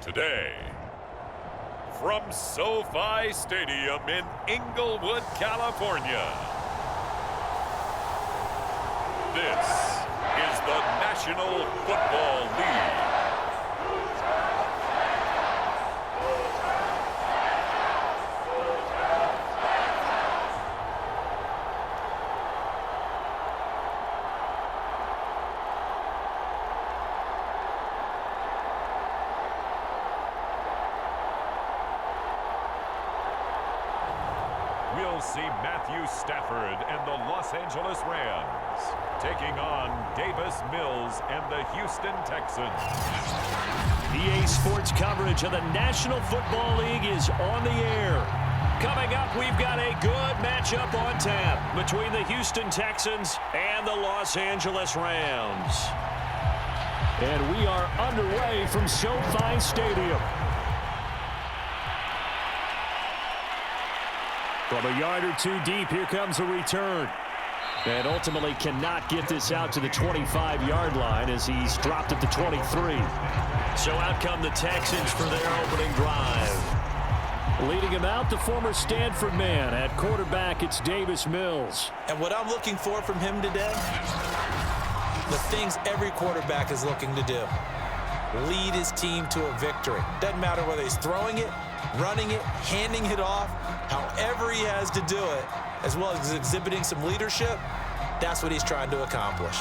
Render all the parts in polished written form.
Today, from SoFi Stadium in Inglewood, California, this is the National Football League. We'll see Matthew Stafford and the Los Angeles Rams taking on Davis Mills and the Houston Texans. EA Sports coverage of the National Football League is on the air. Coming up, we've got a good matchup on tap between the Houston Texans and the Los Angeles Rams. And we are underway from SoFi Stadium. From a yard or two deep, here comes a return. And ultimately cannot get this out to the 25-yard line as he's dropped at the 23. So out come the Texans for their opening drive. Leading him out, the former Stanford man. At quarterback, it's Davis Mills. And what I'm looking for from him today, the things every quarterback is looking to do. Lead his team to a victory. Doesn't matter whether he's throwing it, running it, handing it off, however he has to do it, as well as exhibiting some leadership, that's what he's trying to accomplish.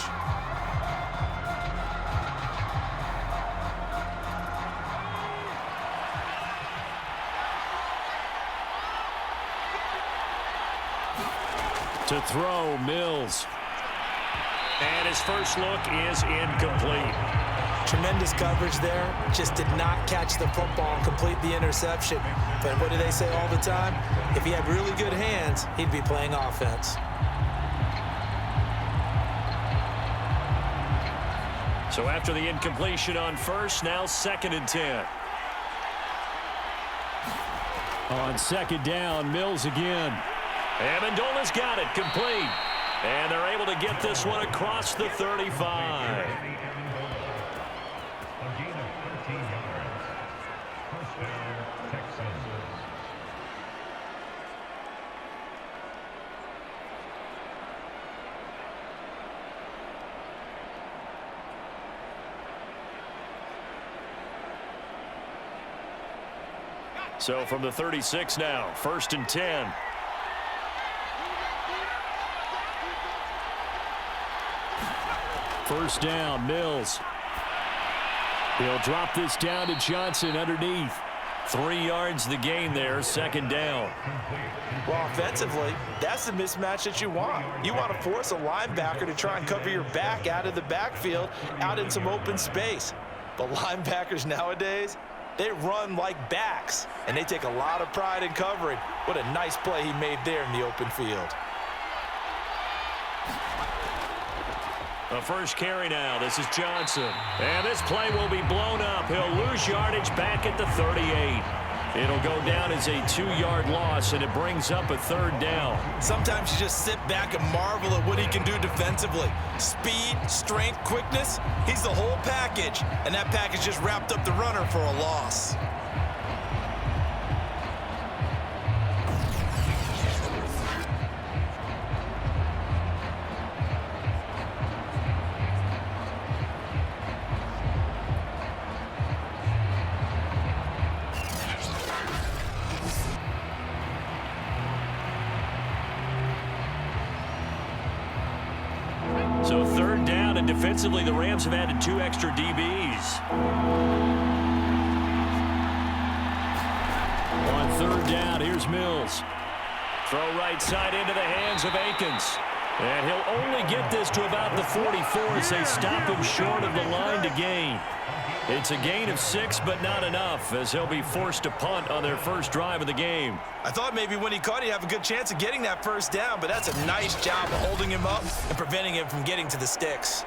To throw, Mills. And his first look is incomplete. Tremendous coverage there. Just did not catch the football and complete the interception. But what do they say all the time? If he had really good hands, he'd be playing offense. So after the incompletion on first, now 2nd and 10. On 2nd down, Mills again. Amendola's got it, complete. And they're able to get this one across the 35. So from the 36 now, 1st and 10. First down, Mills. He'll drop this down to Johnson underneath. 3 yards the gain there, 2nd down. Well, offensively, that's the mismatch that you want. You want to force a linebacker to try and cover your back out of the backfield, out in some open space. But linebackers nowadays, they run like backs, and they take a lot of pride in covering. What a nice play he made there in the open field. The first carry now. This is Johnson. And this play will be blown up. He'll lose yardage back at the 38. It'll go down as a 2-yard loss, and it brings up a 3rd down. Sometimes you just sit back and marvel at what he can do defensively. Speed, strength, quickness, he's the whole package. And that package just wrapped up the runner for a loss. So 3rd down, and defensively, the Rams have added 2 extra DBs. On 3rd down, here's Mills. Throw right side into the hands of Akins. And he'll only get this to about the 44 as they stop him short of the line to gain. It's a gain of 6, but not enough, as he'll be forced to punt on their first drive of the game. I thought maybe when he caught, he'd have a good chance of getting that first down, but that's a nice job of holding him up and preventing him from getting to the sticks.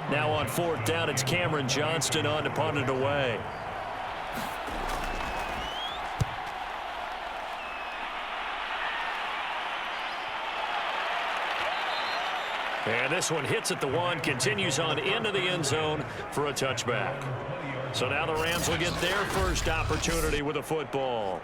Now on 4th down, it's Cameron Johnston on to punt it away. And this one hits at the 1, continues on into the end zone for a touchback. So now the Rams will get their first opportunity with a football.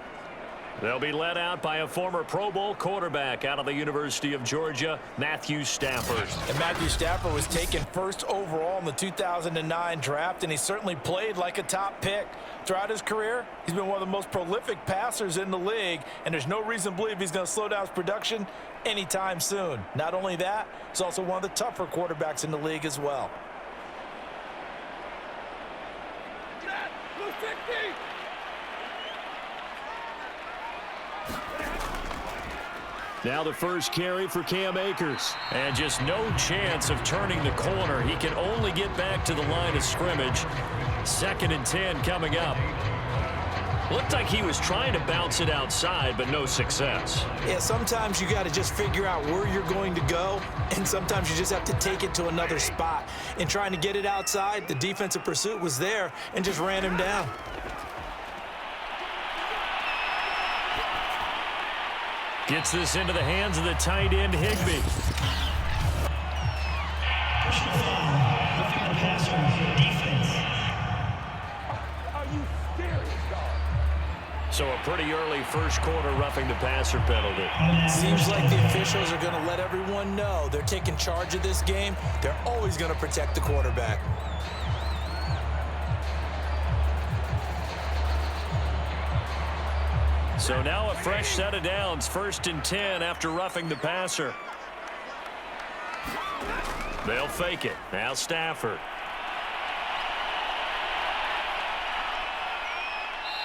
They'll be led out by a former Pro Bowl quarterback out of the University of Georgia, Matthew Stafford. And Matthew Stafford was taken first overall in the 2009 draft, and he certainly played like a top pick. Throughout his career, he's been one of the most prolific passers in the league, and there's no reason to believe he's going to slow down his production anytime soon. Not only that, he's also one of the tougher quarterbacks in the league as well. Now the first carry for Cam Akers. And just no chance of turning the corner. He can only get back to the line of scrimmage. 2nd and 10 coming up. Looked like he was trying to bounce it outside, but no success. Yeah, sometimes you got to just figure out where you're going to go, and sometimes you just have to take it to another spot. In trying to get it outside, the defensive pursuit was there and just ran him down. Gets this into the hands of the tight end, Higbee. So a pretty early first quarter roughing the passer penalty. Seems like the officials are going to let everyone know they're taking charge of this game. They're always going to protect the quarterback. So now a fresh set of downs, 1st and 10 after roughing the passer. They'll fake it. Now Stafford.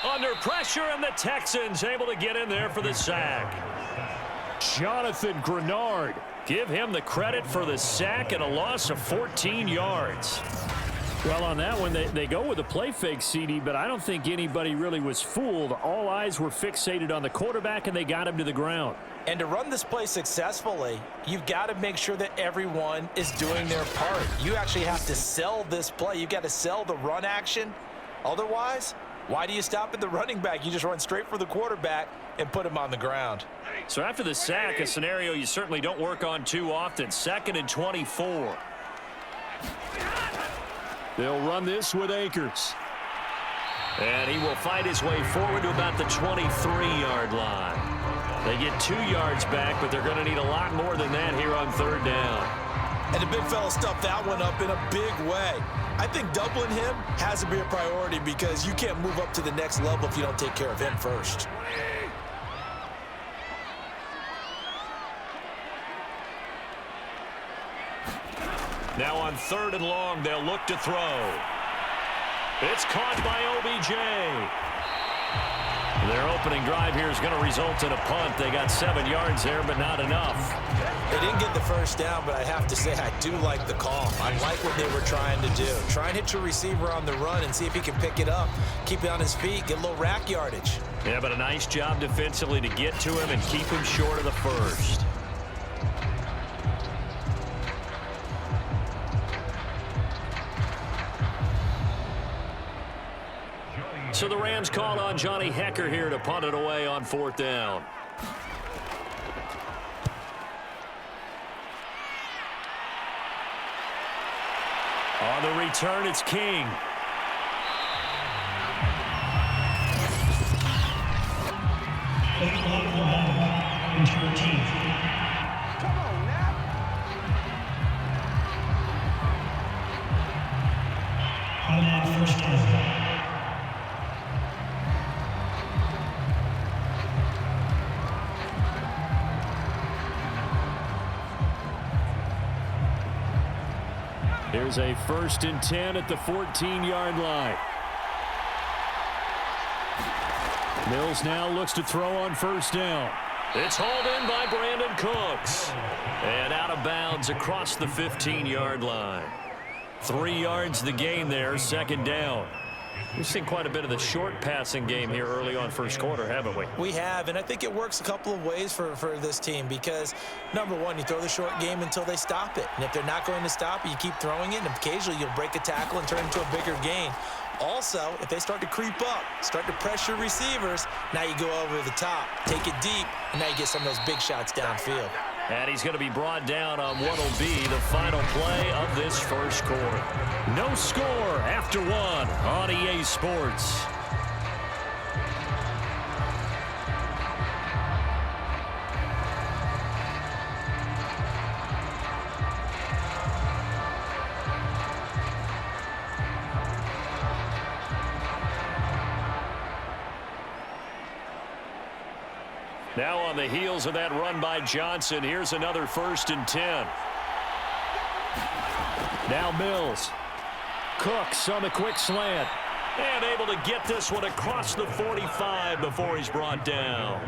Under pressure, and the Texans able to get in there for the sack. Jonathan Grenard. Give him the credit for the sack and a loss of 14 yards. Well, on that one, they go with a play fake, CD, but I don't think anybody really was fooled. All eyes were fixated on the quarterback, and they got him to the ground. And to run this play successfully, you've got to make sure that everyone is doing their part. You actually have to sell this play. You've got to sell the run action. Otherwise, why do you stop at the running back? You just run straight for the quarterback and put him on the ground. So after the sack, a scenario you certainly don't work on too often. 2nd and 24. They'll run this with Akers. And he will fight his way forward to about the 23-yard line. They get 2 yards back, but they're going to need a lot more than that here on 3rd down. And the big fella stuffed that one up in a big way. I think doubling him has to be a priority because you can't move up to the next level if you don't take care of him first. Now on 3rd and long, they'll look to throw. It's caught by OBJ. Their opening drive here is going to result in a punt. They got 7 yards there, but not enough. They didn't get the first down, but I have to say I do like the call. I like what they were trying to do. Try and hit your receiver on the run and see if he can pick it up, keep it on his feet, get a little rack yardage. Yeah, but a nice job defensively to get to him and keep him short of the first. So the Rams call on Johnny Hecker here to punt it away on 4th down. On the return, it's King. Come on now. On that first down. Here's a 1st and 10 at the 14-yard line. Mills now looks to throw on 1st down. It's hauled in by Brandon Cooks. And out of bounds across the 15-yard line. 3 yards the gain there, 2nd down. We've seen quite a bit of the short passing game here early on 1st quarter, haven't we? We have, and I think it works a couple of ways for this team because, number one, you throw the short game until they stop it. And if they're not going to stop it, you keep throwing it, and occasionally you'll break a tackle and turn it into a bigger gain. Also, if they start to creep up, start to pressure receivers, now you go over the top, take it deep, and now you get some of those big shots downfield. And he's going to be brought down on what will be the final play of this first quarter. No score after one on EA Sports. Now on the heels of that run by Johnson, here's another 1st and 10. Now Mills. Cooks on the quick slant. And able to get this one across the 45 before he's brought down.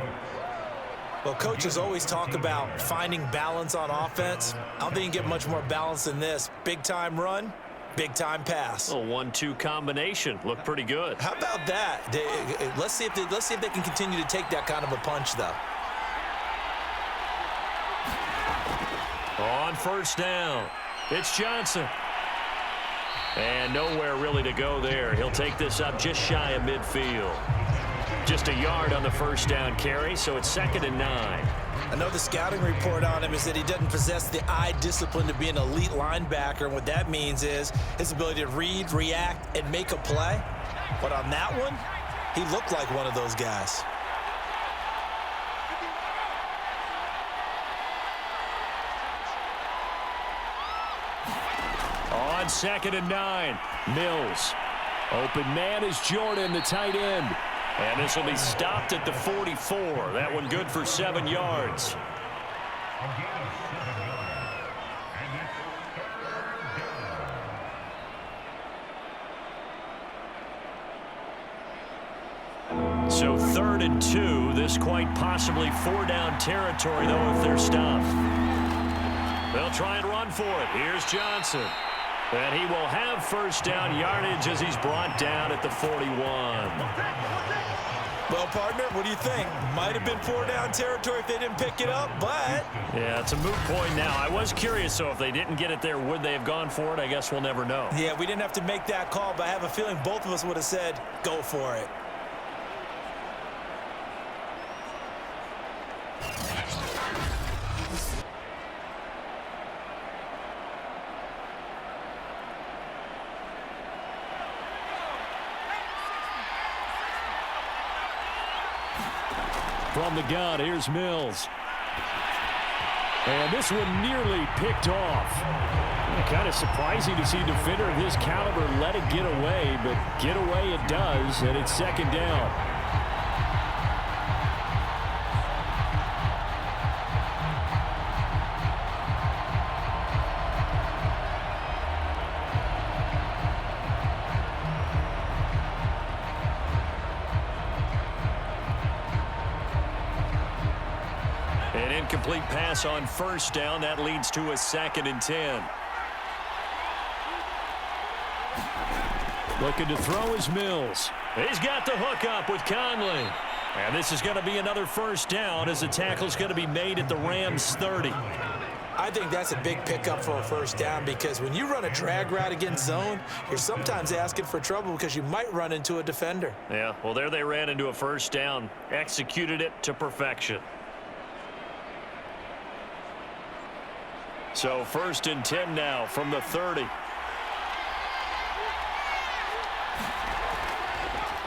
Well, coaches always talk about finding balance on offense. I don't think you can get much more balance than this. Big-time run, big-time pass. A 1-2 combination. Looked pretty good. How about that? Let's see if they can continue to take that kind of a punch, though. On 1st down, it's Johnson. And nowhere really to go there. He'll take this up just shy of midfield. Just a yard on the 1st down carry, so it's 2nd and 9. I know the scouting report on him is that he doesn't possess the eye discipline to be an elite linebacker. And what that means is his ability to read, react, and make a play. But on that one, he looked like one of those guys. On 2nd and 9, Mills. Open man is Jordan, the tight end. And this will be stopped at the 44. That one good for 7 yards. So 3rd and 2. This quite possibly 4-down territory, though, if they're stopped. They'll try and run for it. Here's Johnson. And he will have 1st down yardage as he's brought down at the 41. Well, partner, what do you think? Might have been 4-down territory if they didn't pick it up, but... Yeah, it's a moot point now. I was curious, so if they didn't get it there, would they have gone for it? I guess we'll never know. Yeah, we didn't have to make that call, but I have a feeling both of us would have said, go for it. From the gun, here's Mills. And this one nearly picked off. Kind of surprising to see a defender of his caliber let it get away, but get away it does, and it's 2nd down. An incomplete pass on 1st down. That leads to a 2nd and 10. Looking to throw is Mills. He's got the hook up with Conley. And this is going to be another 1st down as the tackle's going to be made at the Rams 30. I think that's a big pickup for a 1st down because when you run a drag route against zone, you're sometimes asking for trouble because you might run into a defender. Yeah, well, there they ran into a 1st down. Executed it to perfection. So 1st and 10 now from the 30.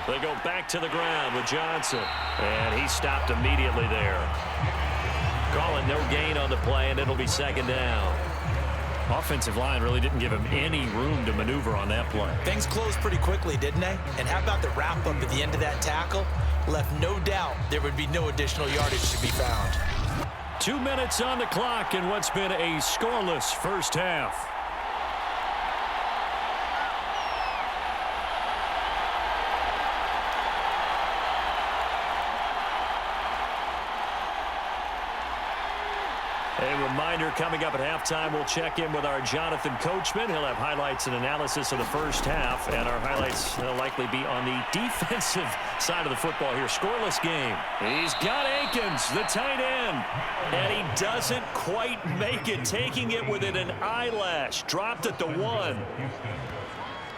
They go back to the ground with Johnson. And he stopped immediately there. Calling no gain on the play, and it'll be 2nd down. Offensive line really didn't give him any room to maneuver on that play. Things closed pretty quickly, didn't they? And how about the wrap-up at the end of that tackle? Left no doubt there would be no additional yardage to be found. 2 minutes on the clock in what's been a scoreless 1st half. A reminder, coming up at halftime, we'll check in with our Jonathan Coachman. He'll have highlights and analysis of the 1st half, and our highlights will likely be on the defensive side of the football here. Scoreless game. He's got Akins, the tight end, and he doesn't quite make it, taking it within an eyelash. Dropped at the 1.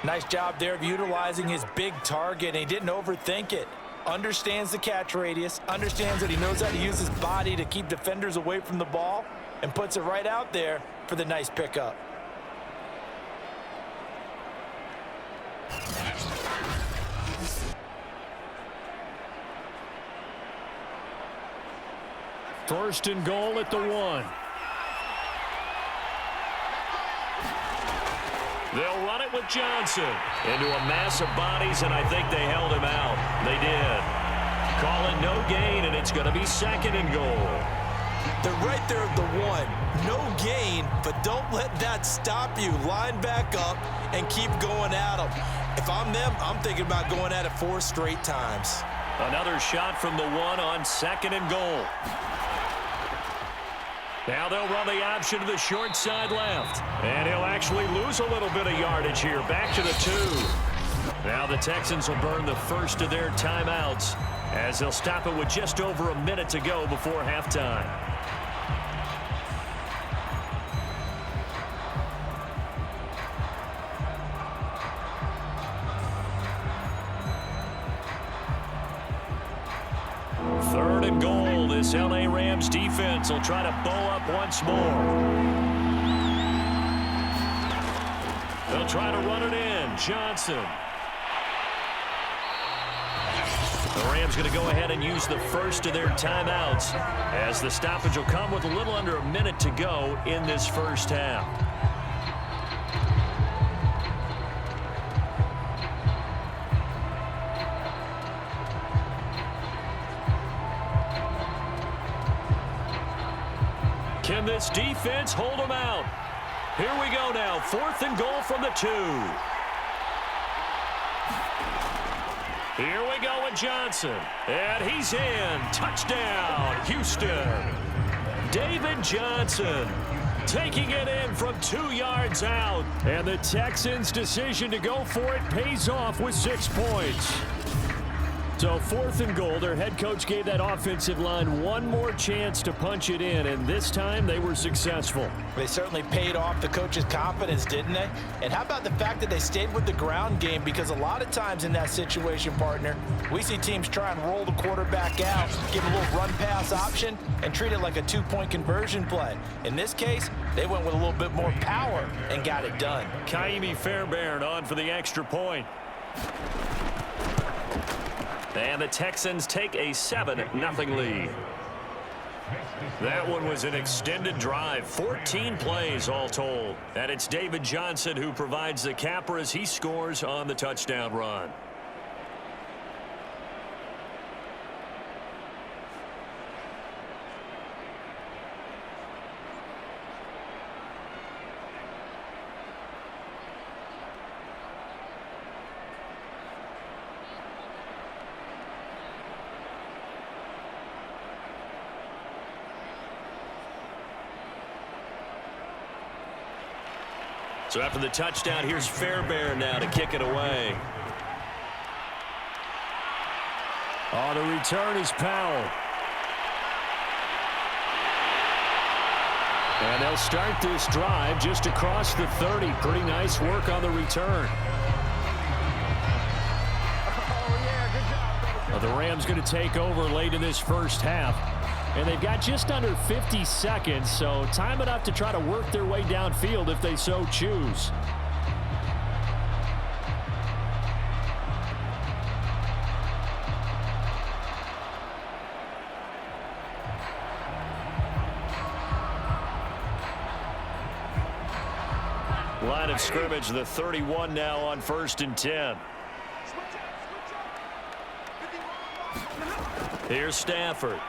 Nice job there of utilizing his big target, and he didn't overthink it. Understands the catch radius, understands that he knows how to use his body to keep defenders away from the ball, and puts it right out there for the nice pickup. First and goal at the 1. They'll run it with Johnson into a mass of bodies, and I think they held him out. They did. Call it no gain, and it's going to be second and goal. They're right there at the 1. No gain, but don't let that stop you. Line back up and keep going at them. If I'm them, I'm thinking about going at it 4 straight times. Another shot from the 1 on second and goal. Now they'll run the option to the short side left. And he'll actually lose a little bit of yardage here. Back to the 2. Now the Texans will burn the first of their timeouts as they'll stop it with just over a minute to go before halftime. Third and goal. This LA Rams defense will try to bow up once more. They'll try to run it in. Johnson. The Rams going to go ahead and use the first of their timeouts as the stoppage will come with a little under a minute to go in this first half. Can this defense hold them out? Here we go now. Fourth and goal from the 2. Here we go with Johnson. And he's in. Touchdown, Houston. David Johnson taking it in from 2 yards out. And the Texans' decision to go for it pays off with 6 points. So fourth and goal, their head coach gave that offensive line one more chance to punch it in, and this time they were successful. They certainly paid off the coach's confidence, didn't they? And how about the fact that they stayed with the ground game? Because a lot of times in that situation, partner, we see teams try and roll the quarterback out, give a little run-pass option, and treat it like a 2-point conversion play. In this case, they went with a little bit more power and got it done. Kaimi Fairbairn on for the extra point. And the Texans take a 7-0 lead. That one was an extended drive, 14 plays all told. And it's David Johnson who provides the capper as he scores on the touchdown run. So after the touchdown, here's Fairbairn now to kick it away. On the return is Powell. And they'll start this drive just across the 30. Pretty nice work on the return. Well, the Rams going to take over late in this first half. And they've got just under 50 seconds, so time enough to try to work their way downfield if they so choose. Line of scrimmage, the 31 now on 1st and 10. Here's Stafford.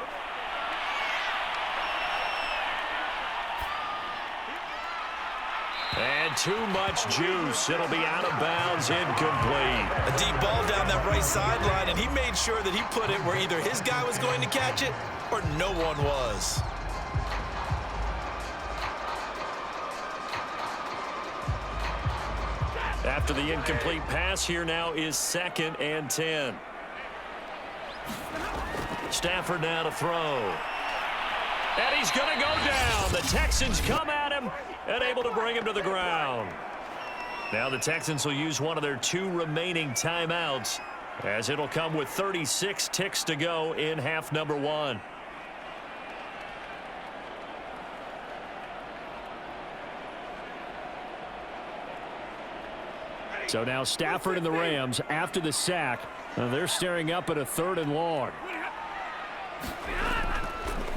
And too much juice. It'll be out of bounds, incomplete. A deep ball down that right sideline, and he made sure that he put it where either his guy was going to catch it or no one was. After the incomplete pass, here now is 2nd and 10. Stafford now to throw. And he's going to go down. The Texans come at him and able to bring him to the ground. Now the Texans will use one of their 2 remaining timeouts as it'll come with 36 ticks to go in half number 1. So now Stafford and the Rams, after the sack, they're staring up at a 3rd and long.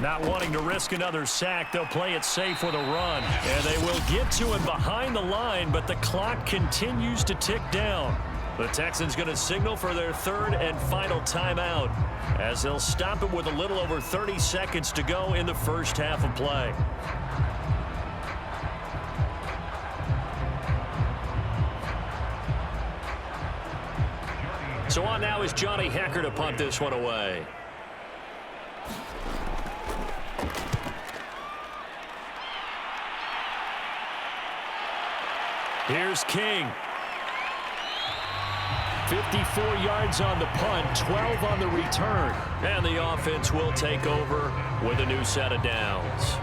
Not wanting to risk another sack, they'll play it safe with a run. And they will get to him behind the line, but the clock continues to tick down. The Texans going to signal for their 3rd and final timeout as they'll stop it with a little over 30 seconds to go in the first half of play. So on now is Johnny Hecker to punt this one away. Here's King. 54 yards on the punt, 12 on the return. And the offense will take over with a new set of downs.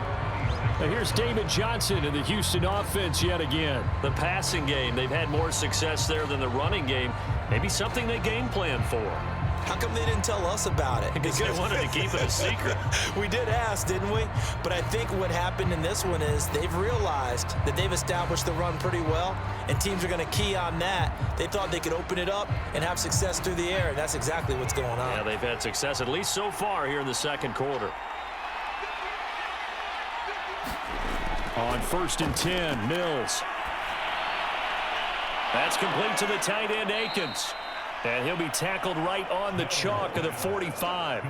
Now here's David Johnson in the Houston offense yet again. The passing game, they've had more success there than the running game. Maybe something they game plan for. How come they didn't tell us about it? Because they wanted to keep it a secret. We did ask, didn't we? But I think what happened in this one is they've realized that they've established the run pretty well, and teams are going to key on that. They thought they could open it up and have success through the air, and that's exactly what's going on. Yeah, they've had success, at least so far here in the second quarter. On 1st and 10, Mills. That's complete to the tight end, Akins. And he'll be tackled right on the chalk of the 45.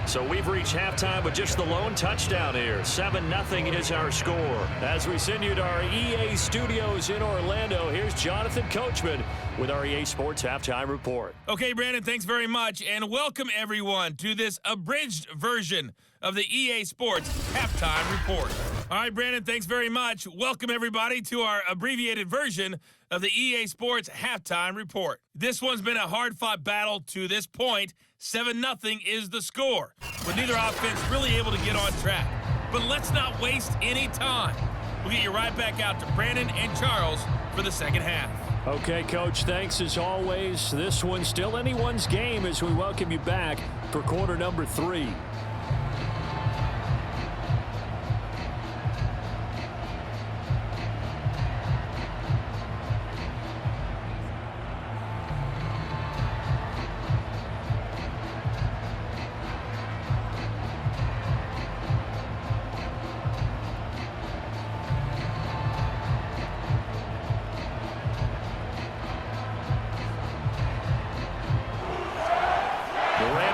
So we've reached halftime with just the lone touchdown here. 7-0 is our score. As we send you to our EA studios in Orlando, here's Jonathan Coachman with our EA Sports Halftime Report. Okay, Brandon, thanks very much, and welcome everyone to this abridged version of the EA Sports Halftime Report. All right, Brandon, thanks very much. Welcome everybody to our abbreviated version of the EA Sports Halftime Report. This one's been a hard-fought battle to this point. 7-0 is the score, with neither offense really able to get on track. But let's not waste any time. We'll get you right back out to Brandon and Charles for the second half. Okay, Coach, thanks as always. This one's still anyone's game as we welcome you back for quarter number 3.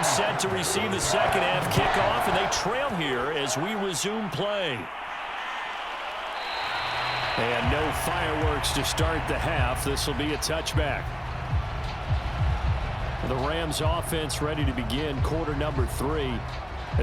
Set to receive the second half kickoff, and they trail here as we resume play. And no fireworks to start the half. This will be a touchback. The Rams offense ready to begin quarter number 3.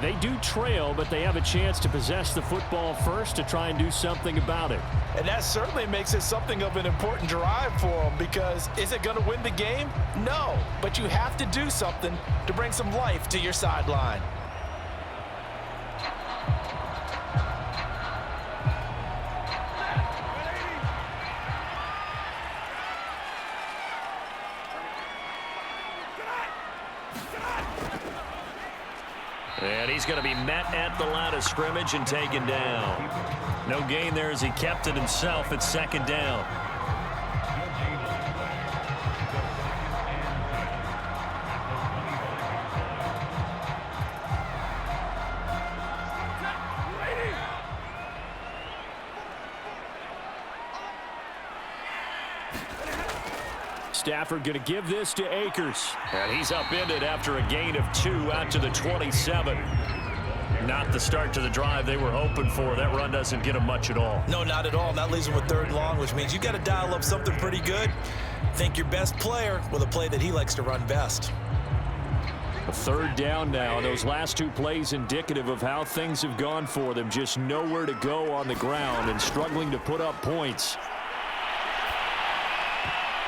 They do trail, but they have a chance to possess the football first to try and do something about it. And that certainly makes it something of an important drive for them, because is it going to win the game? No, but you have to do something to bring some life to your sideline. And he's going to be met at the line of scrimmage and taken down. No gain there as he kept it himself at second down. Stafford going to give this to Akers. And he's upended after a gain of 2 out to the 27. Not the start to the drive they were hoping for. That run doesn't get them much at all. No, not at all. And that leaves them with 3rd and long, which means you got to dial up something pretty good. Think your best player with a play that he likes to run best. A third down now. Those last two plays indicative of how things have gone for them. Just nowhere to go on the ground and struggling to put up points.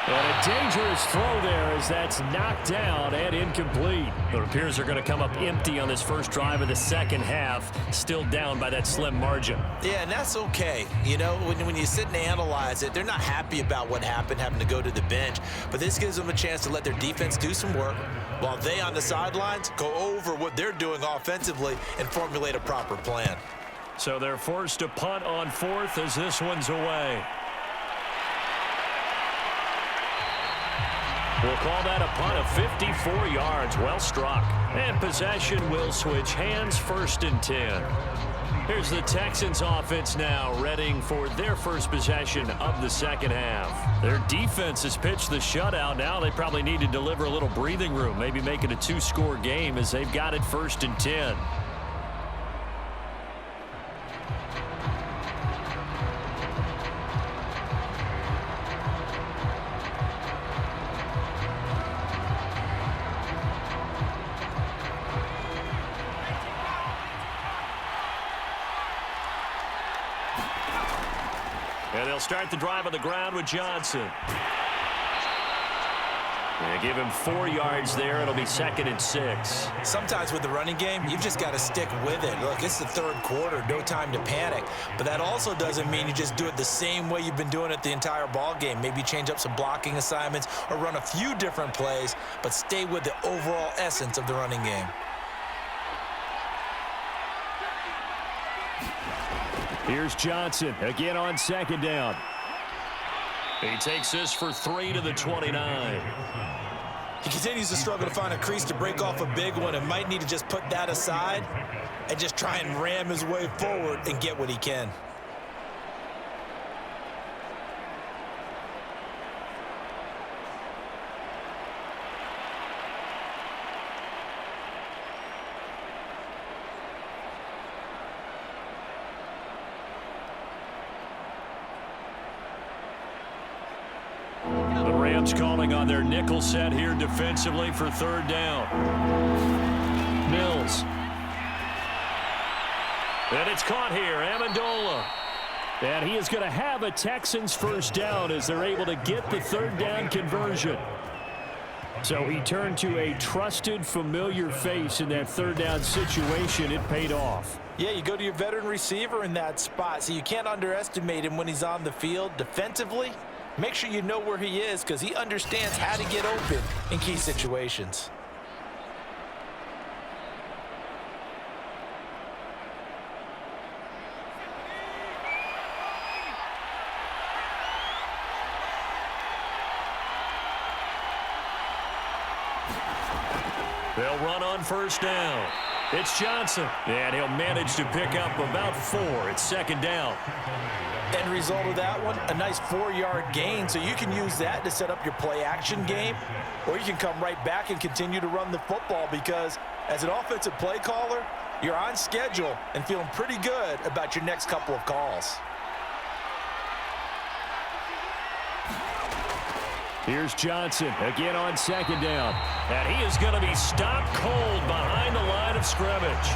And a dangerous throw there as that's knocked down and incomplete. It appears they're going to come up empty on this first drive of the second half. Still down by that slim margin. Yeah, and that's okay. You know, when you sit and analyze it, they're not happy about what happened, having to go to the bench. But this gives them a chance to let their defense do some work while they on the sidelines go over what they're doing offensively and formulate a proper plan. So they're forced to punt on fourth as this one's away. We'll call that a punt of 54 yards. Well struck. And possession will switch hands, 1st and 10. Here's the Texans offense now, readying for their first possession of the second half. Their defense has pitched the shutout. Now they probably need to deliver a little breathing room, maybe make it a 2-score game as they've got it 1st and 10. And they'll start the drive on the ground with Johnson. They give him 4 yards there. It'll be 2nd and 6. Sometimes with the running game, you've just got to stick with it. Look, it's the third quarter, no time to panic. But that also doesn't mean you just do it the same way you've been doing it the entire ball game. Maybe change up some blocking assignments or run a few different plays, but stay with the overall essence of the running game. Here's Johnson again on 2nd down. He takes this for 3 to the 29. He continues to struggle to find a crease to break off a big one and might need to just put that aside and just try and ram his way forward and get what he can. Calling on their nickel set here defensively for 3rd down. Mills. And it's caught here, Amendola. And he is going to have a Texans 1st down as they're able to get the 3rd down conversion. So he turned to a trusted, familiar face in that 3rd down situation. It paid off. Yeah, you go to your veteran receiver in that spot, so you can't underestimate him when he's on the field defensively. Make sure you know where he is because he understands how to get open in key situations. They'll run on 1st down. It's Johnson, and he'll manage to pick up about 4. It's 2nd down. End result of that one, a nice 4-yard gain, so you can use that to set up your play-action game, or you can come right back and continue to run the football because as an offensive play caller, you're on schedule and feeling pretty good about your next couple of calls. Here's Johnson again on 2nd down. And he is going to be stopped cold behind the line of scrimmage.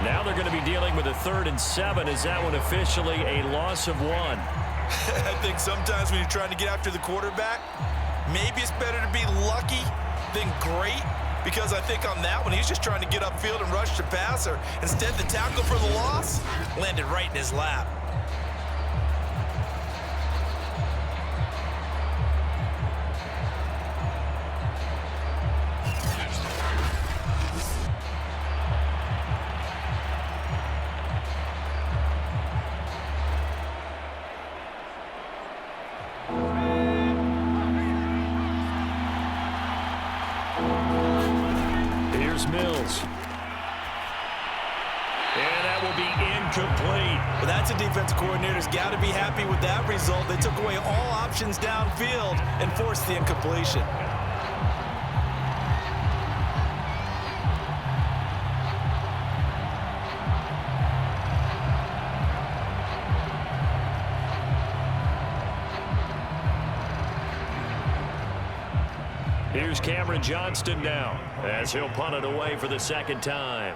Now they're going to be dealing with a 3rd and 7. Is that one officially a loss of 1? I think sometimes when you're trying to get after the quarterback, maybe it's better to be lucky than great, because I think on that one, he's just trying to get upfield and rush the passer. Instead, the tackle for the loss landed right in his lap. Mills. And that will be incomplete. But that's a defense coordinator's got to be happy with that result. They took away all options downfield and forced the incompletion. Here's Cameron Johnston now as he'll punt it away for the second time.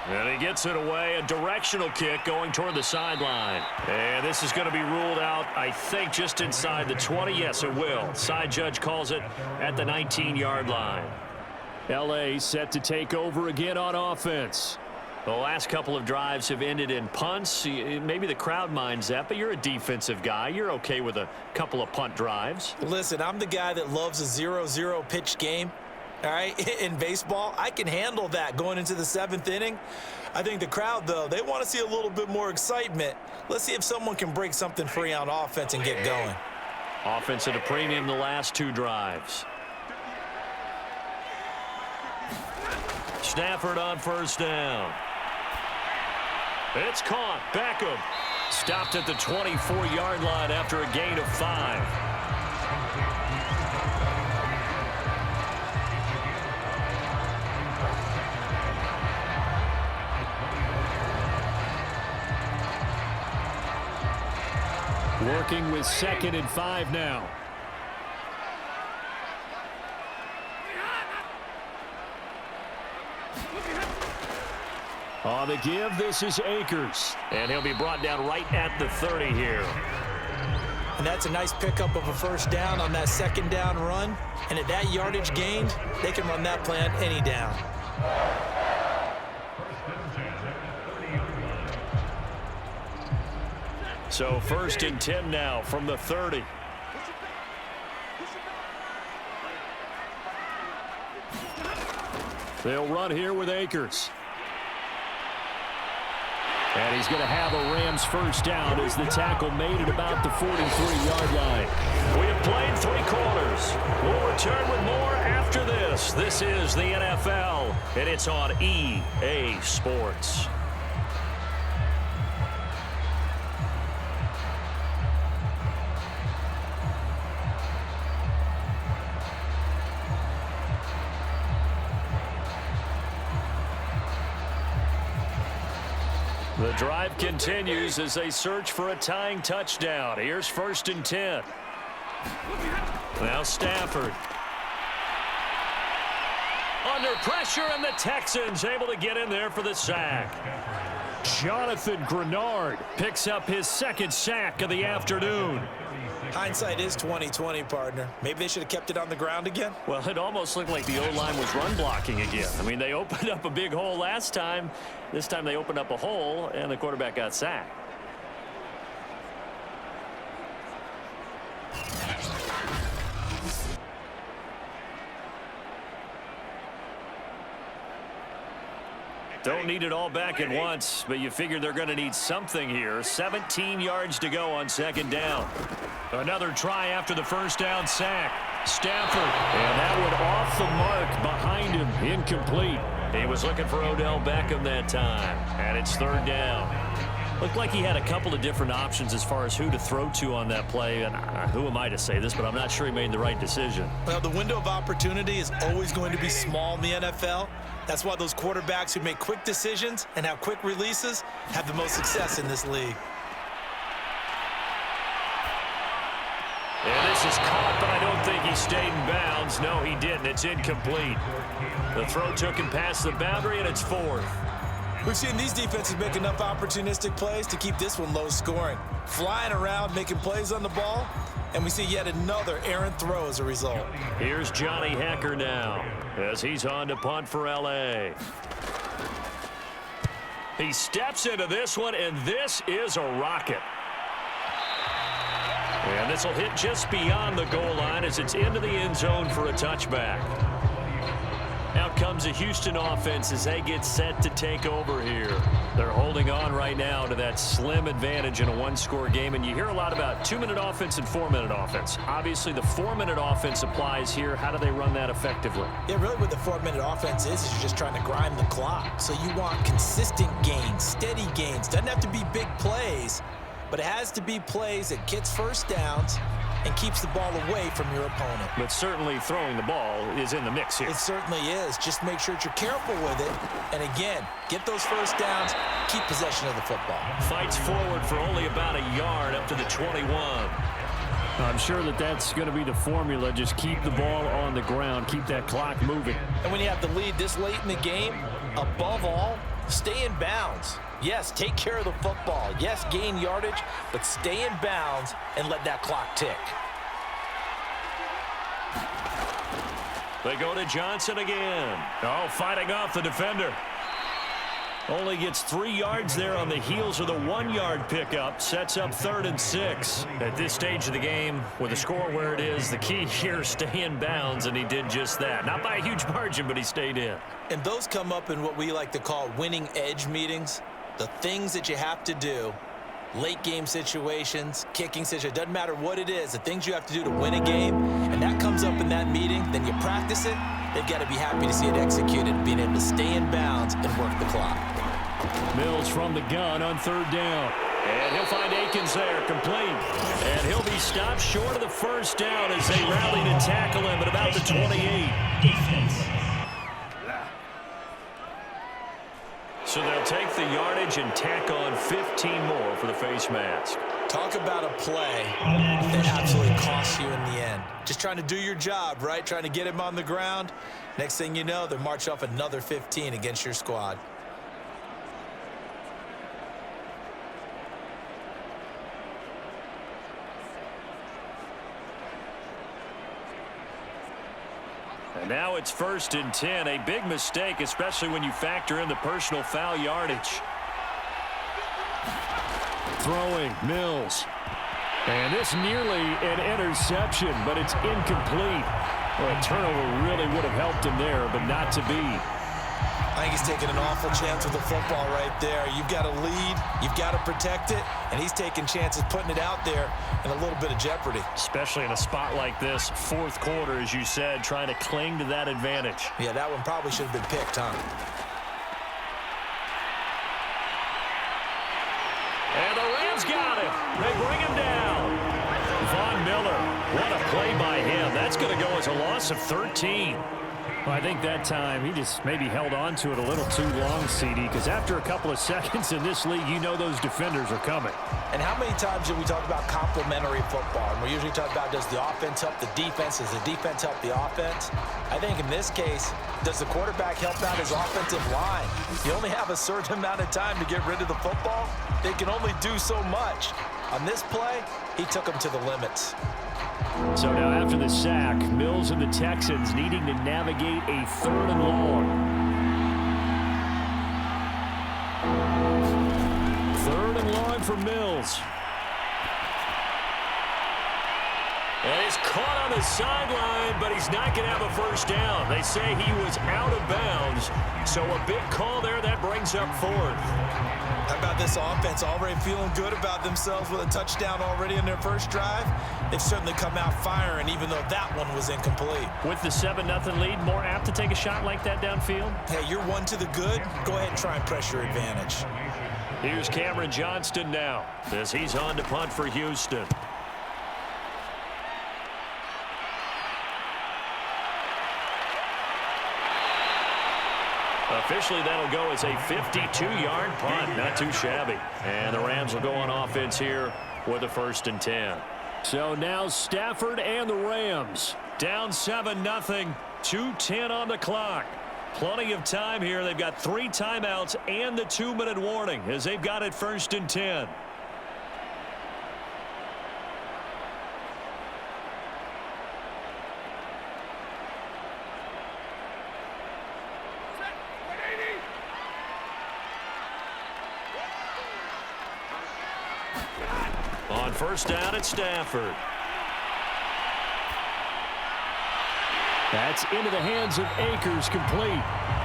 And he gets it away, a directional kick going toward the sideline. And this is going to be ruled out, I think, just inside the 20. Yes, it will. Side judge calls it at the 19-yard line. L.A. set to take over again on offense. The last couple of drives have ended in punts. Maybe the crowd minds that, but you're a defensive guy. You're okay with a couple of punt drives. Listen, I'm the guy that loves a 0-0 pitch game. All right, in baseball, I can handle that going into the 7th inning. I think the crowd, though, they want to see a little bit more excitement. Let's see if someone can break something free on offense and get going. Offense at a premium the last 2 drives. Stafford on first down. It's caught. Beckham stopped at the 24-yard line after a gain of 5. Working with 2nd and 5 now. On the give, this is Akers. And he'll be brought down right at the 30 here. And that's a nice pickup of a first down on that 2nd down run. And at that yardage gained, they can run that play on any down. So 1st and 10 now from the 30. They'll run here with Akers. And he's going to have a Rams first down as the tackle made it about the 43-yard line. We have played 3 quarters. We'll return with more after this. This is the NFL, and it's on EA Sports. The drive continues as they search for a tying touchdown. Here's 1st and 10. Now Stafford. Under pressure, and the Texans able to get in there for the sack. Jonathan Grenard Picks up his 2nd sack of the afternoon. Hindsight is 20/20, partner. Maybe they should have kept it on the ground again. Well, it almost looked like the O-line was run blocking again. I mean, they opened up a big hole last time. This time they opened up a hole, and the quarterback got sacked. Don't need it all back at once, but you figure they're going to need something here. 17 yards to go on 2nd down. Another try after the first down sack. Stafford, and that one off the mark behind him, incomplete. He was looking for Odell Beckham that time, and it's 3rd down. Looked like he had a couple of different options as far as who to throw to on that play, and who am I to say this, but I'm not sure he made the right decision. Well, the window of opportunity is always going to be small in the NFL. That's why those quarterbacks who make quick decisions and have quick releases have the most success in this league. And this is caught, but I don't think he stayed in bounds. No, he didn't. It's incomplete. The throw took him past the boundary, and it's 4th. We've seen these defenses make enough opportunistic plays to keep this one low scoring. Flying around, making plays on the ball, and we see yet another errant throw as a result. Here's Johnny Hecker now as he's on to punt for L.A. He steps into this one, and this is a rocket. And this will hit just beyond the goal line as it's into the end zone for a touchback. Out comes the Houston offense as they get set to take over here. They're holding on right now to that slim advantage in a 1-score game, and you hear a lot about 2-minute offense and 4-minute offense. Obviously, the 4-minute offense applies here. How do they run that effectively? Yeah, really what the 4-minute offense is you're just trying to grind the clock. So you want consistent gains, steady gains. Doesn't have to be big plays, but it has to be plays that gets first downs and keeps the ball away from your opponent. But certainly throwing the ball is in the mix here. It certainly is. Just make sure that you're careful with it. And again, get those first downs, keep possession of the football. Fights forward for only about a yard up to the 21. I'm sure that that's going to be the formula. Just keep the ball on the ground. Keep that clock moving. And when you have the lead this late in the game, above all, stay in bounds. Yes, take care of the football. Yes, gain yardage, but stay in bounds and let that clock tick. They go to Johnson again. Oh, fighting off the defender. Only gets 3 yards there on the heels of the 1-yard pickup. Sets up 3rd and 6. At this stage of the game, with the score where it is, the key here, stay in bounds, and he did just that. Not by a huge margin, but he stayed in. And those come up in what we like to call winning edge meetings. The things that you have to do, late game situations, kicking situations, doesn't matter what it is, the things you have to do to win a game, and that comes up in that meeting, then you practice it, they've got to be happy to see it executed, being able to stay in bounds and work the clock. Mills from the gun on 3rd down. And he'll find Akins there, complete. And he'll be stopped short of the 1st down as they rally to tackle him at about the 28. Defense. So they'll take the yardage and tack on 15 more for the face mask. Talk about a play that absolutely costs you in the end. Just trying to do your job, right? Trying to get him on the ground. Next thing you know, they march off another 15 against your squad. And now it's 1st and 10. A big mistake, especially when you factor in the personal foul yardage. Throwing, Mills. And this nearly an interception, but it's incomplete. Well, a turnover really would have helped him there, but not to be. I think he's taking an awful chance with the football right there. You've got to lead, you've got to protect it, and he's taking chances putting it out there in a little bit of jeopardy. Especially in a spot like this, 4th quarter, as you said, trying to cling to that advantage. Yeah, that one probably should have been picked, huh? And the Rams got him. They bring him down. Von Miller, what a play by him. That's going to go as a loss of 13. Well, I think that time he just maybe held on to it a little too long, CD, because after a couple of seconds in this league, you know those defenders are coming. And how many times do we talk about complementary football? And we usually talk about, does the offense help the defense? Does the defense help the offense? I think in this case, does the quarterback help out his offensive line? You only have a certain amount of time to get rid of the football. They can only do so much. On this play, he took them to the limits. So now after the sack, Mills and the Texans needing to navigate a 3rd and long. 3rd and long for Mills. And he's caught on the sideline, but he's not going to have a 1st down. They say he was out of bounds. So a big call there that brings up 4th. How about this offense already feeling good about themselves with a touchdown already in their 1st drive? They've certainly come out firing, even though that one was incomplete. With the 7-0 lead, more apt to take a shot like that downfield? Hey, you're one to the good. Go ahead and try and press your advantage. Here's Cameron Johnston now as he's on to punt for Houston. Officially, that'll go as a 52-yard punt. Not too shabby. And the Rams will go on offense here with a 1st and 10. So now Stafford and the Rams Down 7-0, 2:10 on the clock. Plenty of time here. They've got 3 timeouts and the 2-minute warning as they've got it 1st and 10. On 1st down, it's Stafford. That's into the hands of Akers, complete.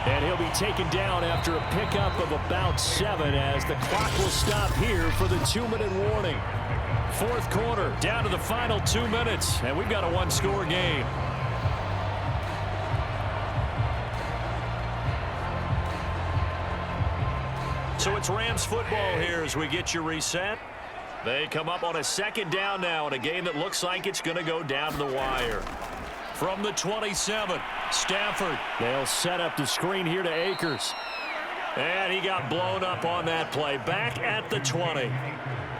And he'll be taken down after a pickup of about 7 as the clock will stop here for the 2-minute warning. 4th quarter, down to the final 2 minutes, and we've got a 1-score game. So it's Rams football here as we get you reset. They come up on a 2nd down now in a game that looks like it's going to go down to the wire. From the 27, Stafford. They'll set up the screen here to Akers. And he got blown up on that play. Back at the 20.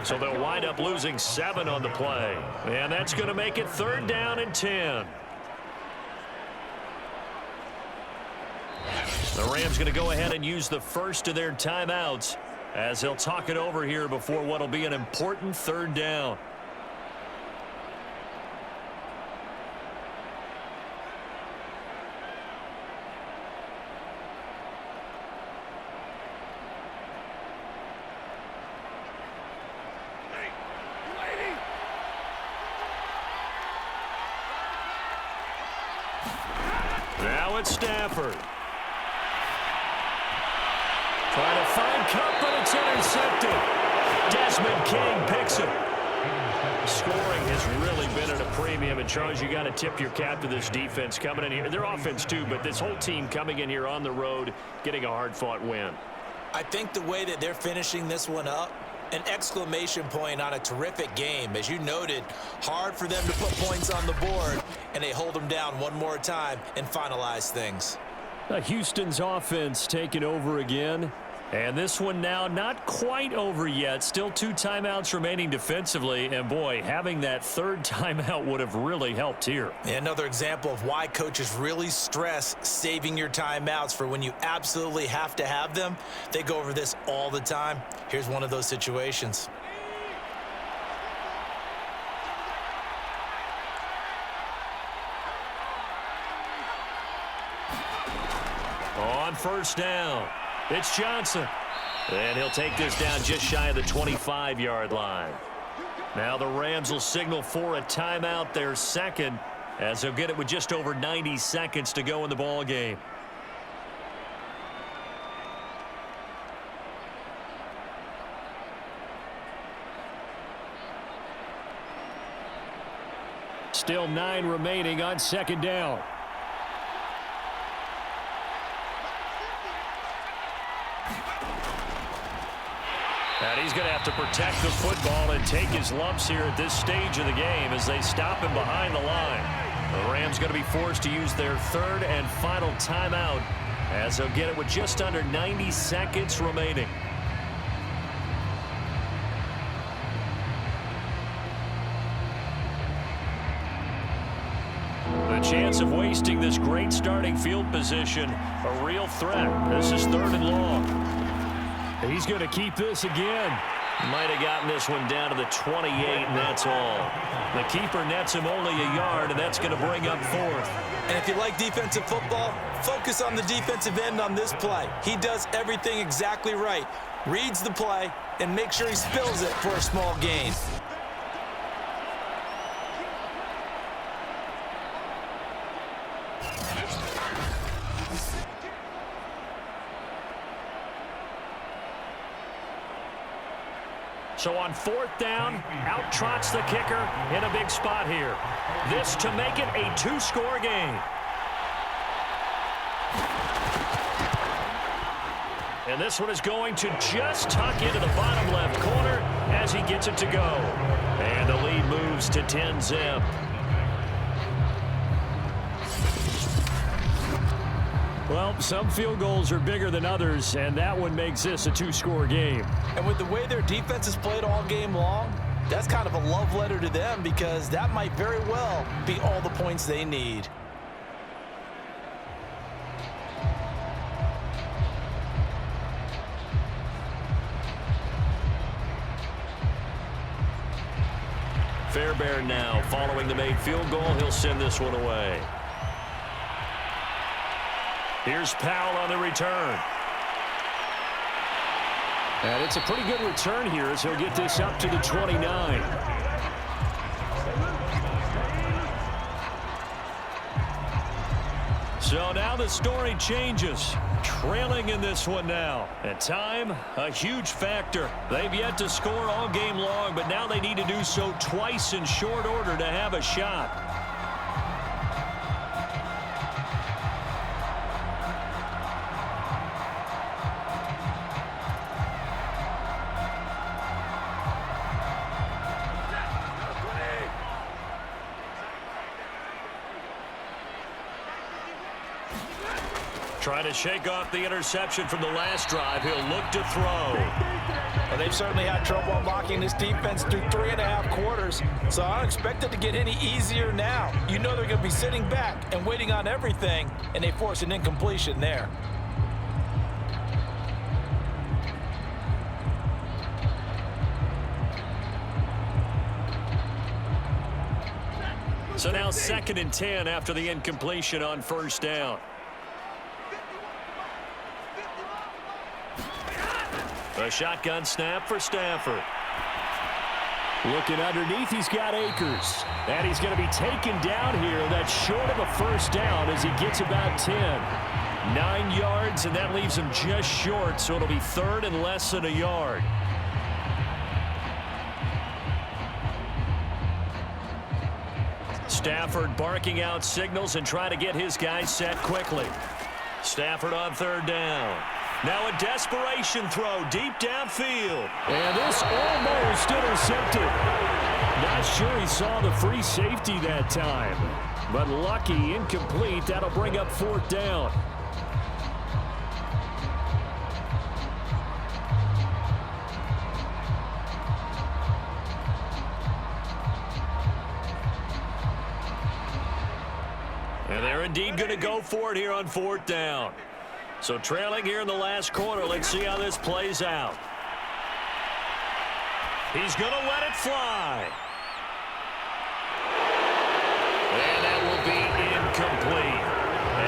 So they'll wind up losing 7 on the play. And that's going to make it 3rd down and 10. The Rams going to go ahead and use the first of their timeouts as they'll talk it over here before what will be an important 3rd down. Now it's Stafford. Trying to find Cup, but it's intercepted. Desmond King picks it. Scoring has really been at a premium, and Charles, you got to tip your cap to this defense coming in here. Their offense too, but this whole team coming in here on the road, getting a hard-fought win. I think the way that they're finishing this one up, an exclamation point on a terrific game. As you noted, hard for them to put points on the board, and they hold them down one more time and finalize things. Houston's offense taking over again. And this one now not quite over yet. Still 2 timeouts remaining defensively. And, boy, having that 3rd timeout would have really helped here. Another example of why coaches really stress saving your timeouts for when you absolutely have to have them. They go over this all the time. Here's one of those situations. On 1st down, it's Johnson. And he'll take this down just shy of the 25-yard line. Now the Rams will signal for a timeout, their 2nd, as they'll get it with just over 90 seconds to go in the ball game. Still 9 remaining on 2nd down. And he's going to have to protect the football and take his lumps here at this stage of the game as they stop him behind the line. The Rams going to be forced to use their 3rd and final timeout as they'll get it with just under 90 seconds remaining. The chance of wasting this great starting field position, a real threat. This is 3rd and long. He's going to keep this again. Might have gotten this one down to the 28, and that's all. The keeper nets him only a yard, and that's going to bring up 4th. And if you like defensive football, focus on the defensive end on this play. He does everything exactly right. Reads the play and makes sure he spills it for a small gain. So on 4th down, out trots the kicker in a big spot here. This to make it a 2-score game. And this one is going to just tuck into the bottom left corner as he gets it to go. And the lead moves to 10-zip. Well, some field goals are bigger than others, and that one makes this a 2-score game. And with the way their defense has played all game long, that's kind of a love letter to them because that might very well be all the points they need. Fairbairn now following the made field goal. He'll send this one away. Here's Powell on the return. And it's a pretty good return here as he'll get this up to the 29. So now the story changes. Trailing in this one now. And time, a huge factor. They've yet to score all game long, but now they need to do so twice in short order to have a shot. Trying to shake off the interception from the last drive. He'll look to throw. Well, they've certainly had trouble unlocking this defense through 3.5 quarters, so I don't expect it to get any easier now. You know they're going to be sitting back and waiting on everything, and they force an incompletion there. So now 2nd and 10 after the incompletion on first down. A shotgun snap for Stafford. Looking underneath, he's got Akers. And he's going to be taken down here. That's short of a first down as he gets about 10. 9 yards, and that leaves him just short, so it'll be 3rd and less than a yard. Stafford barking out signals and trying to get his guys set quickly. Stafford on 3rd down. Now a desperation throw deep downfield. And this almost intercepted. Not sure he saw the free safety that time. But lucky, incomplete. That'll bring up 4th down. And they're indeed going to go for it here on 4th down. So trailing here in the last quarter. Let's see how this plays out. He's going to let it fly. And that will be incomplete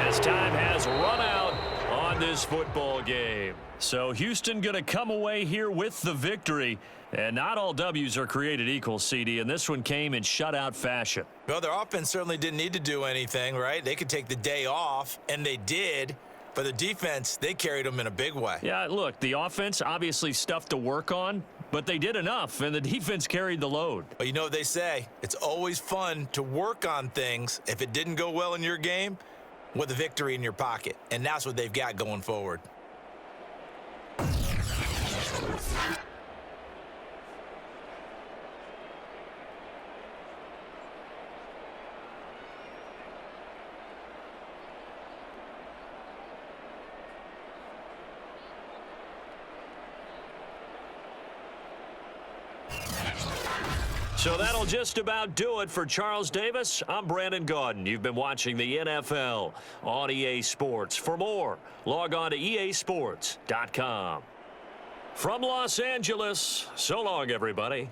as time has run out on this football game. So Houston going to come away here with the victory. And not all W's are created equal, CD, and this one came in shutout fashion. Well, their offense certainly didn't need to do anything, right? They could take the day off, and they did. But the defense, they carried them in a big way. Yeah, look, the offense, obviously stuff to work on, but they did enough, and the defense carried the load. But you know what they say, it's always fun to work on things if it didn't go well in your game with a victory in your pocket. And that's what they've got going forward. So that'll just about do it for Charles Davis. I'm Brandon Gaudin. You've been watching the NFL on EA Sports. For more, log on to easports.com. From Los Angeles, so long, everybody.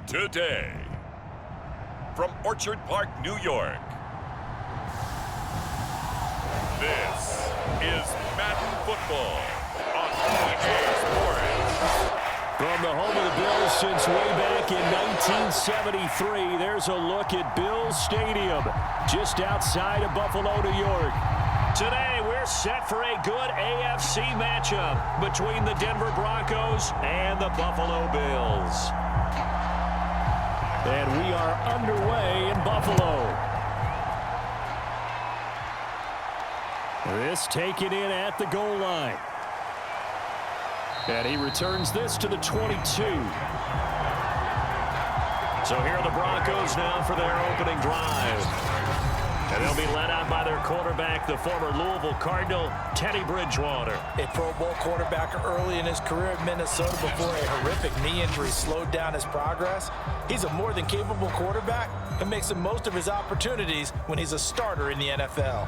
Today, from Orchard Park, New York, this is Madden Football on EA Sports. From the home of the Bills since way back in 1973, there's a look at Bills Stadium, just outside of Buffalo, New York. Today, we're set for a good AFC matchup between the Denver Broncos and the Buffalo Bills. And we are underway in Buffalo. This taken in at the goal line. And he returns this to the 22. So here are the Broncos now for their opening drive. And they'll be led out by their quarterback, the former Louisville Cardinal, Teddy Bridgewater. A Pro Bowl quarterback early in his career at Minnesota before a horrific knee injury slowed down his progress. He's a more than capable quarterback and makes the most of his opportunities when he's a starter in the NFL.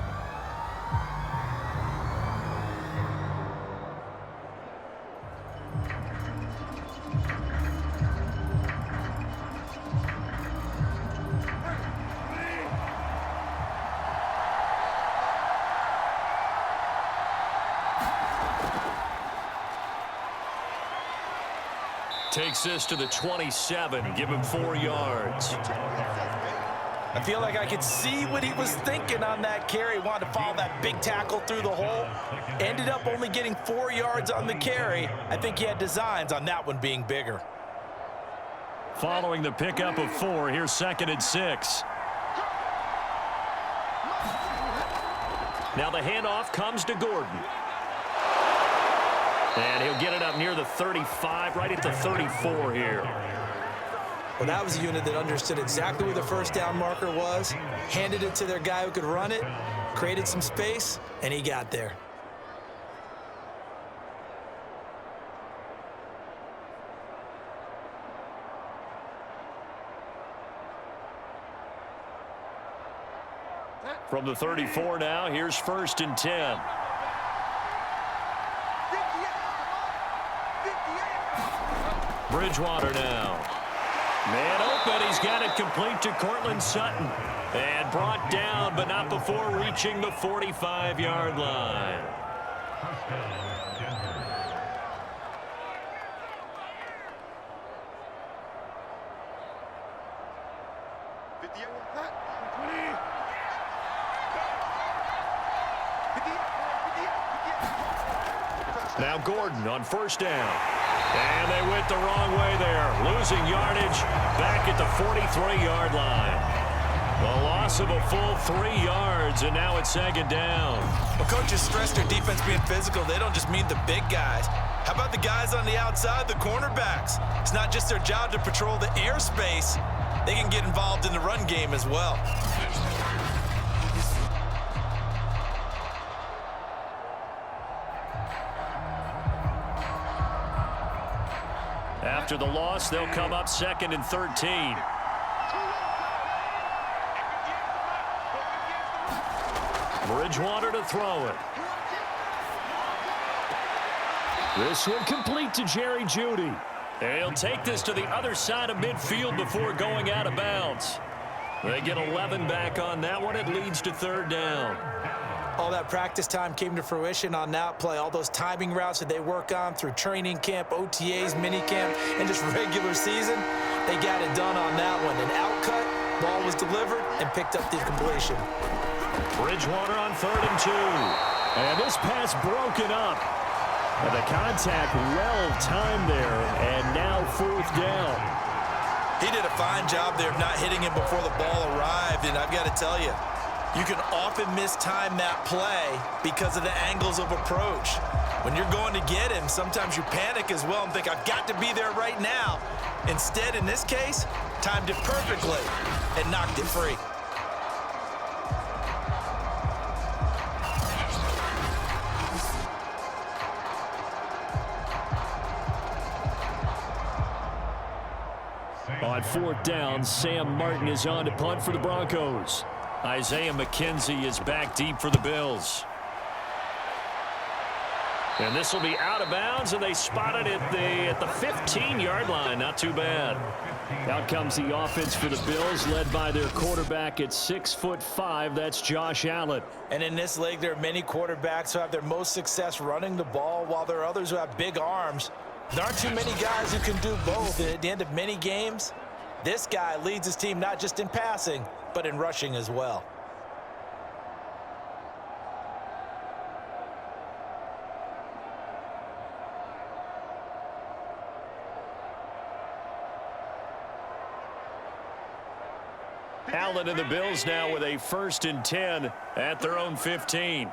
Takes this to the 27, give him 4 yards. I feel like I could see what he was thinking on that carry. Wanted to follow that big tackle through the hole. Ended up only getting 4 yards on the carry. I think he had designs on that one being bigger. Following the pickup of 4, here's 2nd and 6. Now the handoff comes to Gordon. And he'll get it up near the 35, right at the 34 here. Well, that was a unit that understood exactly where the first down marker was, handed it to their guy who could run it, created some space, and he got there. From the 34 now, here's 1st and 10. Bridgewater now. Man open. He's got it complete to Cortland Sutton. And brought down, but not before reaching the 45-yard line. Now Gordon on 1st down. And they went the wrong way there. Losing yardage back at the 43-yard line. The loss of a full 3 yards, and now it's 2nd down. Well, coaches stress their defense being physical. They don't just mean the big guys. How about the guys on the outside, the cornerbacks? It's not just their job to patrol the airspace. They can get involved in the run game as well. After the loss, they'll come up 2nd and 13. Bridgewater to throw it. This one complete to Jerry Jeudy. And he'll take this to the other side of midfield before going out of bounds. They get 11 back on that one. It leads to 3rd down. All that practice time came to fruition on that play. All those timing routes that they work on through training camp, OTAs, minicamp, and just regular season, they got it done on that one. An outcut, ball was delivered, and picked up the completion. Bridgewater on 3rd and 2. And this pass broken up. And the contact well timed there, and now 4th down. He did a fine job there of not hitting him before the ball arrived, and I've got to tell you, you can often mistime that play because of the angles of approach. When you're going to get him, sometimes you panic as well and think, I've got to be there right now. Instead, in this case, timed it perfectly and knocked it free. On 4th down, Sam Martin is on to punt for the Broncos. Isaiah McKenzie is back deep for the Bills. And this will be out of bounds, and they spotted it at the 15-yard line. Not too bad. Out comes the offense for the Bills, led by their quarterback at 6'5". That's Josh Allen. And in this league, there are many quarterbacks who have their most success running the ball, while there are others who have big arms. There aren't too many guys who can do both. And at the end of many games, this guy leads his team not just in passing, but in rushing as well. Allen and the Bills now with a 1st and 10 at their own 15.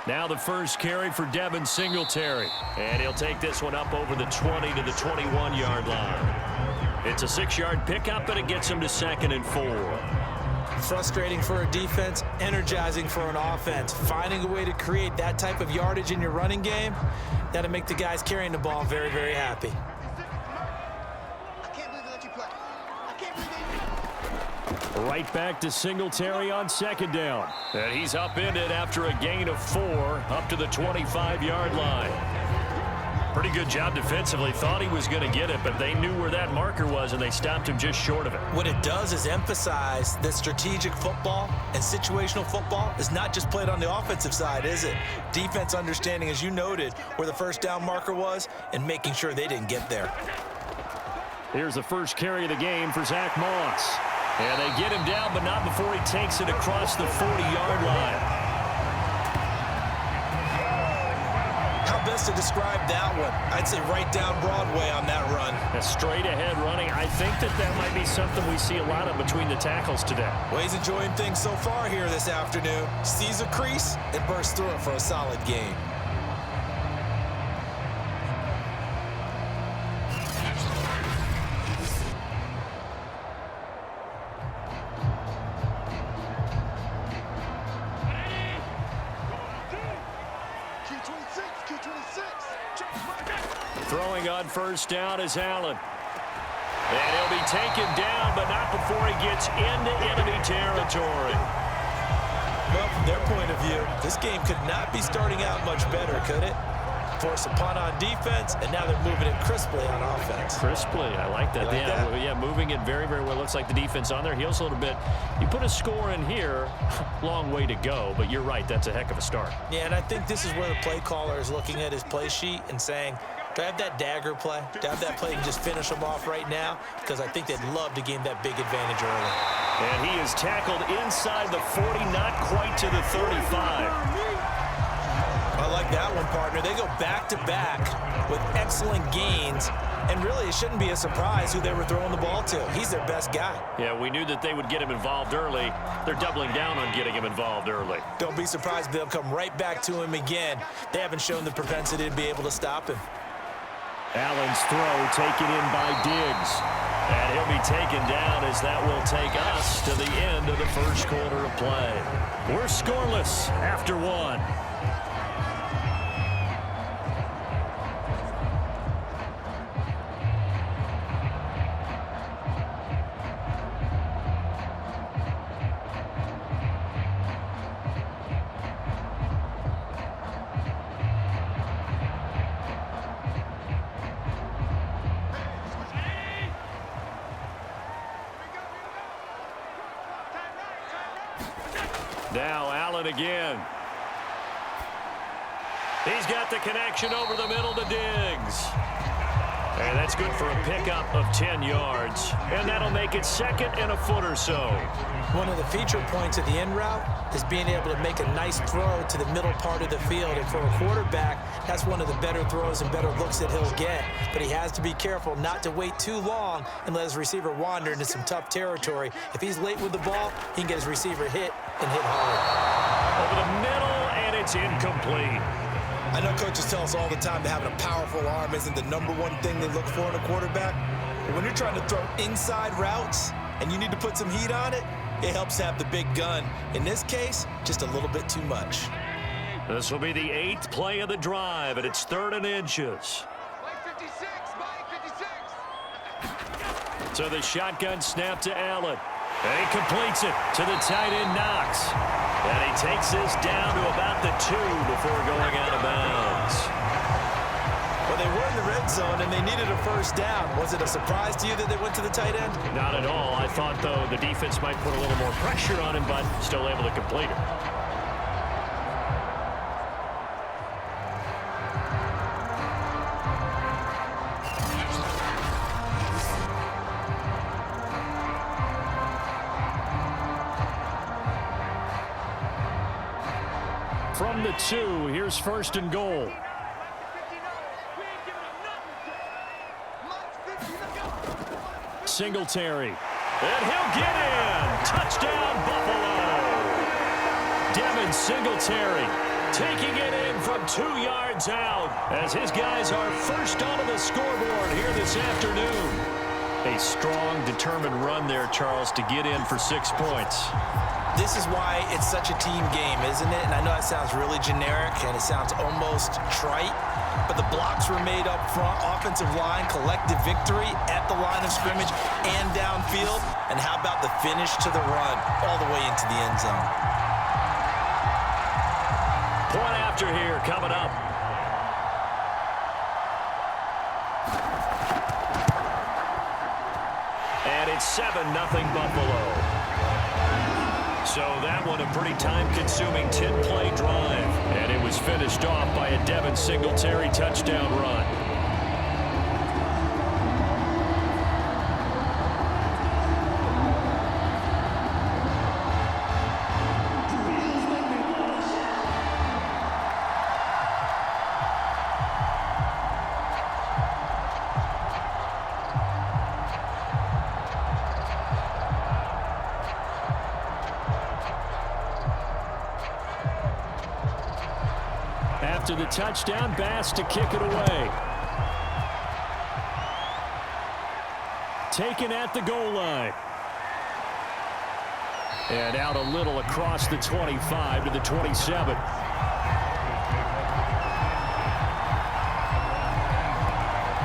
Now the first carry for Devin Singletary. And he'll take this one up over the 20 to the 21-yard line. It's a 6-yard pickup, and it gets him to 2nd and 4. Frustrating for a defense, energizing for an offense. Finding a way to create that type of yardage in your running game, that'll make the guys carrying the ball very, very happy. Right back to Singletary on 2nd down. And he's upended after a gain of 4 up to the 25-yard line. Pretty good job defensively. Thought he was going to get it, but they knew where that marker was, and they stopped him just short of it. What it does is emphasize that strategic football and situational football is not just played on the offensive side, is it? Defense understanding, as you noted, where the first down marker was and making sure they didn't get there. Here's the first carry of the game for Zach Moss. And they get him down, but not before he takes it across the 40-yard line. How best to describe that one? I'd say right down Broadway on that run. A straight-ahead running. I think that might be something we see a lot of between the tackles today. Well, he's enjoying things so far here this afternoon. Sees a crease and bursts through it for a solid gain. Throwing on first down is Allen. And he'll be taken down, but not before he gets into enemy territory. Well, from their point of view, this game could not be starting out much better, could it? Force a punt on defense, and now they're moving it crisply on offense. Crisply, I like that. Yeah, moving it very, very well. Looks like the defense on their heels a little bit. You put a score in here, long way to go, but you're right, that's a heck of a start. Yeah, and I think this is where the play caller is looking at his play sheet and saying, do I have that dagger play? Do I have that play and just finish them off right now? Because I think they'd love to gain that big advantage early. And he is tackled inside the 40, not quite to the 35. I like that one, partner. They go back-to-back with excellent gains, and really it shouldn't be a surprise who they were throwing the ball to. He's their best guy. Yeah, we knew that they would get him involved early. They're doubling down on getting him involved early. Don't be surprised if they'll come right back to him again. They haven't shown the propensity to be able to stop him. Allen's throw taken in by Diggs. And he'll be taken down as that will take us to the end of the first quarter of play. We're scoreless after 1. Now Allen again. He's got the connection over the middle to Diggs. And that's good for a pickup of 10 yards. And that'll make it 2nd and a foot or so. One of the feature points of the in route is being able to make a nice throw to the middle part of the field. And for a quarterback, that's one of the better throws and better looks that he'll get. But he has to be careful not to wait too long and let his receiver wander into some tough territory. If he's late with the ball, he can get his receiver hit and hit hard. Over the middle, and it's incomplete. I know coaches tell us all the time that having a powerful arm isn't the #1 thing they look for in a quarterback. But when you're trying to throw inside routes and you need to put some heat on it, it helps have the big gun. In this case, just a little bit too much. This will be the 8th play of the drive, and it's 3rd and inches. So the shotgun snap to Allen. And he completes it to the tight end Knox. And he takes this down to about the 2 before going out of bounds. Well, they were in the red zone, and they needed a first down. Was it a surprise to you that they went to the tight end? Not at all. I thought, though, the defense might put a little more pressure on him, but still able to complete it. From the 2, here's 1st and goal. Singletary. And he'll get in. Touchdown, Buffalo. Devin Singletary taking it in from 2 yards out as his guys are first onto the scoreboard here this afternoon. A strong, determined run there, Charles, to get in for 6 points. This is why it's such a team game, isn't it? And I know that sounds really generic and it sounds almost trite, but the blocks were made up front, offensive line, collective victory at the line of scrimmage and downfield. And how about the finish to the run all the way into the end zone? Point after here coming up. And it's 7-0 Buffalo. So that one a pretty time-consuming 10-play drive. And it was finished off by a Devin Singletary touchdown run. After the touchdown, Bass to kick it away. Taken at the goal line. And out a little across the 25 to the 27.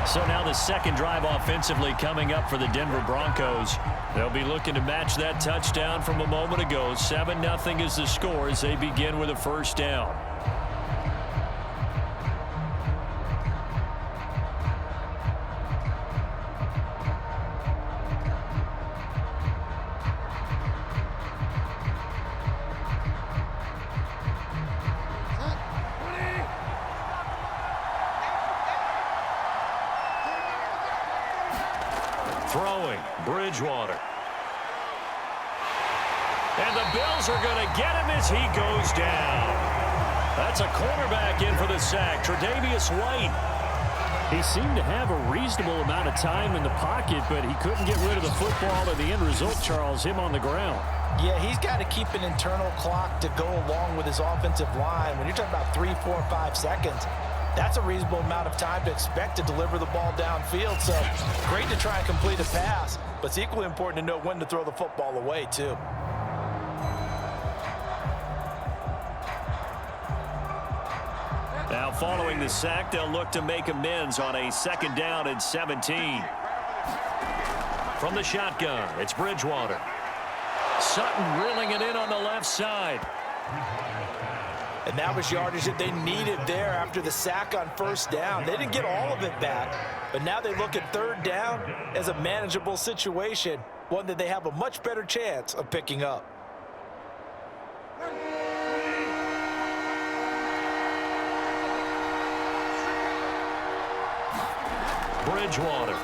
So now the second drive offensively coming up for the Denver Broncos. They'll be looking to match that touchdown from a moment ago. 7-0 is the score as they begin with a first down. Throwing, Bridgewater. And the Bills are going to get him as he goes down. That's a cornerback in for the sack, Tre'Davious White. He seemed to have a reasonable amount of time in the pocket, but he couldn't get rid of the football, and the end result, Charles, him on the ground. Yeah, he's got to keep an internal clock to go along with his offensive line. When you're talking about 3, 4, 5 seconds, that's a reasonable amount of time to expect to deliver the ball downfield. So great to try and complete a pass, but it's equally important to know when to throw the football away, too. Now following the sack, they'll look to make amends on a 2nd down and 17. From the shotgun, it's Bridgewater. Sutton reeling it in on the left side. And that was yardage that they needed there after the sack on 1st down. They didn't get all of it back, but now they look at 3rd down as a manageable situation, one that they have a much better chance of picking up. Bridgewater.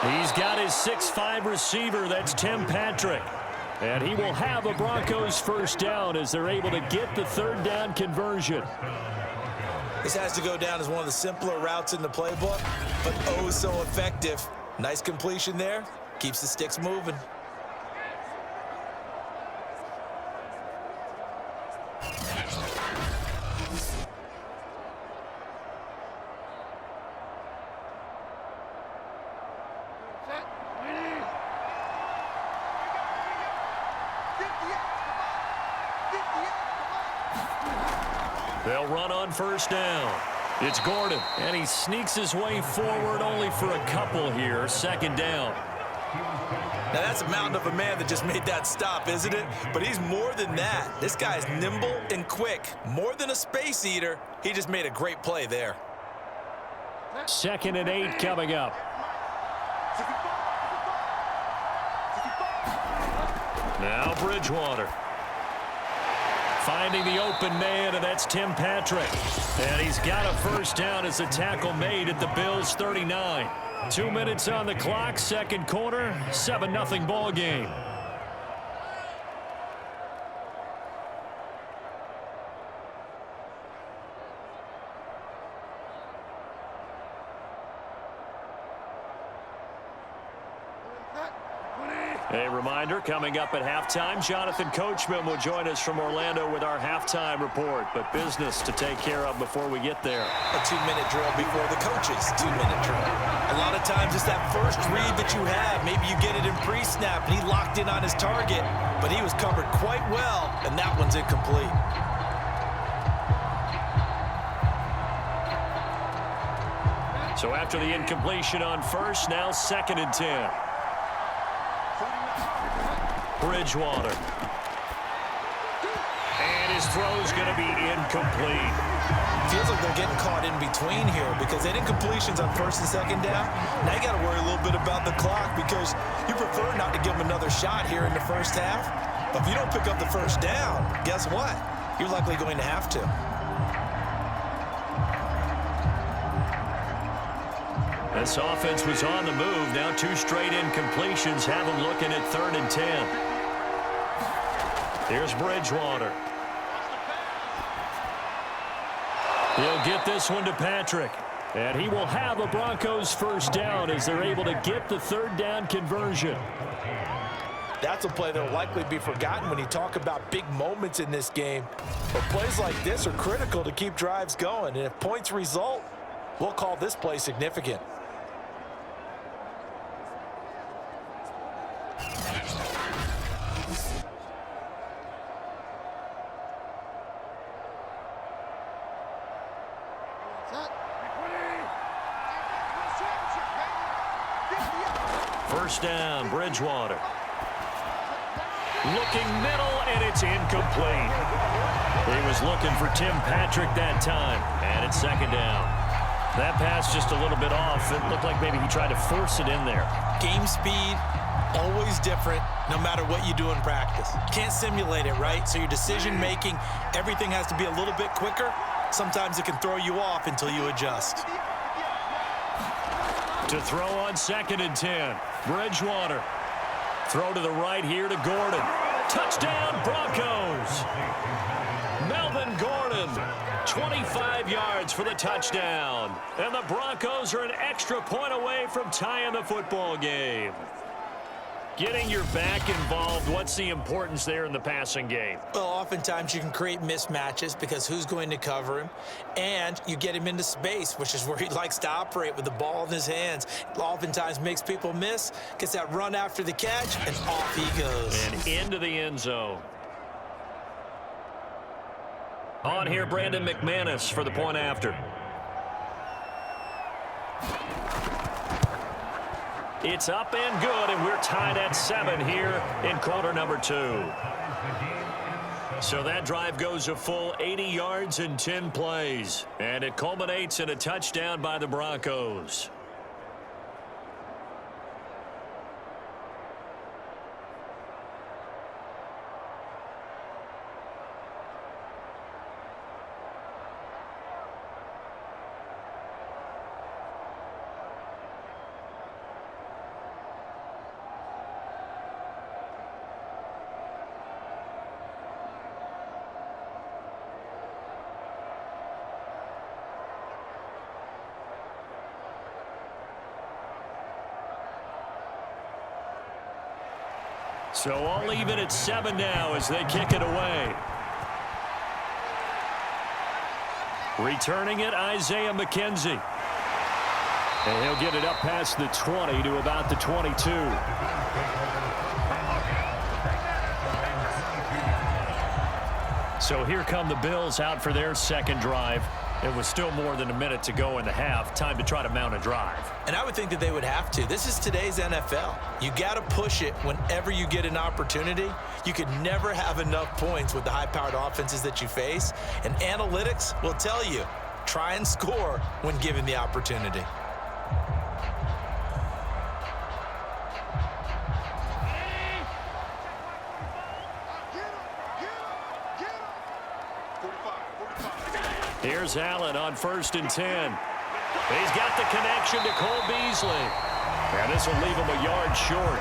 He's got his 6'5" receiver. That's Tim Patrick. And he will have a Broncos 1st down as they're able to get the 3rd down conversion. This has to go down as one of the simpler routes in the playbook, but oh so effective. Nice completion there. Keeps the sticks moving. They'll run on 1st down. It's Gordon, and he sneaks his way forward only for a couple here. 2nd down. Now that's a mountain of a man that just made that stop, isn't it? But he's more than that. This guy's nimble and quick. More than a space eater. He just made a great play there. 2nd and 8 coming up. Now Bridgewater. Finding the open man, and that's Tim Patrick. And he's got a 1st down as the tackle made at the Bills' 39. 2 minutes on the clock, 2nd quarter, 7-0 ball game. A reminder, coming up at halftime, Jonathan Coachman will join us from Orlando with our halftime report. But business to take care of before we get there. A 2-minute drill before the coach's 2-minute drill. A lot of times it's that first read that you have. Maybe you get it in pre-snap, and he locked in on his target, but he was covered quite well, and that one's incomplete. So after the incompletion on first, now 2nd and 10. Bridgewater. And his throw's going to be incomplete. Feels like they're getting caught in between here because they did incompletions on 1st and 2nd down. Now you got to worry a little bit about the clock because you prefer not to give them another shot here in the first half. But if you don't pick up the first down, guess what? You're likely going to have to. This offense was on the move. Now 2 straight incompletions have them looking at 3rd and 10. Here's Bridgewater. He'll get this one to Patrick. And he will have a Broncos first down as they're able to get the 3rd down conversion. That's a play that will likely be forgotten when you talk about big moments in this game. But plays like this are critical to keep drives going. And if points result, we'll call this play significant. First down, Bridgewater. Looking middle, and it's incomplete. He was looking for Tim Patrick that time, and it's 2nd down. That pass just a little bit off. It looked like maybe he tried to force it in there. Game speed, always different, no matter what you do in practice. Can't simulate it, right? So your decision-making, everything has to be a little bit quicker. Sometimes it can throw you off until you adjust. To throw on 2nd and 10. Bridgewater. Throw to the right here to Gordon. Touchdown, Broncos. Melvin Gordon, 25 yards for the touchdown. And the Broncos are an extra point away from tying the football game. Getting your back involved, what's the importance there in the passing game? Well, oftentimes you can create mismatches because who's going to cover him? And you get him into space, which is where he likes to operate with the ball in his hands. Oftentimes makes people miss, gets that run after the catch, and off he goes. And into the end zone. On here, Brandon McManus for the point after. It's up and good, and we're tied at 7 here in quarter number 2. So that drive goes a full 80 yards in 10 plays, and it culminates in a touchdown by the Broncos. So all even at 7 now as they kick it away. Returning it, Isaiah McKenzie. And he'll get it up past the 20 to about the 22. So here come the Bills out for their 2nd drive. It was still more than a minute to go in the half. Time to try to mount a drive. And I would think that they would have to. This is today's NFL. You got to push it whenever you get an opportunity. You could never have enough points with the high-powered offenses that you face. And analytics will tell you, try and score when given the opportunity. Here's Allen on 1st and 10. He's got the connection to Cole Beasley. And this will leave him a yard short.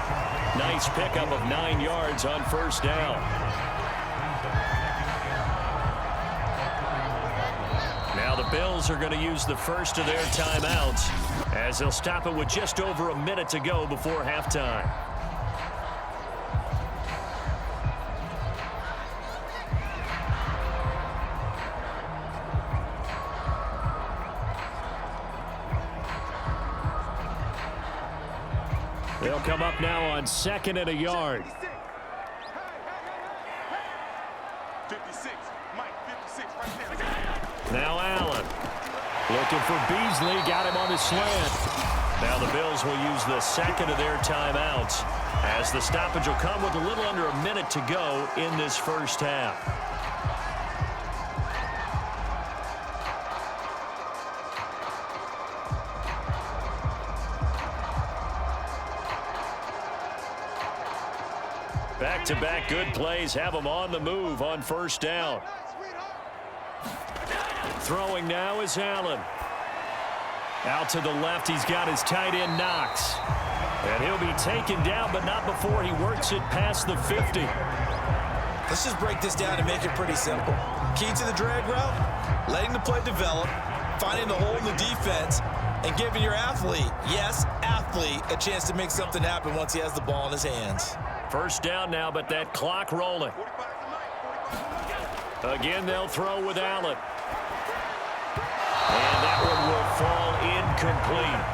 Nice pickup of 9 yards on 1st down. Now the Bills are going to use the first of their timeouts as they'll stop it with just over a minute to go before halftime. They'll come up now on 2nd and a yard. 56. Mike, 56 right there. Now Allen. Looking for Beasley. Got him on the slant. Now the Bills will use the second of their timeouts as the stoppage will come with a little under a minute to go in this first half. Back-to-back good plays have them on the move on first down. Throwing now is Allen. Out to the left, he's got his tight end Knox. And he'll be taken down, but not before he works it past the 50. Let's just break this down and make it pretty simple. Key to the drag route, letting the play develop, finding the hole in the defense, and giving your athlete, yes, athlete, a chance to make something happen once he has the ball in his hands. First down now, but that clock rolling. Again, they'll throw with Allen. And that one will fall incomplete.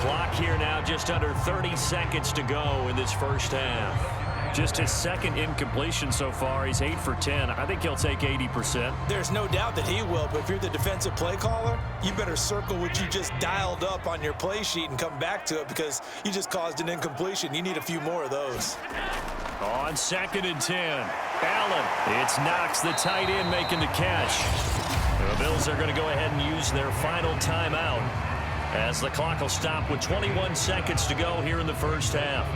Clock here now, just under 30 seconds to go in this first half. Just his second incompletion so far. He's 8 for 10. I think he'll take 80%. There's no doubt that he will, but if you're the defensive play caller, you better circle what you just dialed up on your play sheet and come back to it because you just caused an incompletion. You need a few more of those. On 2nd and 10, Allen. It's Knox, the tight end, making the catch. The Bills are going to go ahead and use their final timeout as the clock will stop with 21 seconds to go here in the first half.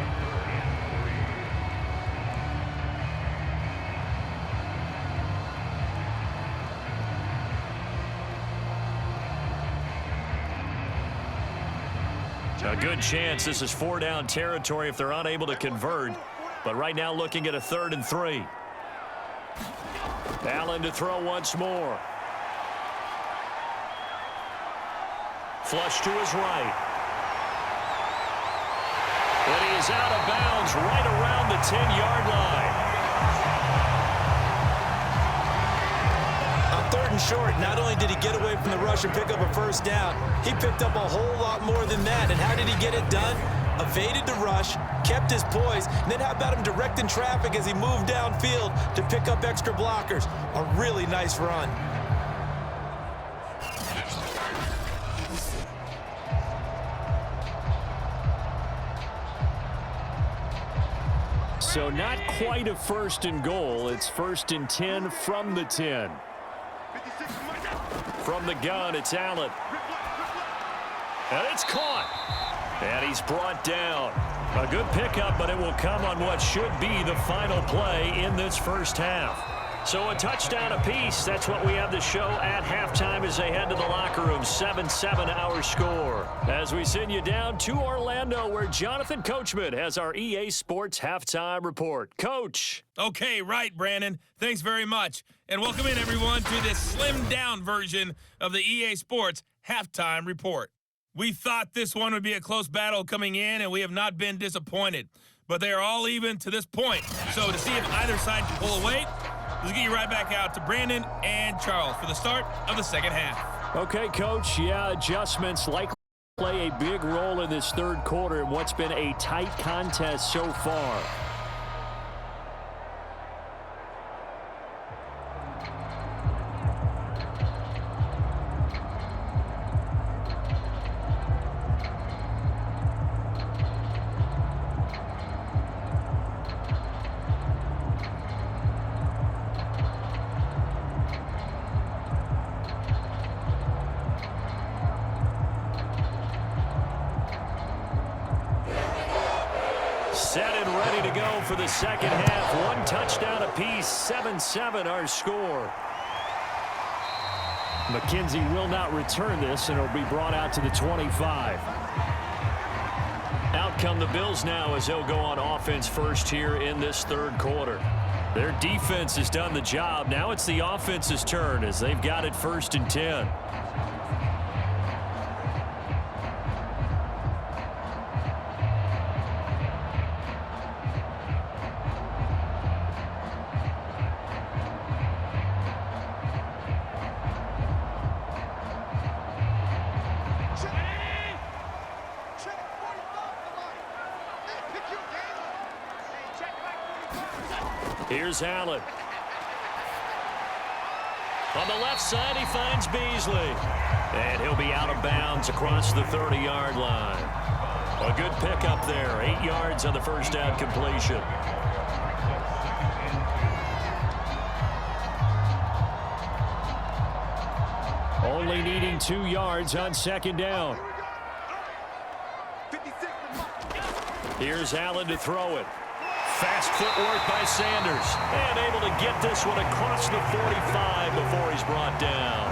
A good chance this is 4-down territory if they're unable to convert. But right now looking at a 3rd and 3. Allen to throw once more. Flush to his right. And he is out of bounds right around the 10-yard line. On 3rd and short, not only did he get away from the rush and pick up a first down, he picked up a whole lot more than that. And how did he get it done? Evaded the rush, kept his poise, and then how about him directing traffic as he moved downfield to pick up extra blockers? A really nice run. So not quite a 1st and goal. It's 1st and 10 from the 10. From the gun, it's Allen. And it's caught. And he's brought down. A good pickup, but it will come on what should be the final play in this first half. So a touchdown apiece. That's what we have the show at halftime as they head to the locker room. 7-7 our score. As we send you down to Orlando where Jonathan Coachman has our EA Sports halftime report. Coach. Okay, right, Brandon. Thanks very much. And welcome in, everyone, to this slimmed-down version of the EA Sports halftime report. We thought this one would be a close battle coming in, and we have not been disappointed. But they are all even to this point. So to see if either side can pull away, let's get you right back out to Brandon and Charles for the start of the second half. Okay, Coach. Yeah, adjustments likely play a big role in this 3rd quarter in what's been a tight contest so far. Set and ready to go for the second half. 1 touchdown apiece. 7-7 our score. McKenzie will not return this, and it'll be brought out to the 25. Out come the Bills now as they'll go on offense first here in this 3rd quarter. Their defense has done the job. Now it's the offense's turn as they've got it 1st and 10. Here's Allen. On the left side, he finds Beasley. And he'll be out of bounds across the 30-yard line. A good pickup there. 8 yards on the first down completion. Only needing 2 yards on second down. Here's Allen to throw it. Fast footwork by Sanders. And able to get this one across the 45 before he's brought down.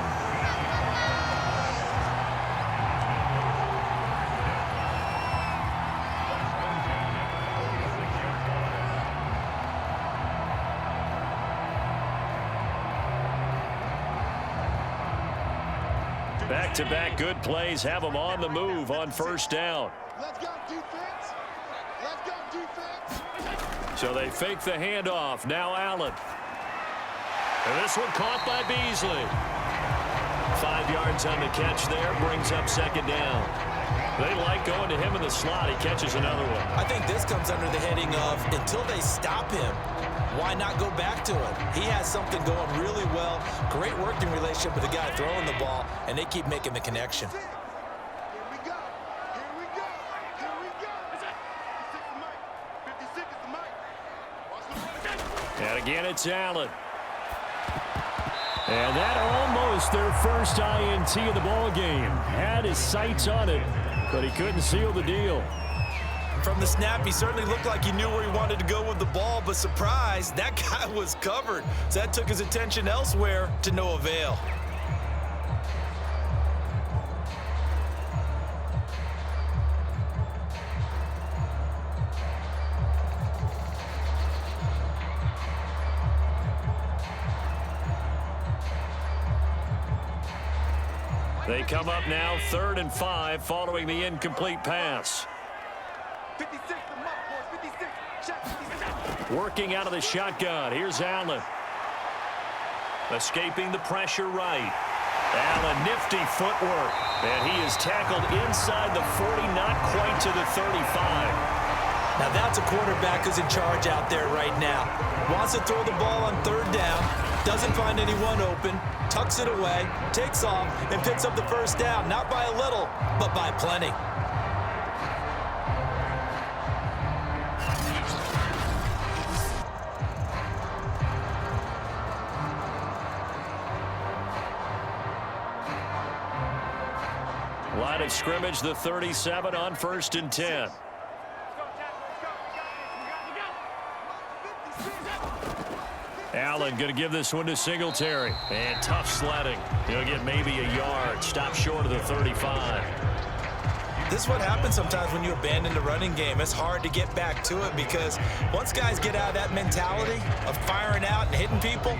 Back-to-back good plays have them on the move on first down. Let's go, defense. Let's go, defense. So they fake the handoff. Now Allen. And this one caught by Beasley. 5 yards on the catch there. Brings up second down. They like going to him in the slot. He catches another one. I think this comes under the heading of until they stop him, why not go back to him? He has something going really well. Great working relationship with the guy throwing the ball, and they keep making the connection. Here we go. Here we go. Here we go. 56 is the mic. Watch the run. And again, it's Allen. And that almost their first INT of the ball game. Had his sights on it, but he couldn't seal the deal. From the snap, he certainly looked like he knew where he wanted to go with the ball, but surprise, that guy was covered. So that took his attention elsewhere to no avail. They come up now 3rd and 5 following the incomplete pass. 56 the mic, boys. 56. Check 56. Working out of the shotgun. Here's Allen. Escaping the pressure right. Allen, nifty footwork. And he is tackled inside the 40, not quite to the 35. Now that's a quarterback who's in charge out there right now. Wants to throw the ball on 3rd down, doesn't find anyone open, tucks it away, takes off, and picks up the first down, not by a little, but by plenty. Line of scrimmage, the 37 on 1st and 10. Allen going to give this one to Singletary. And tough sledding. He'll get maybe a yard. Stop short of the 35. This is what happens sometimes when you abandon the running game. It's hard to get back to it because once guys get out of that mentality of firing out and hitting people,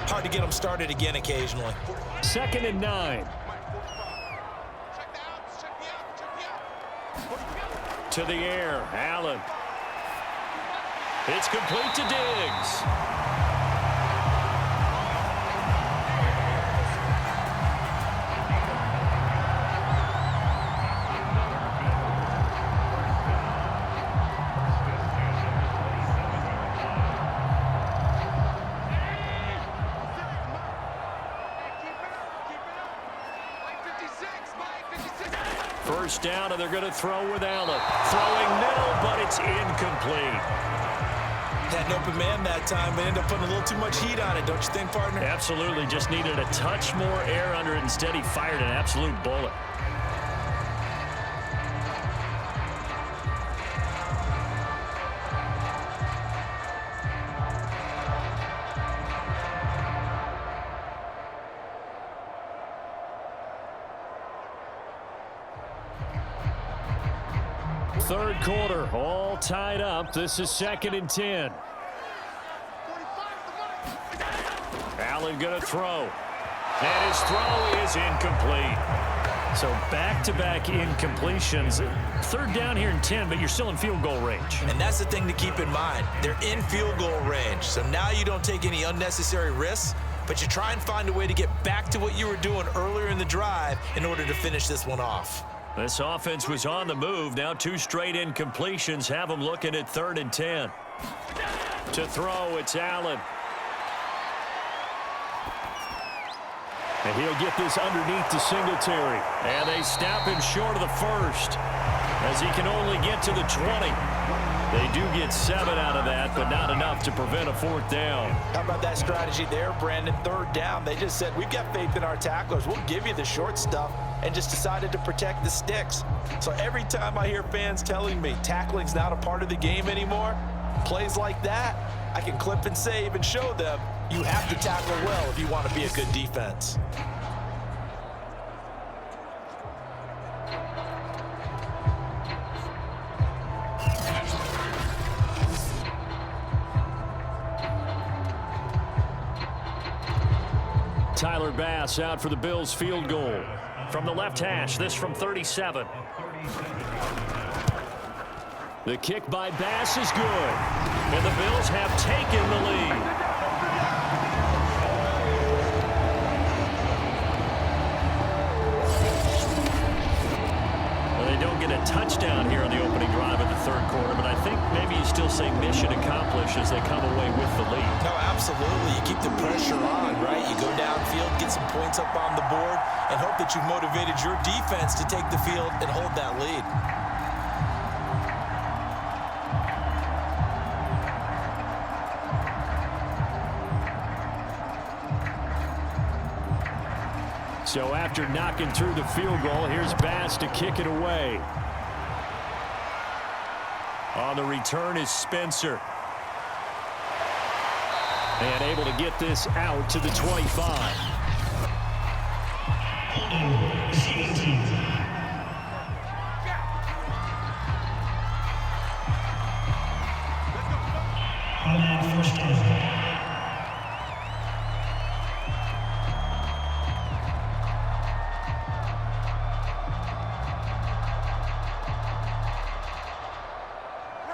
hard to get them started again occasionally. 2nd and 9. To the air, Allen. It's complete to Diggs. First down, and they're going to throw with Allen. Throwing middle, but it's incomplete. Had an open man that time, but ended up putting a little too much heat on it, don't you think, partner? Absolutely, just needed a touch more air under it. Instead, he fired an absolute bullet. Third quarter, all tied up. This is 2nd and 10. Allen going to throw. And his throw is incomplete. So back-to-back incompletions. 3rd down here and 10, but you're still in field goal range. And that's the thing to keep in mind. They're in field goal range. So now you don't take any unnecessary risks, but you try and find a way to get back to what you were doing earlier in the drive in order to finish this one off. This offense was on the move. Now 2 straight incompletions have them looking at 3rd and 10. To throw, it's Allen. And he'll get this underneath to Singletary. And they snap him short of the first, as he can only get to the 20. They do get 7 out of that, but not enough to prevent a 4th down. How about that strategy there, Brandon? 3rd down. They just said, we've got faith in our tacklers. We'll give you the short stuff, and just decided to protect the sticks. So every time I hear fans telling me tackling's not a part of the game anymore, plays like that, I can clip and save and show them you have to tackle well if you want to be a good defense. Tyler Bass out for the Bills field goal. From the left hash, this from 37. The kick by Bass is good. And the Bills have taken the lead. Well, they don't get a touchdown here on the opening drive of the 3rd quarter, but I think maybe you still say mission accomplished as they come away with the lead. No, absolutely. You keep the pressure on, right? You go downfield, get some points up on the board, and hope that you've motivated your defense to take the field and hold that lead. So after knocking through the field goal, here's Bass to kick it away. On the return is Spencer. And able to get this out to the 25.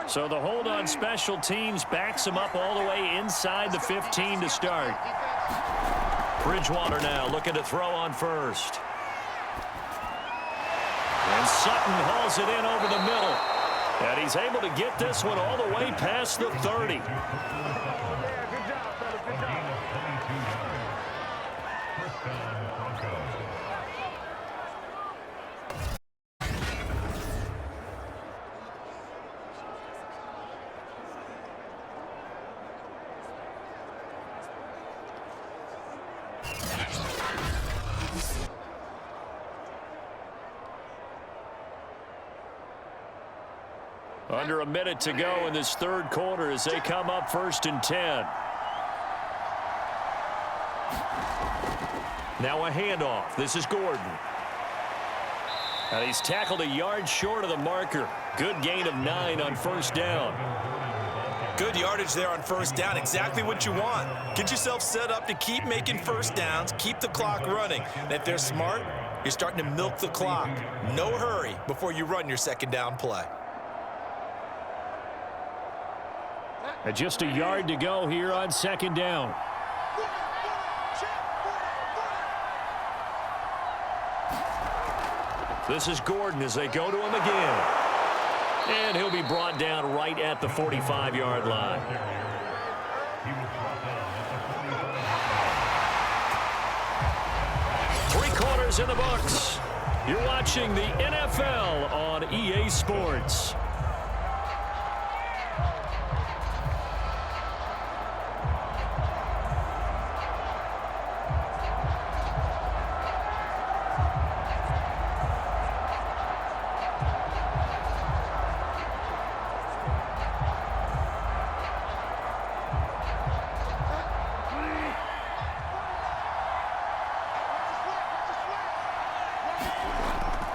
So the hold on special teams backs him up all the way inside the 15 to start. Bridgewater now looking to throw on first. And Sutton hauls it in over the middle. And he's able to get this one all the way past the 30. Under a minute to go in this 3rd quarter as they come up 1st and 10. Now a handoff. This is Gordon. And he's tackled a yard short of the marker. Good gain of 9 on 1st down. Good yardage there on 1st down. Exactly what you want. Get yourself set up to keep making 1st downs, keep the clock running. And if they're smart, you're starting to milk the clock. No hurry before you run your 2nd down play. And just a yard to go here on 2nd down. This is Gordon as they go to him again. And he'll be brought down right at the 45-yard line. Three quarters in the books. You're watching the NFL on EA Sports.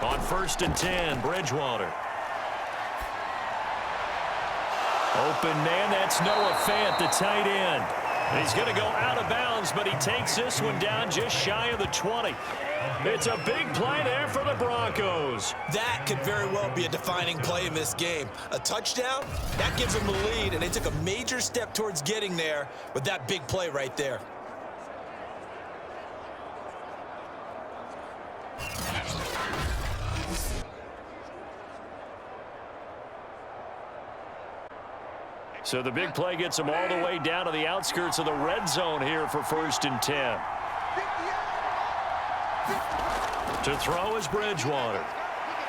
On 1st and 10, Bridgewater. Open man, that's Noah Fant, the tight end. He's going to go out of bounds, but he takes this one down just shy of the 20. It's a big play there for the Broncos. That could very well be a defining play in this game. A touchdown, that gives them the lead, and they took a major step towards getting there with that big play right there. So the big play gets him all the way down to the outskirts of the red zone here for 1st and 10. To throw is Bridgewater.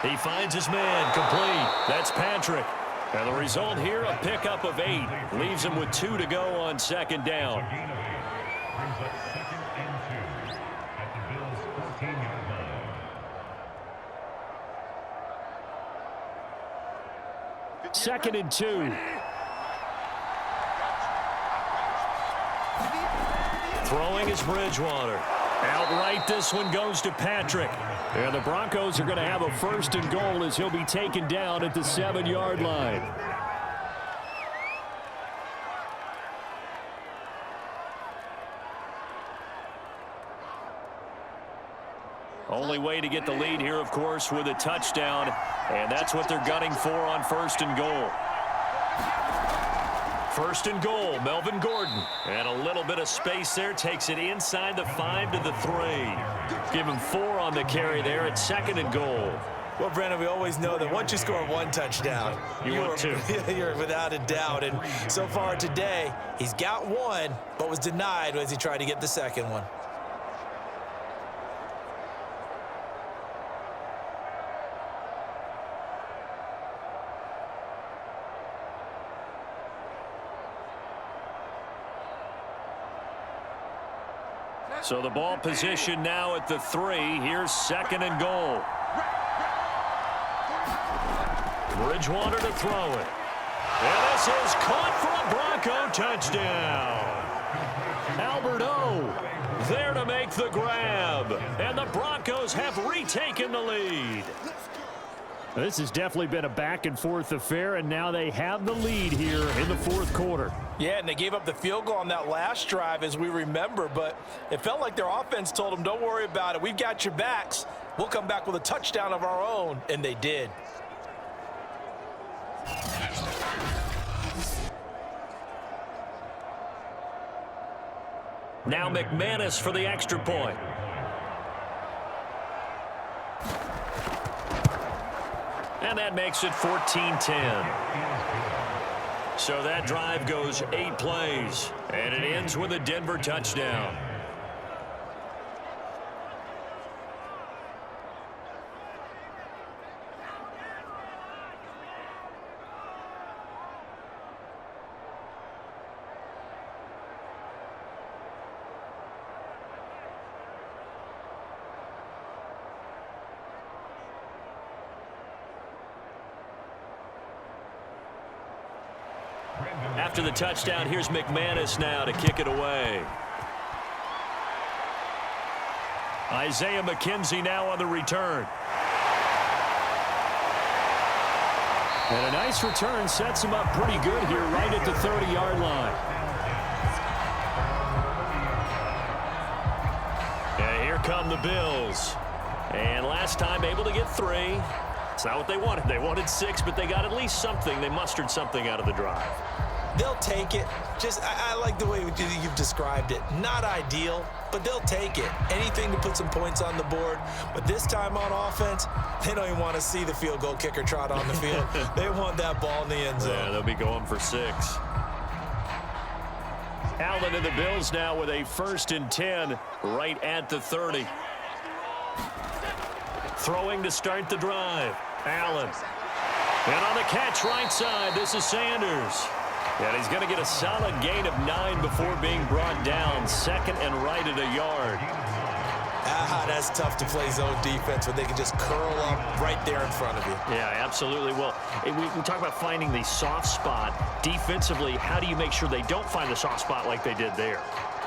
He finds his man complete. That's Patrick. And the result here, a pickup of 8. Leaves him with 2 to go on 2nd down. Second and 2. Throwing is Bridgewater. Outright, this one goes to Patrick. And the Broncos are going to have a 1st and goal as he'll be taken down at the 7-yard line. Only way to get the lead here, of course, with a touchdown. And that's what they're gunning for on 1st and goal. 1st and goal, Melvin Gordon. And a little bit of space there, takes it inside the 5 to the 3. Give him 4 on the carry there at 2nd and goal. Well, Brandon, we always know that once you score 1 touchdown, you're without a doubt. And so far today, he's got 1, but was denied as he tried to get the 2nd one. So the ball position now at the 3. Here's 2nd and goal. Bridgewater to throw it. And this is caught for a Bronco touchdown. Albert O there to make the grab. And the Broncos have retaken the lead. This has definitely been a back-and-forth affair, and now they have the lead here in the 4th quarter. Yeah, and they gave up the field goal on that last drive, as we remember, but it felt like their offense told them, don't worry about it. We've got your backs. We'll come back with a touchdown of our own, and they did. Now McManus for the extra point. And that makes it 14-10. So that drive goes 8 plays, and it ends with a Denver touchdown. After the touchdown, here's McManus now to kick it away. Isaiah McKenzie now on the return. And a nice return sets him up pretty good here right at the 30-yard line. And here come the Bills. And last time able to get 3. It's not what they wanted. They wanted 6, but they got at least something. They mustered something out of the drive. They'll take it. I like the way you've described it. Not ideal, but they'll take it. Anything to put some points on the board. But this time on offense, they don't even want to see the field goal kicker trot on the field. They want that ball in the end zone. Yeah, they'll be going for 6. Allen and the Bills now with a 1st and 10 right at the 30. Throwing to start the drive. Allen. And on the catch right side, this is Sanders. And he's going to get a solid gain of 9 before being brought down. 2nd and right at a yard. That's tough to play zone defense when they can just curl up right there in front of you. Yeah, absolutely. Well, we talk about finding the soft spot. Defensively, how do you make sure they don't find the soft spot like they did there?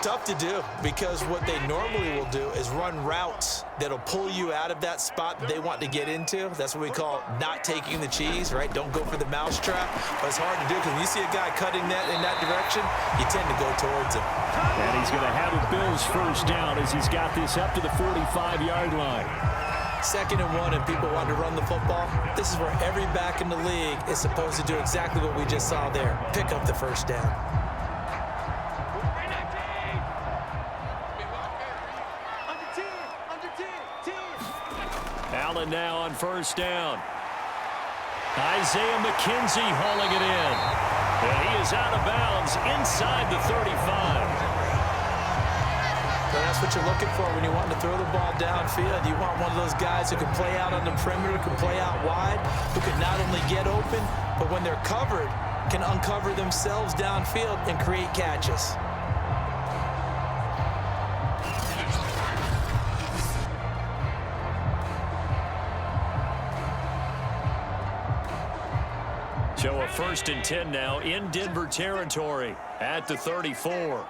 Tough to do, because what they normally will do is run routes that'll pull you out of that spot that they want to get into. That's what we call not taking the cheese, right? Don't go for the mousetrap. But it's hard to do because when you see a guy cutting that in that direction, you tend to go towards him. And he's going to have a Bills 1st down as he's got this up to the 45-yard line. 2nd and 1 and people want to run the football. This is where every back in the league is supposed to do exactly what we just saw there. Pick up the 1st down. Allen now on 1st down. Isaiah McKenzie hauling it in. And he is out of bounds inside the 35. So that's what you're looking for when you want to throw the ball downfield. You want one of those guys who can play out on the perimeter, can play out wide, who can not only get open, but when they're covered, can uncover themselves downfield and create catches. So a 1st and 10 now in Denver territory at the 34.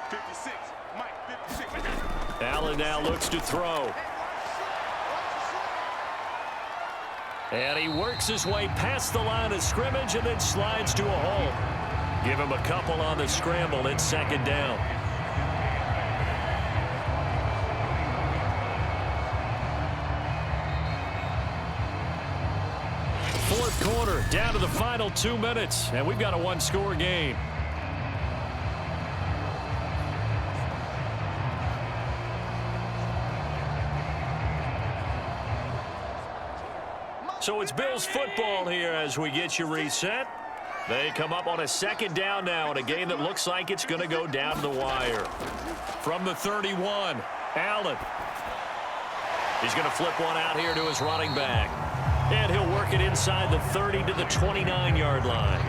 56. Mike, 56. Allen now looks to throw. And he works his way past the line of scrimmage and then slides to a hole. Give him a couple on the scramble. It's 2nd down. Fourth quarter, down to the final 2 minutes, and we've got a one-score game. So it's Bills football here as we get you reset. They come up on a 2nd down now in a game that looks like it's going to go down to the wire. From the 31, Allen. He's going to flip one out here to his running back. And he'll work it inside the 30 to the 29-yard line.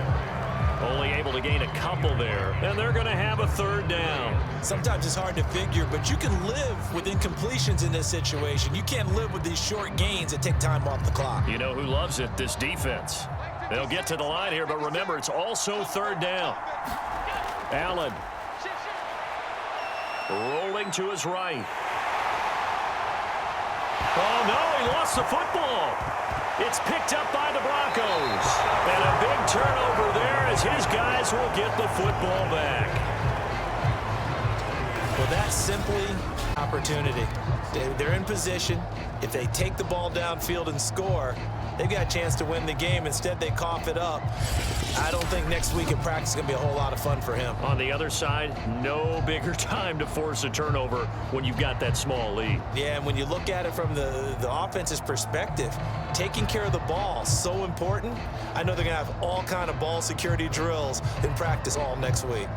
Only able to gain a couple there, and they're going to have a 3rd down. Sometimes it's hard to figure, but you can live with incompletions in this situation. You can't live with these short gains that take time off the clock. You know who loves it? This defense. They'll get to the line here, but remember, it's also 3rd down. Allen. Rolling to his right. Oh, no, he lost the football. It's picked up by the Broncos. And a big turnover there as his guys will get the football back. Well, that's simply opportunity. They're in position. If they take the ball downfield and score, they've got a chance to win the game. Instead, they cough it up. I don't think next week in practice is going to be a whole lot of fun for him. On the other side, no bigger time to force a turnover when you've got that small lead. Yeah, and when you look at it from the offense's perspective, taking care of the ball is so important. I know they're going to have all kind of ball security drills in practice all next week.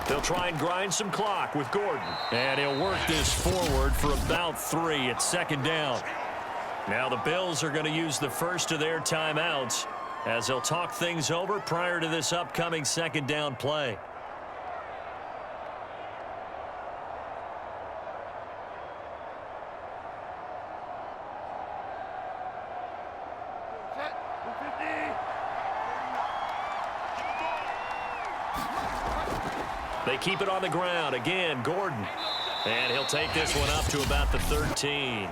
They'll try and grind some clock with Gordon. And he'll work this forward for about 3 at 2nd down. Now the Bills are going to use the first of their timeouts as they'll talk things over prior to this upcoming 2nd down play. They keep it on the ground. Again, Gordon. And he'll take this one up to about the 13.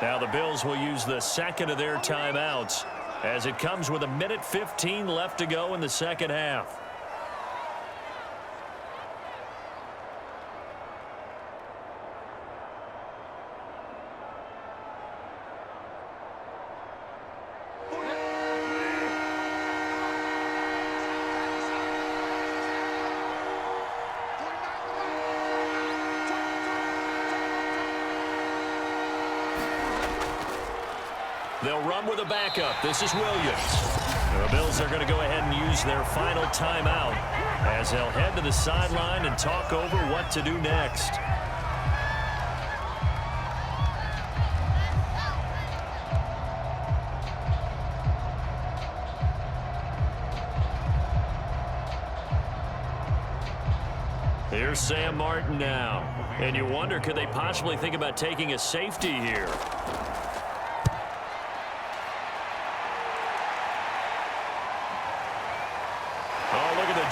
Now the Bills will use the second of their timeouts as it comes with 1:15 left to go in the second half. They'll run with a backup. This is Williams. The Bills are going to go ahead and use their final timeout as they'll head to the sideline and talk over what to do next. Here's Sam Martin now. And you wonder, could they possibly think about taking a safety here?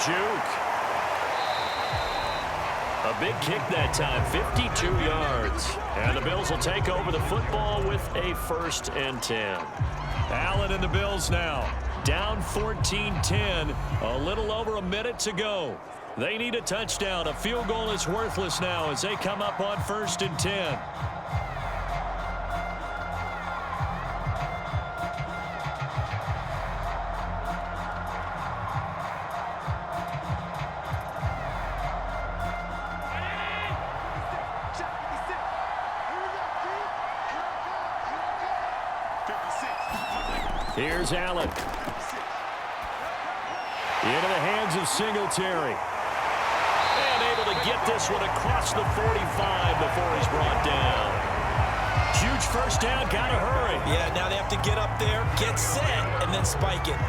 Juke. A big kick that time, 52 yards. And the Bills will take over the football with a 1st and 10. Allen and the Bills now down 14-10, a little over a minute to go. They need a touchdown. A field goal is worthless now as they come up on 1st and 10. Here's Allen. Into the hands of Singletary. And able to get this one across the 45 before he's brought down. Huge first down, got to hurry. Yeah, now they have to get up there, get set, and then spike it.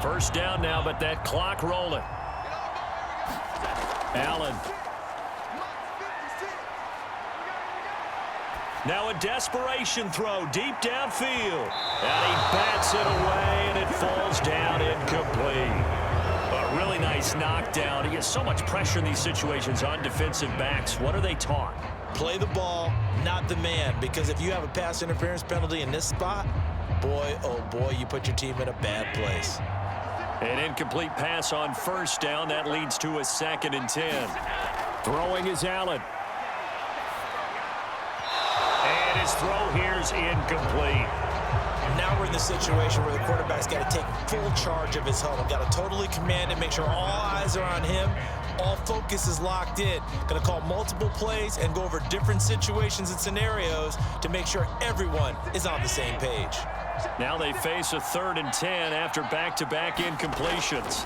First down now, but that clock rolling. Allen. Now a desperation throw deep downfield. And he bats it away, and it falls down incomplete. A really nice knockdown. He gets so much pressure in these situations on defensive backs. What are they taught? Play the ball, not the man, because if you have a pass interference penalty in this spot, boy, oh boy, you put your team in a bad place. An incomplete pass on first down. That leads to a 2nd and 10. Throwing is Allen. And his throw here's incomplete. Now we're in the situation where the quarterback's got to take full charge of his huddle. Got to totally command it, make sure all eyes are on him. All focus is locked in. Going to call multiple plays and go over different situations and scenarios to make sure everyone is on the same page. Now they face a 3rd and 10 after back-to-back incompletions.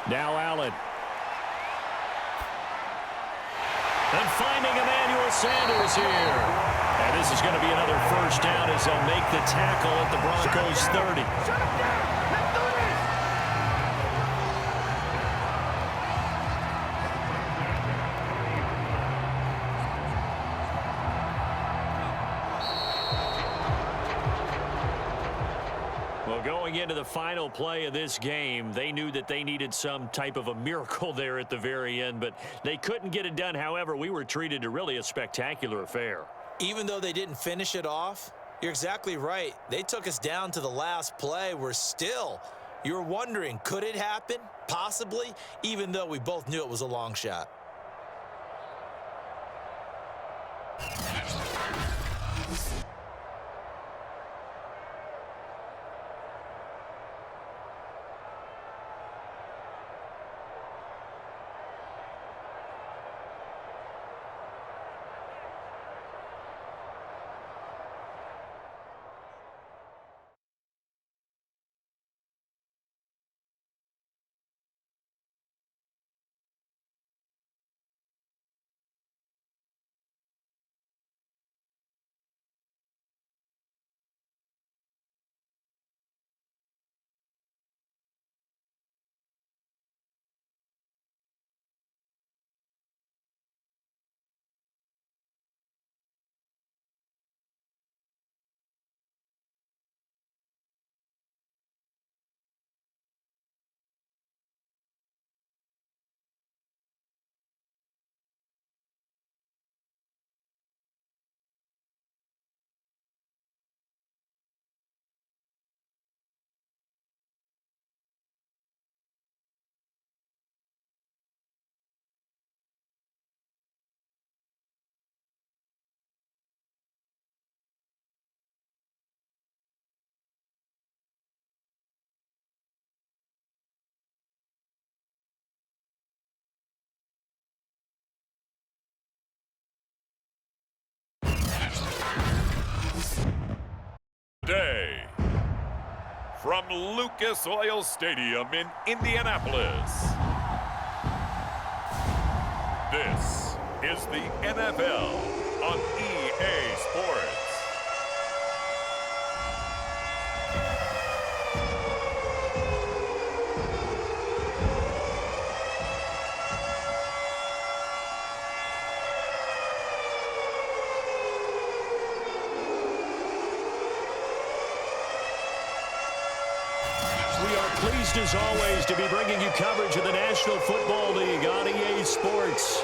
Now Allen. And finding Emmanuel Sanders here. And this is going to be another first down as they'll make the tackle at the Broncos 30. Going into the final play of this game, they knew that they needed some type of a miracle there at the very end, but they couldn't get it done. However, we were treated to really a spectacular affair. Even though they didn't finish it off, you're exactly right. They took us down to the last play. You're wondering, could it happen? Possibly, even though we both knew it was a long shot. Day from Lucas Oil Stadium in Indianapolis. This is the NFL on EA Sports. Pleased as always to be bringing you coverage of the National Football League on EA Sports.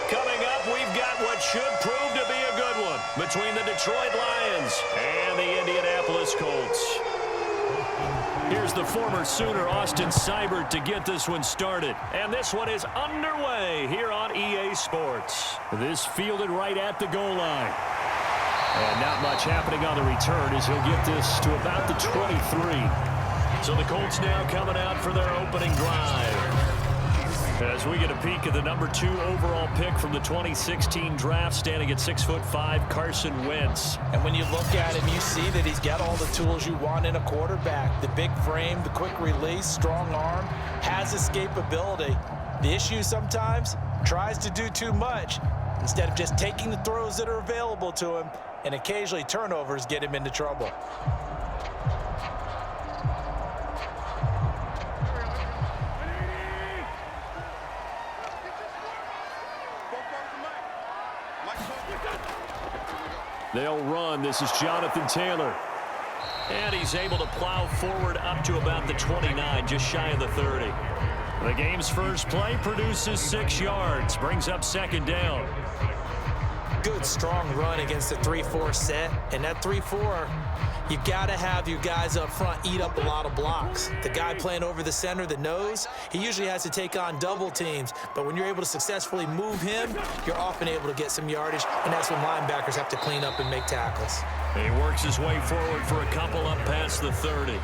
Coming up, we've got what should prove to be a good one between the Detroit Lions and the Indianapolis Colts. Here's the former Sooner Austin Seibert to get this one started. And this one is underway here on EA Sports. This fielded right at the goal line. And not much happening on the return as he'll get this to about the 23. So the Colts now coming out for their opening drive. As we get a peek at the number 2 overall pick from the 2016 draft, standing at 6'5", Carson Wentz. And when you look at him, you see that he's got all the tools you want in a quarterback. The big frame, the quick release, strong arm, has escapability. The issue sometimes, tries to do too much instead of just taking the throws that are available to him, and occasionally turnovers get him into trouble. They'll run. This is Jonathan Taylor. And he's able to plow forward up to about the 29, just shy of the 30. The game's first play produces 6 yards, brings up second down. Good, strong run against the 3-4 set. And that 3-4, you've got to have your guys up front eat up a lot of blocks. The guy playing over the center, the nose, he usually has to take on double teams. But when you're able to successfully move him, you're often able to get some yardage, and that's when linebackers have to clean up and make tackles. He works his way forward for a couple up past the 30.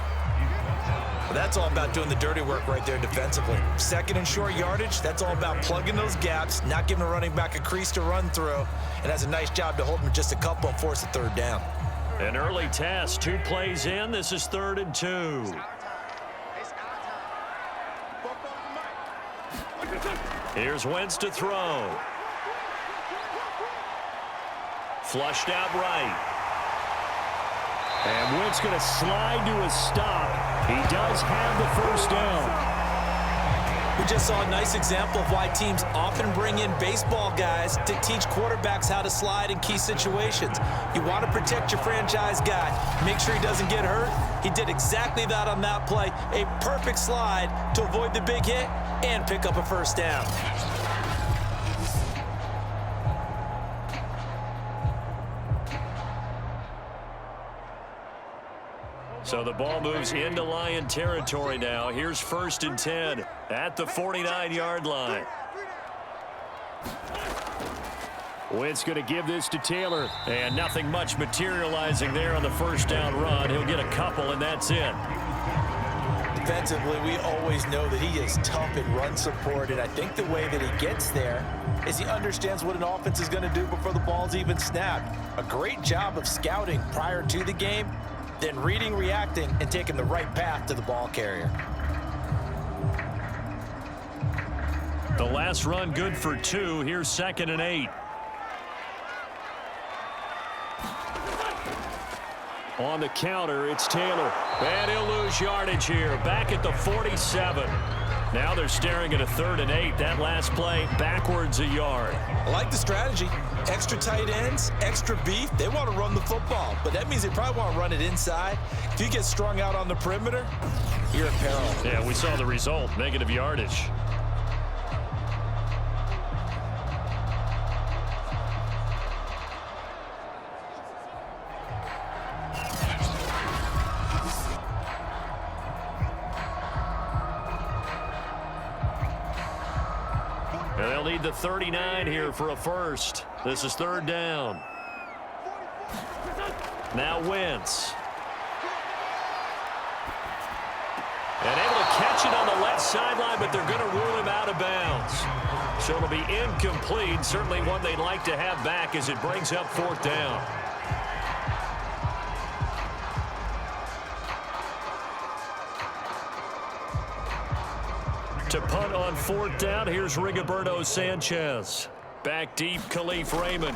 Well, that's all about doing the dirty work right there defensively. Second and short yardage, that's all about plugging those gaps, not giving a running back a crease to run through, and has a nice job to hold him just a couple and force a third down. An early test, 2 plays in. This is 3rd and 2. Here's Wentz to throw. Flushed out right. And Wentz going to slide to a stop. He does have the first down. We just saw a nice example of why teams often bring in baseball guys to teach quarterbacks how to slide in key situations. You want to protect your franchise guy. Make sure he doesn't get hurt. He did exactly that on that play. A perfect slide to avoid the big hit and pick up a first down. So the ball moves into Lion territory now. Here's 1st and 10 at the 49-yard line. Wentz going to give this to Taylor. And nothing much materializing there on the first down run. He'll get a couple, and that's it. Defensively, we always know that he is tough in run support, and I think the way that he gets there is he understands what an offense is going to do before the ball's even snapped. A great job of scouting prior to the game, then reading, reacting, and taking the right path to the ball carrier. The last run good for 2. Here's 2nd and 8. On the counter, it's Taylor. And he'll lose yardage here. Back at the 47. Now they're staring at a 3rd and 8. That last play backwards a yard. I like the strategy. Extra tight ends, extra beef. They want to run the football, but that means they probably want to run it inside. If you get strung out on the perimeter, you're in peril. Yeah, we saw the result. Negative yardage. And they'll need the 39 here for a first. This is 3rd down. Now Wentz. And able to catch it on the left sideline, but they're going to rule him out of bounds. So it'll be incomplete. Certainly one they'd like to have back as it brings up 4th down. To punt on 4th down, here's Rigoberto Sanchez. Back deep, Khalif Raymond.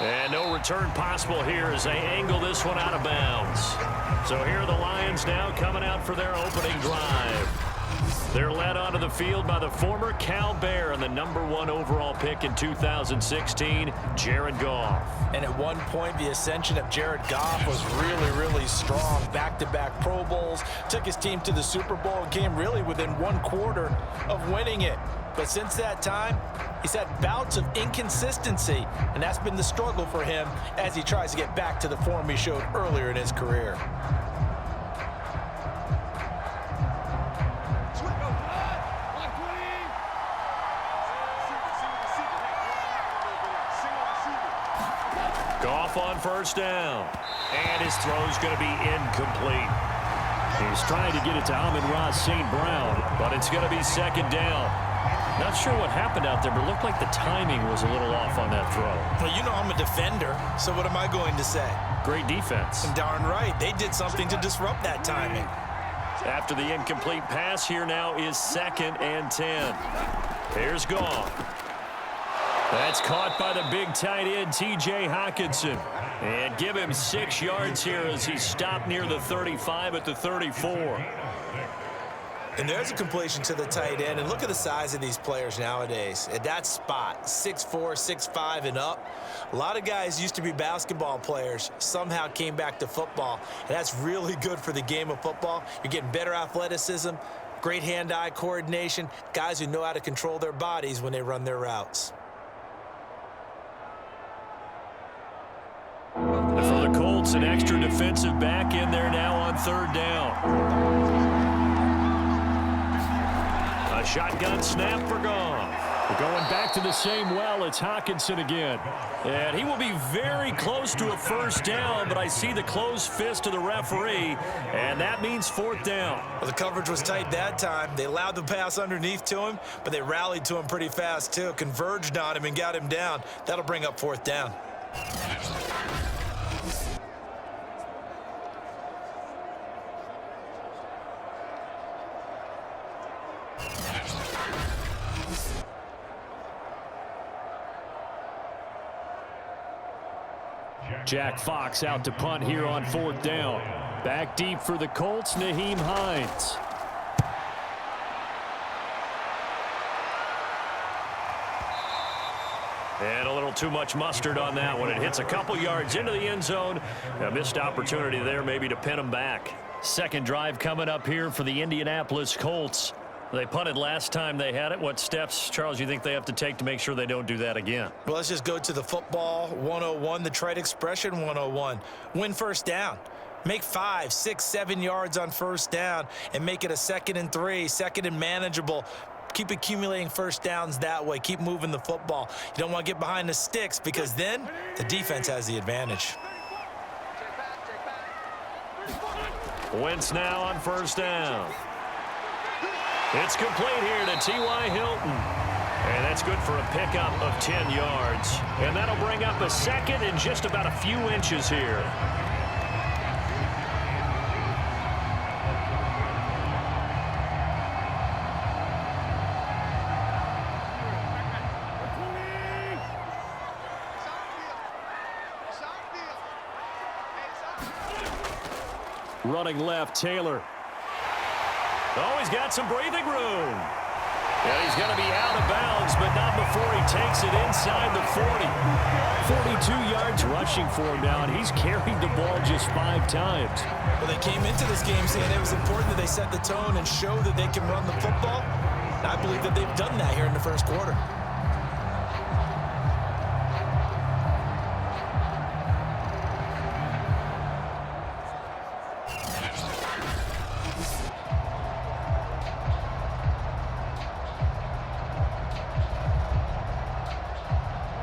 And no return possible here as they angle this one out of bounds. So here are the Lions now coming out for their opening drive. They're led onto the field by the former Cal Bear and the #1 overall pick in 2016, Jared Goff. And at one point, the ascension of Jared Goff was really, really strong. Back-to-back Pro Bowls, took his team to the Super Bowl and came really within 1/4 of winning it. But since that time, he's had bouts of inconsistency, and that's been the struggle for him as he tries to get back to the form he showed earlier in his career. Goff on 1st down. And his throw's going to be incomplete. He's trying to get it to Amon-Ra St. Brown, but it's going to be second down. Not sure what happened out there, but it looked like the timing was a little off on that throw. Well, you know I'm a defender, so what am I going to say? Great defense. Darn right. They did something to disrupt that timing. After the incomplete pass, here now is 2nd and 10. Here's Goff. That's caught by the big tight end, T.J. Hockenson. And give him 6 yards here as he stopped near the 35 at the 34. And there's a completion to the tight end. And look at the size of these players nowadays. At that spot, 6'4", 6'5", and up. A lot of guys used to be basketball players, somehow came back to football. And that's really good for the game of football. You're getting better athleticism, great hand-eye coordination, guys who know how to control their bodies when they run their routes. And for the Colts, an extra defensive back in there now on 3rd down. A shotgun snap for Goff. We're going back to the same well. It's Hockenson again. And he will be very close to a 1st down, but I see the closed fist of the referee, and that means 4th down. Well, the coverage was tight that time. They allowed the pass underneath to him, but they rallied to him pretty fast, too. Converged on him and got him down. That'll bring up 4th down. Jack Fox out to punt here on 4th down. Back deep for the Colts, Nyheim Hines. And a little too much mustard on that one. It hits a couple yards into the end zone. A missed opportunity there maybe to pin them back. Second drive coming up here for the Indianapolis Colts. They punted last time they had it. What steps, Charles, you think they have to take to make sure they don't do that again? Well, let's just go to the football 101, the trade expression 101. Win 1st down. Make 5, 6, 7 yards on 1st down and make it a 2nd and 3, 2nd and manageable. Keep accumulating 1st downs that way. Keep moving the football. You don't want to get behind the sticks because then the defense has the advantage. Wentz now on 1st down. It's complete here to T.Y. Hilton. And that's good for a pickup of 10 yards. And that'll bring up a 2nd and just about a few inches here. Running left, Taylor. Oh, he's got some breathing room. And he's going to be out of bounds, but not before he takes it inside the 40. 42 yards rushing for him now, and he's carried the ball just 5 times. Well, they came into this game saying it was important that they set the tone and show that they can run the football. And I believe that they've done that here in the 1st quarter.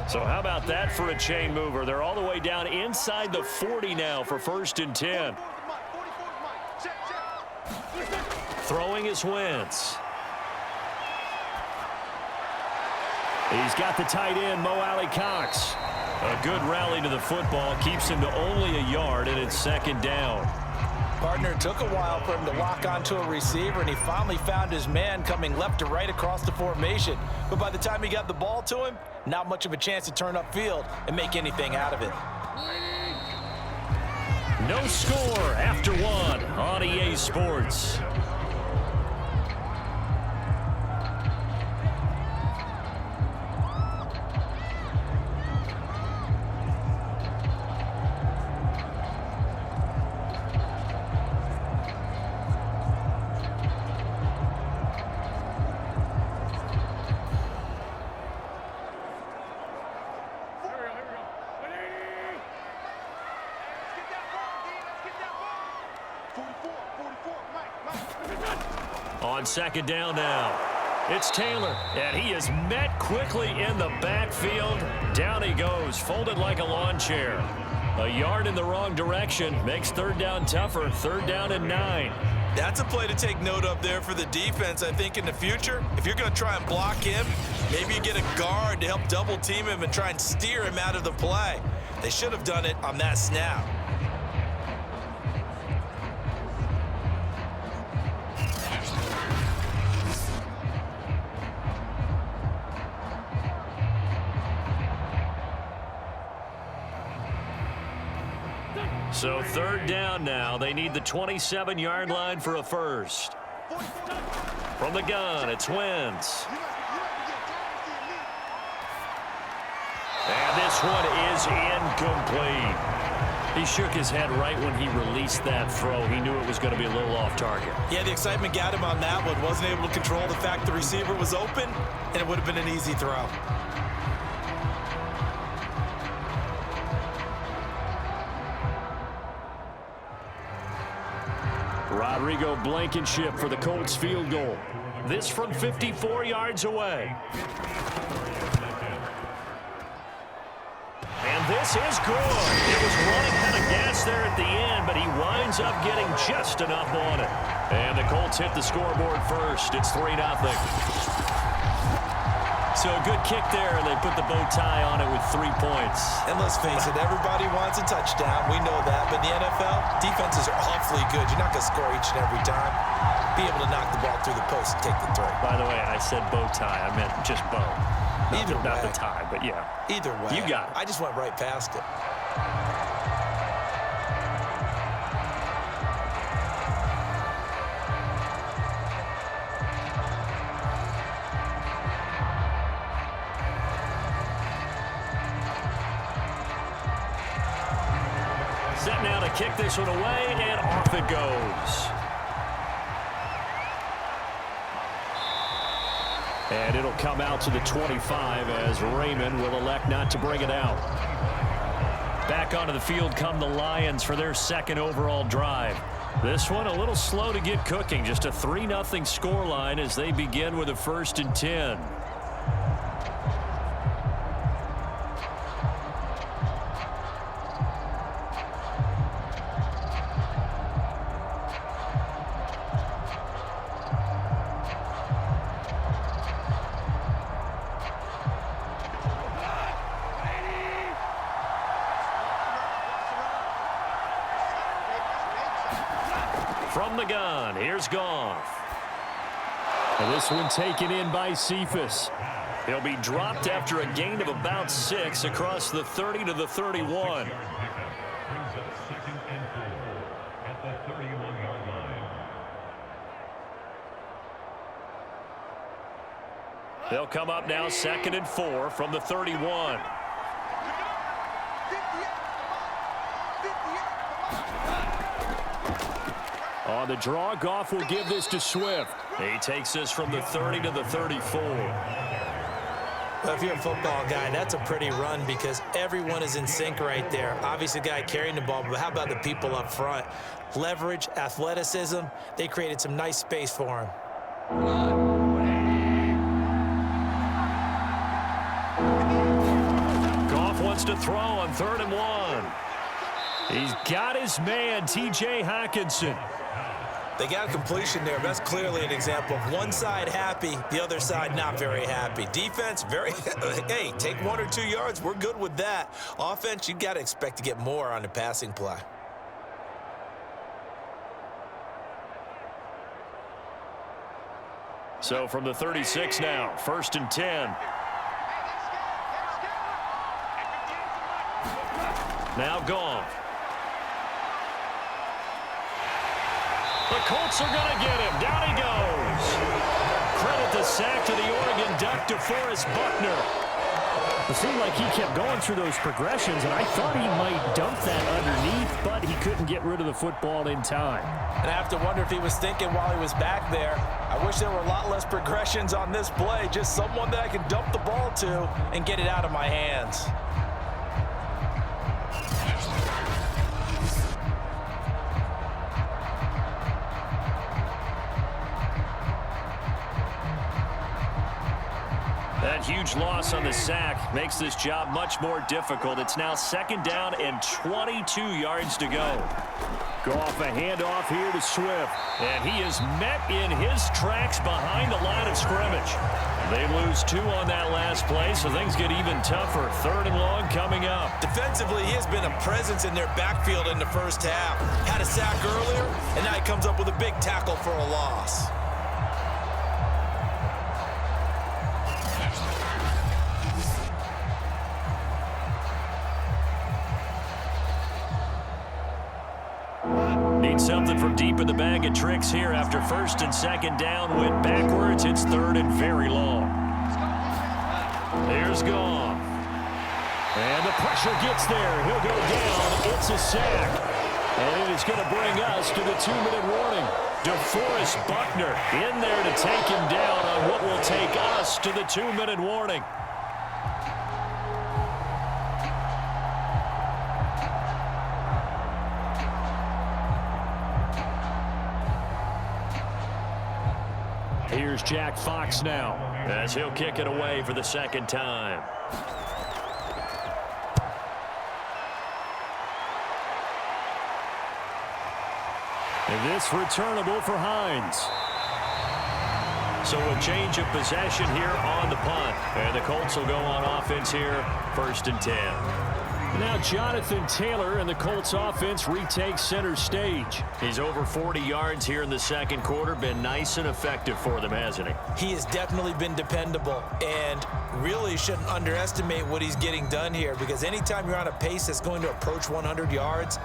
So how about that for a chain mover? They're all the way down inside the 40 now for 1st and 10. Throwing is Wentz. He's got the tight end, Mo Alley-Cox. A good rally to the football keeps him to only a yard, and it's 2nd down. Partner, it took a while for him to lock onto a receiver, and he finally found his man coming left to right across the formation. But by the time he got the ball to him, not much of a chance to turn upfield and make anything out of it. No score after 1 on EA Sports. On 2nd down now, it's Taylor, and he is met quickly in the backfield. Down he goes, folded like a lawn chair. A yard in the wrong direction makes 3rd down tougher. 3rd down and 9. That's a play to take note of there for the defense. I think in the future, if you're going to try and block him, maybe you get a guard to help double team him and try and steer him out of the play. They should have done it on that snap. So third down now. They need the 27-yard line for a first. From the gun, it's Wentz. And this one is incomplete. He shook his head right when he released that throw. He knew it was going to be a little off target. Yeah, the excitement got him on that one. Wasn't able to control the fact the receiver was open, and it would have been an easy throw. Rodrigo Blankenship for the Colts field goal. This from 54 yards away. And this is good. It was running out of gas there at the end, but he winds up getting just enough on it. And the Colts hit the scoreboard first. It's 3-0. So a good kick there, and they put the bow tie on it with 3 points. And let's face it, everybody wants a touchdown. We know that. But in the NFL, defenses are awfully good. You're not going to score each and every time. Be able to knock the ball through the post and take the throw. By the way, I said bow tie. I meant just bow. Not the tie, but yeah. Either way. You got it. I just went right past it. Set now to kick this one away, and off it goes. And it'll come out to the 25 as Raymond will elect not to bring it out. Back onto the field come the Lions for their second overall drive. This one a little slow to get cooking. Just a 3-0 scoreline as they begin with a 1st and 10. From the gun, here's Goff. And this one taken in by Cephas. He'll be dropped after a gain of about 6 across the 30 to the 31. They'll come up now 2nd and 4 from the 31. On the draw, Goff will give this to Swift. He takes this from the 30 to the 34. Well, if you're a football guy, that's a pretty run because everyone is in sync right there. Obviously, the guy carrying the ball, but how about the people up front? Leverage, athleticism, they created some nice space for him. Goff wants to throw on 3rd and 1. He's got his man, T.J. Hockenson. They got a completion there. That's clearly an example of one side happy, the other side not very happy. Defense, very, hey, take 1 or 2 yards. We're good with that. Offense, you got to expect to get more on the passing play. So from the 36 now, 1st and 10. Now Goff. The Colts are going to get him. Down he goes. Credit the sack to the Oregon Duck, DeForest Buckner. It seemed like he kept going through those progressions, and I thought he might dump that underneath, but he couldn't get rid of the football in time. And I have to wonder if he was thinking while he was back there, I wish there were a lot less progressions on this play. Just someone that I can dump the ball to and get it out of my hands. That That huge loss on the sack makes this job much more difficult. It's now 2nd down and 22 yards to go. Goff a handoff here to Swift. And he is met in his tracks behind the line of scrimmage. They lose 2 on that last play, so things get even tougher. 3rd and long coming up. Defensively, he has been a presence in their backfield in the first half. Had a sack earlier, and now he comes up with a big tackle for a loss. Need something from deep in the bag of tricks here after 1st and 2nd down. Went backwards. It's 3rd and very long. There's Goff. And the pressure gets there. He'll go down. It's a sack. And it is going to bring us to the 2-minute warning. DeForest Buckner in there to take him down on what will take us to the 2-minute warning. Here's Jack Fox now, as he'll kick it away for the 2nd time. And this returnable for Hines. So a change of possession here on the punt. And the Colts will go on offense here, 1st and 10. Now Jonathan Taylor and the Colts offense retakes center stage. He's over 40 yards here in the 2nd quarter. Been nice and effective for them, hasn't he? He has definitely been dependable, and really shouldn't underestimate what he's getting done here, because anytime you're on a pace that's going to approach 100 yards,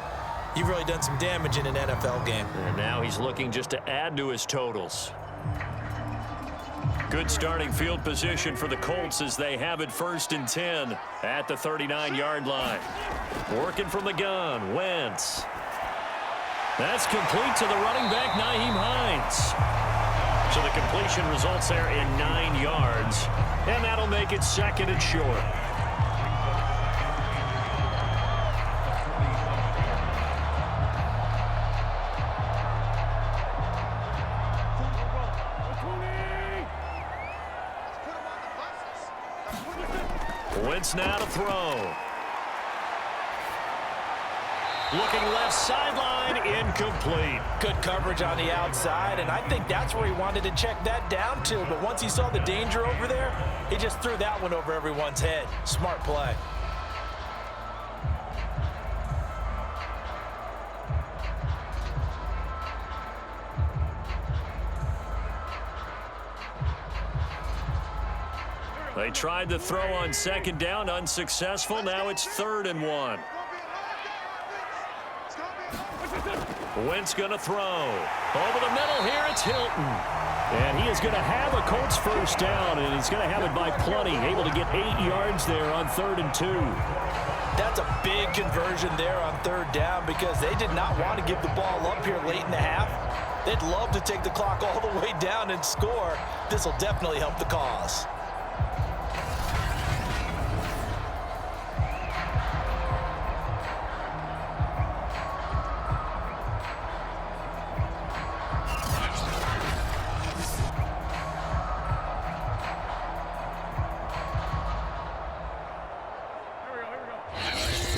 you've really done some damage in an NFL game. And now he's looking just to add to his totals. Good starting field position for the Colts as they have it 1st and 10 at the 39-yard line. Working from the gun, Wentz. That's complete to the running back, Nyheim Hines. So the completion results there in 9 yards, and that'll make it 2nd and short. Wentz now to throw. Looking left sideline, incomplete. Good coverage on the outside, and I think that's where he wanted to check that down to. But once he saw the danger over there, he just threw that one over everyone's head. Smart play. They tried to throw on 2nd down, unsuccessful. Now it's 3rd and 1. Wentz going to throw. Over the middle here, it's Hilton. And he is going to have a Colts 1st down, and he's going to have it by plenty. Able to get 8 yards there on 3rd and 2. That's a big conversion there on 3rd down, because they did not want to give the ball up here late in the half. They'd love to take the clock all the way down and score. This will definitely help the cause.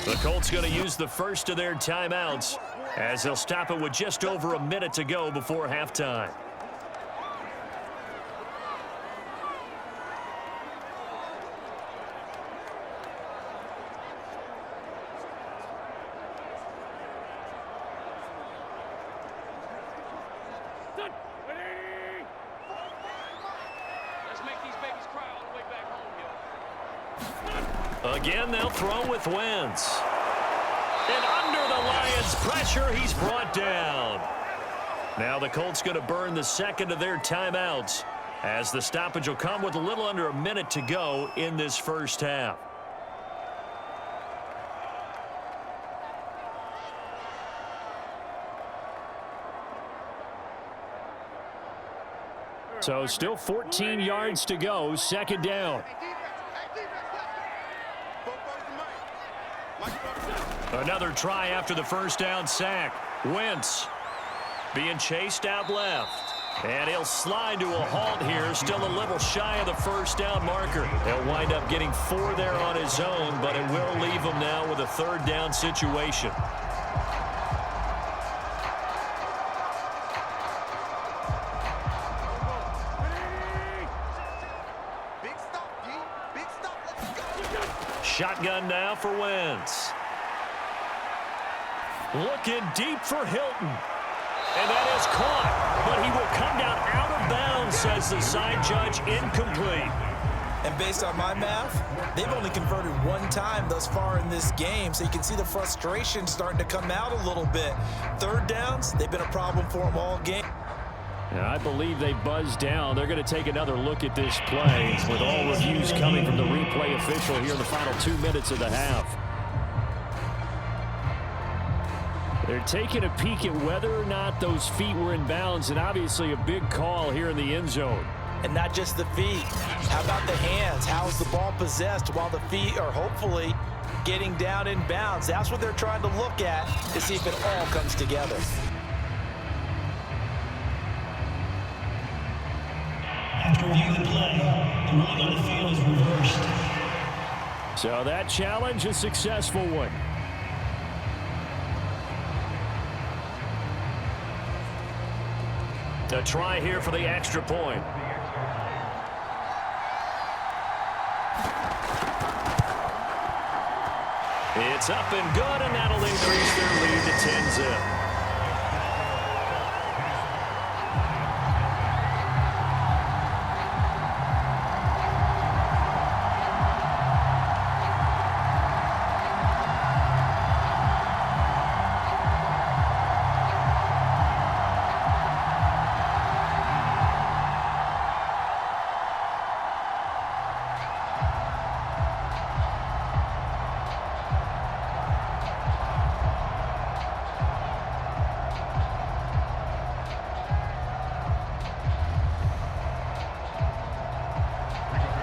The Colts going to use the first of their timeouts as they'll stop it with just over a minute to go before halftime. Again, they'll throw with Wentz. And under the Lions' pressure, he's brought down. Now the Colts going to burn the 2nd of their timeouts as the stoppage will come with a little under a minute to go in this 1st half. So still 14 yards to go, 2nd down. Another try after the 1st down sack. Wentz being chased out left. And he'll slide to a halt here, still a little shy of the first down marker. He'll wind up getting 4 there on his own, but it will leave him now with a 3rd down situation. Big stop, D. Big stop. Let's go. Shotgun now for Wentz. Looking deep for Hilton. And that is caught, but he will come down out of bounds, says the side judge, incomplete. And based on my math, they've only converted 1 time thus far in this game, so you can see the frustration starting to come out a little bit. 3rd downs, they've been a problem for them all game. And I believe they buzzed down. They're going to take another look at this play with all reviews coming from the replay official here in the final 2 minutes of the half. They're taking a peek at whether or not those feet were in bounds, and obviously a big call here in the end zone. And not just the feet. How about the hands? How's the ball possessed while the feet are hopefully getting down in bounds? That's what they're trying to look at to see if it all comes together. After reviewing the play, the ruling on the field is reversed. So that challenge, a successful one. A try here for the extra point. It's up and good, and that'll increase their lead to 10-zip.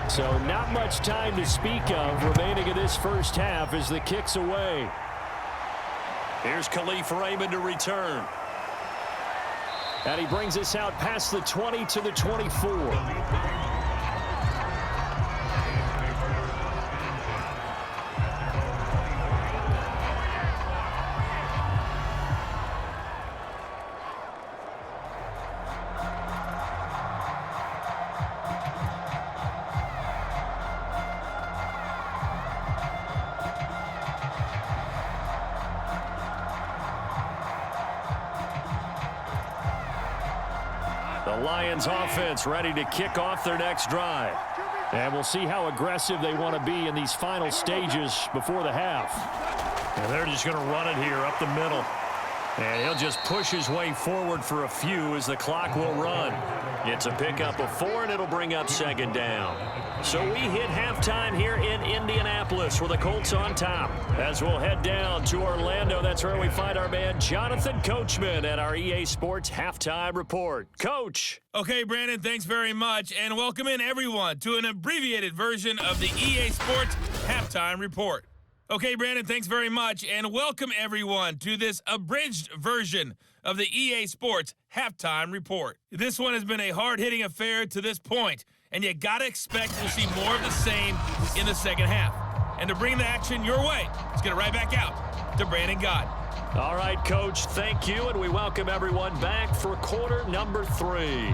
So not much time to speak of remaining in this first half as the kick's away. Here's Khalif Raymond to return. And he brings us out past the 20 to the 24. The Lions offense ready to kick off their next drive. And we'll see how aggressive they want to be in these final stages before the half. And they're just going to run it here up the middle. And he'll just push his way forward for a few as the clock will run. It's a pickup of 4, and it'll bring up 2nd down. So we hit halftime here in Indianapolis with the Colts on top. As we'll head down to Orlando, that's where we find our man Jonathan Coachman at our EA Sports Halftime Report. Coach. Okay, Brandon, thanks very much. And welcome in, everyone, to an abbreviated version of the EA Sports Halftime Report. Okay, Brandon, thanks very much. And welcome, everyone, to this abridged version of the EA Sports Halftime Report. This one has been a hard-hitting affair to this point, and you got to expect we'll see more of the same in the second half. And to bring the action your way, let's get it right back out to Brandon Gott. All right, Coach, thank you, and we welcome everyone back for quarter number 3.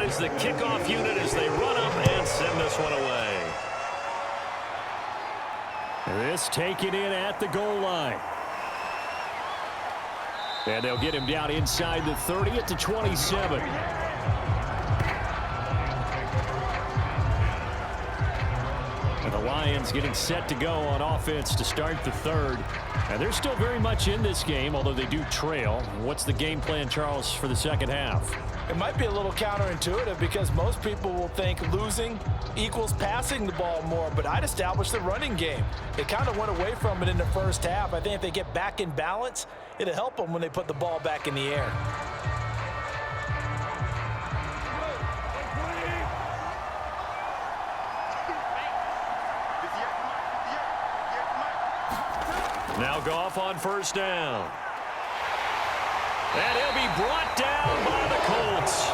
Is the kickoff unit as they run up and send this one away. This taken in at the goal line. And they'll get him down inside the 30 at the 27. And the The Lions getting set to go on offense to start the third. And they're still very much in this game, although they do trail. What's the game plan, Charles, for the second half? It might be a little counterintuitive because most people will think losing equals passing the ball more, but I'd establish the running game. They kind of went away from it in the first half. I think if they get back in balance, it'll help them when they put the ball back in the air. Now Goff on first down. And he'll be brought down by the Colts.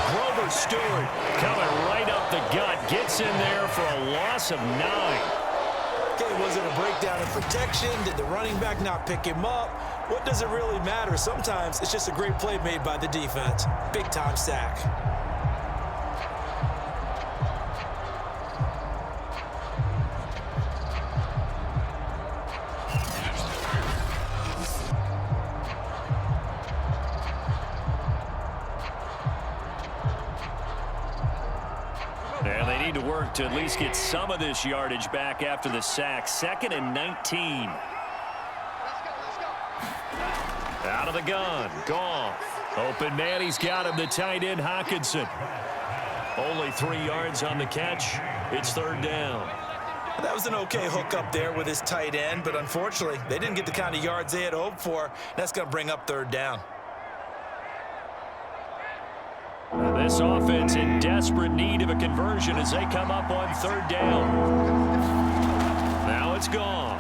Grover Stewart coming right up the gut. Gets in there for a loss of 9. Okay, was it a breakdown in protection? Did the running back not pick him up? What does it really matter? Sometimes it's just a great play made by the defense. Big-time sack. And they need to work to at least get some of this yardage back after the sack. 2nd and 19. Out of the gun. Goff. Open man. He's got him. The tight end, Hockenson. Only 3 yards on the catch. It's 3rd down. That was an okay hook up there with his tight end, but unfortunately, they didn't get the kind of yards they had hoped for. That's going to bring up 3rd down. This offense in desperate need of a conversion as they come up on 3rd down. Now it's Goff.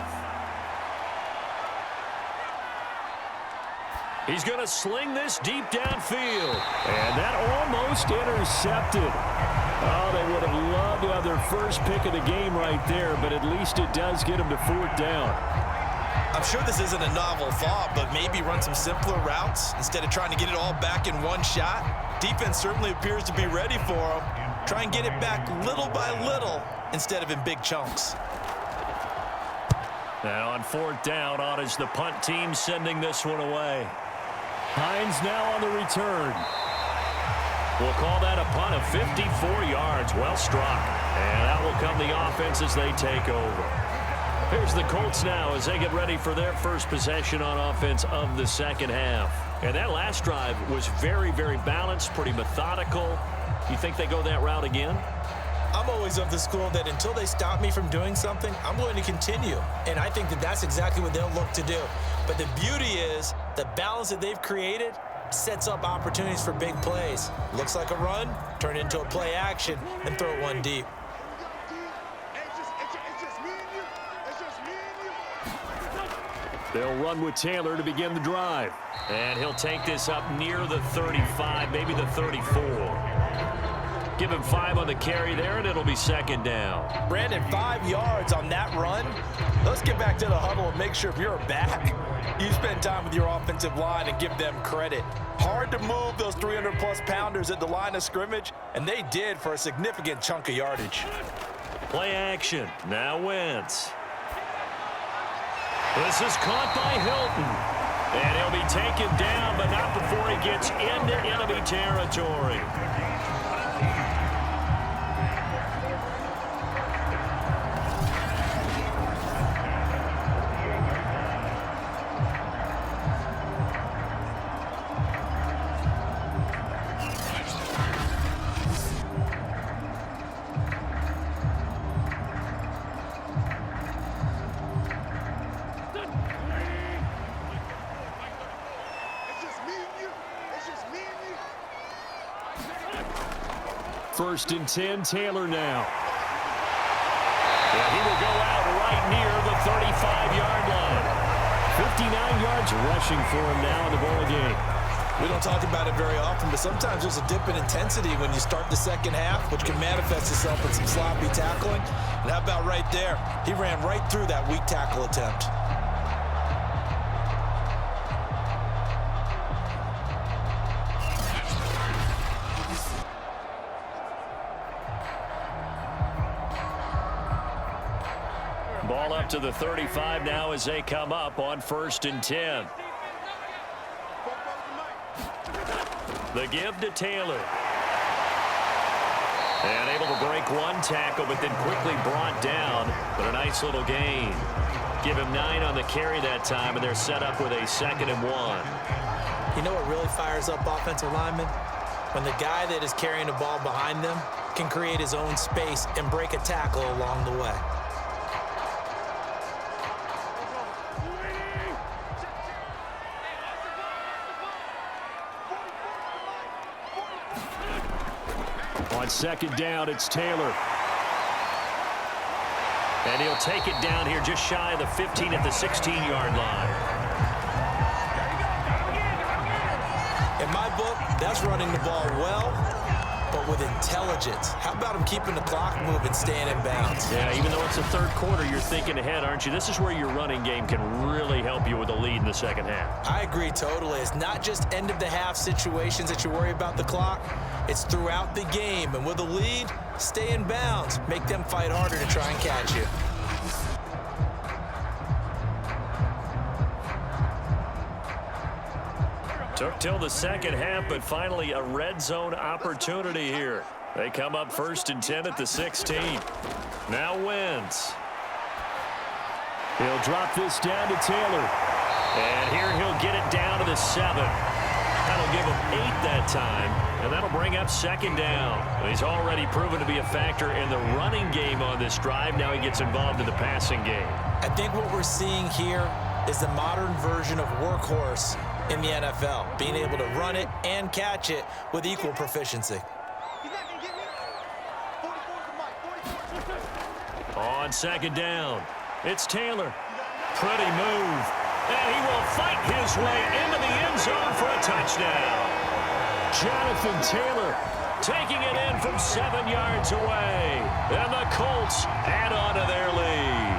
He's going to sling this deep downfield. And that almost intercepted. Oh, they would have loved to have their first pick of the game right there, but at least it does get them to 4th down. I'm sure this isn't a novel thought, but maybe run some simpler routes instead of trying to get it all back in one shot. Defense certainly appears to be ready for them. Try and get it back little by little instead of in big chunks. Now on 4th down, on is the punt team sending this one away. Hines now on the return. We'll call that a punt of 54 yards. Well struck. And out will come the offense as they take over. Here's the Colts now as they get ready for their first possession on offense of the second half. And that last drive was very, very balanced, pretty methodical. You think they go that route again? I'm always of the school that until they stop me from doing something, I'm going to continue. And I think that that's exactly what they'll look to do. But the beauty is the balance that they've created sets up opportunities for big plays. Looks like a run, turn into a play action, and throw it one deep. They'll run with Taylor to begin the drive. And he'll take this up near the 35, maybe the 34. Give him 5 on the carry there, and it'll be 2nd down. Brandon, 5 yards on that run. Let's get back to the huddle and make sure if you're back, you spend time with your offensive line and give them credit. Hard to move those 300-plus pounders at the line of scrimmage, and they did for a significant chunk of yardage. Play action. Now Wentz. This is caught by Hilton. And he'll be taken down, but not before he gets into enemy territory. First and 10, Taylor now. And he will go out right near the 35-yard line. 59 yards rushing for him now in the ball game. We don't talk about it very often, but sometimes there's a dip in intensity when you start the second half, which can manifest itself in some sloppy tackling. And how about right there? He ran right through that weak tackle attempt. Ball up to the 35 now as they come up on 1st and 10. The give to Taylor. And able to break one tackle, but then quickly brought down. But a nice little gain. Give him 9 on the carry that time, and they're set up with a 2nd and 1. You know what really fires up offensive linemen? When the guy that is carrying the ball behind them can create his own space and break a tackle along the way. On 2nd down, it's Taylor. And he'll take it down here just shy of the 15 at the 16-yard line. In my book, that's running the ball well, but with intelligence. How about him keeping the clock moving, staying in bounds? Yeah, even though it's the 3rd quarter, you're thinking ahead, aren't you? This is where your running game can really help you with a lead in the 2nd half. I agree totally. It's not just end-of-the-half situations that you worry about the clock. It's throughout the game. And with a lead, stay in bounds. Make them fight harder to try and catch you. Took till the 2nd half, but finally a red zone opportunity here. They come up 1st and 10 at the 16. Now Wentz. He'll drop this down to Taylor. And here he'll get it down to the 7. That'll give him 8 that time, and that'll bring up 2nd down. He's already proven to be a factor in the running game on this drive. Now he gets involved in the passing game. I think what we're seeing here is the modern version of workhorse in the NFL, being able to run it and catch it with equal proficiency. He's not gonna get me. 44's the mic. 44. On 2nd down, it's Taylor. Pretty move. And he will fight his way into the end zone for a touchdown. Jonathan Taylor taking it in from 7 yards away. And the Colts add on to their lead.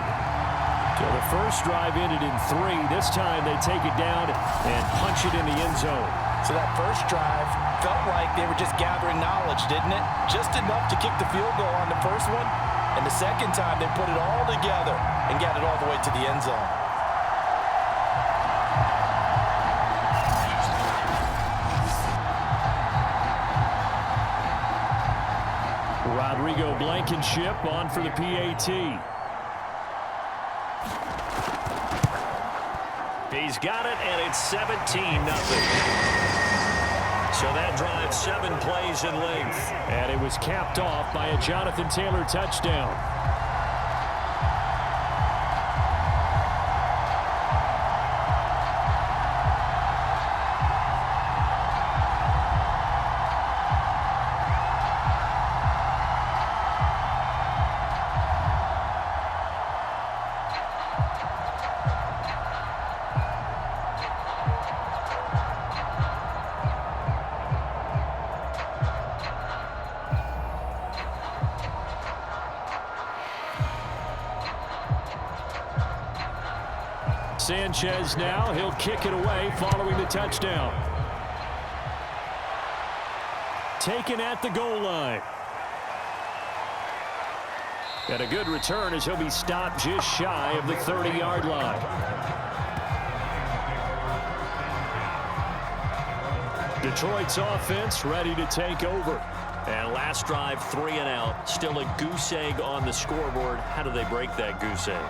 So the first drive ended in 3. This time they take it down and punch it in the end zone. So that first drive felt like they were just gathering knowledge, didn't it? Just enough to kick the field goal on the first one. And the second time they put it all together and got it all the way to the end zone. Rodrigo Blankenship on for the PAT. He's got it, and it's 17-0. So that drives 7 plays in length. And it was capped off by a Jonathan Taylor touchdown. Sanchez now, he'll kick it away following the touchdown. Taken at the goal line. And a good return as he'll be stopped just shy of the 30-yard line. Detroit's offense ready to take over. And last drive, 3 and out. Still a goose egg on the scoreboard. How do they break that goose egg?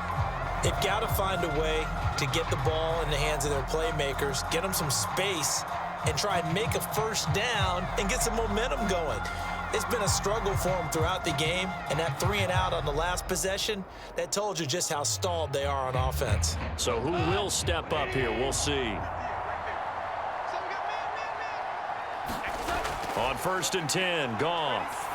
They've got to find a way to get the ball in the hands of their playmakers, get them some space, and try and make a first down and get some momentum going. It's been a struggle for them throughout the game, and that 3 and out on the last possession, that told you just how stalled they are on offense. So who will step up here? We'll see. On 1st and 10, Goff.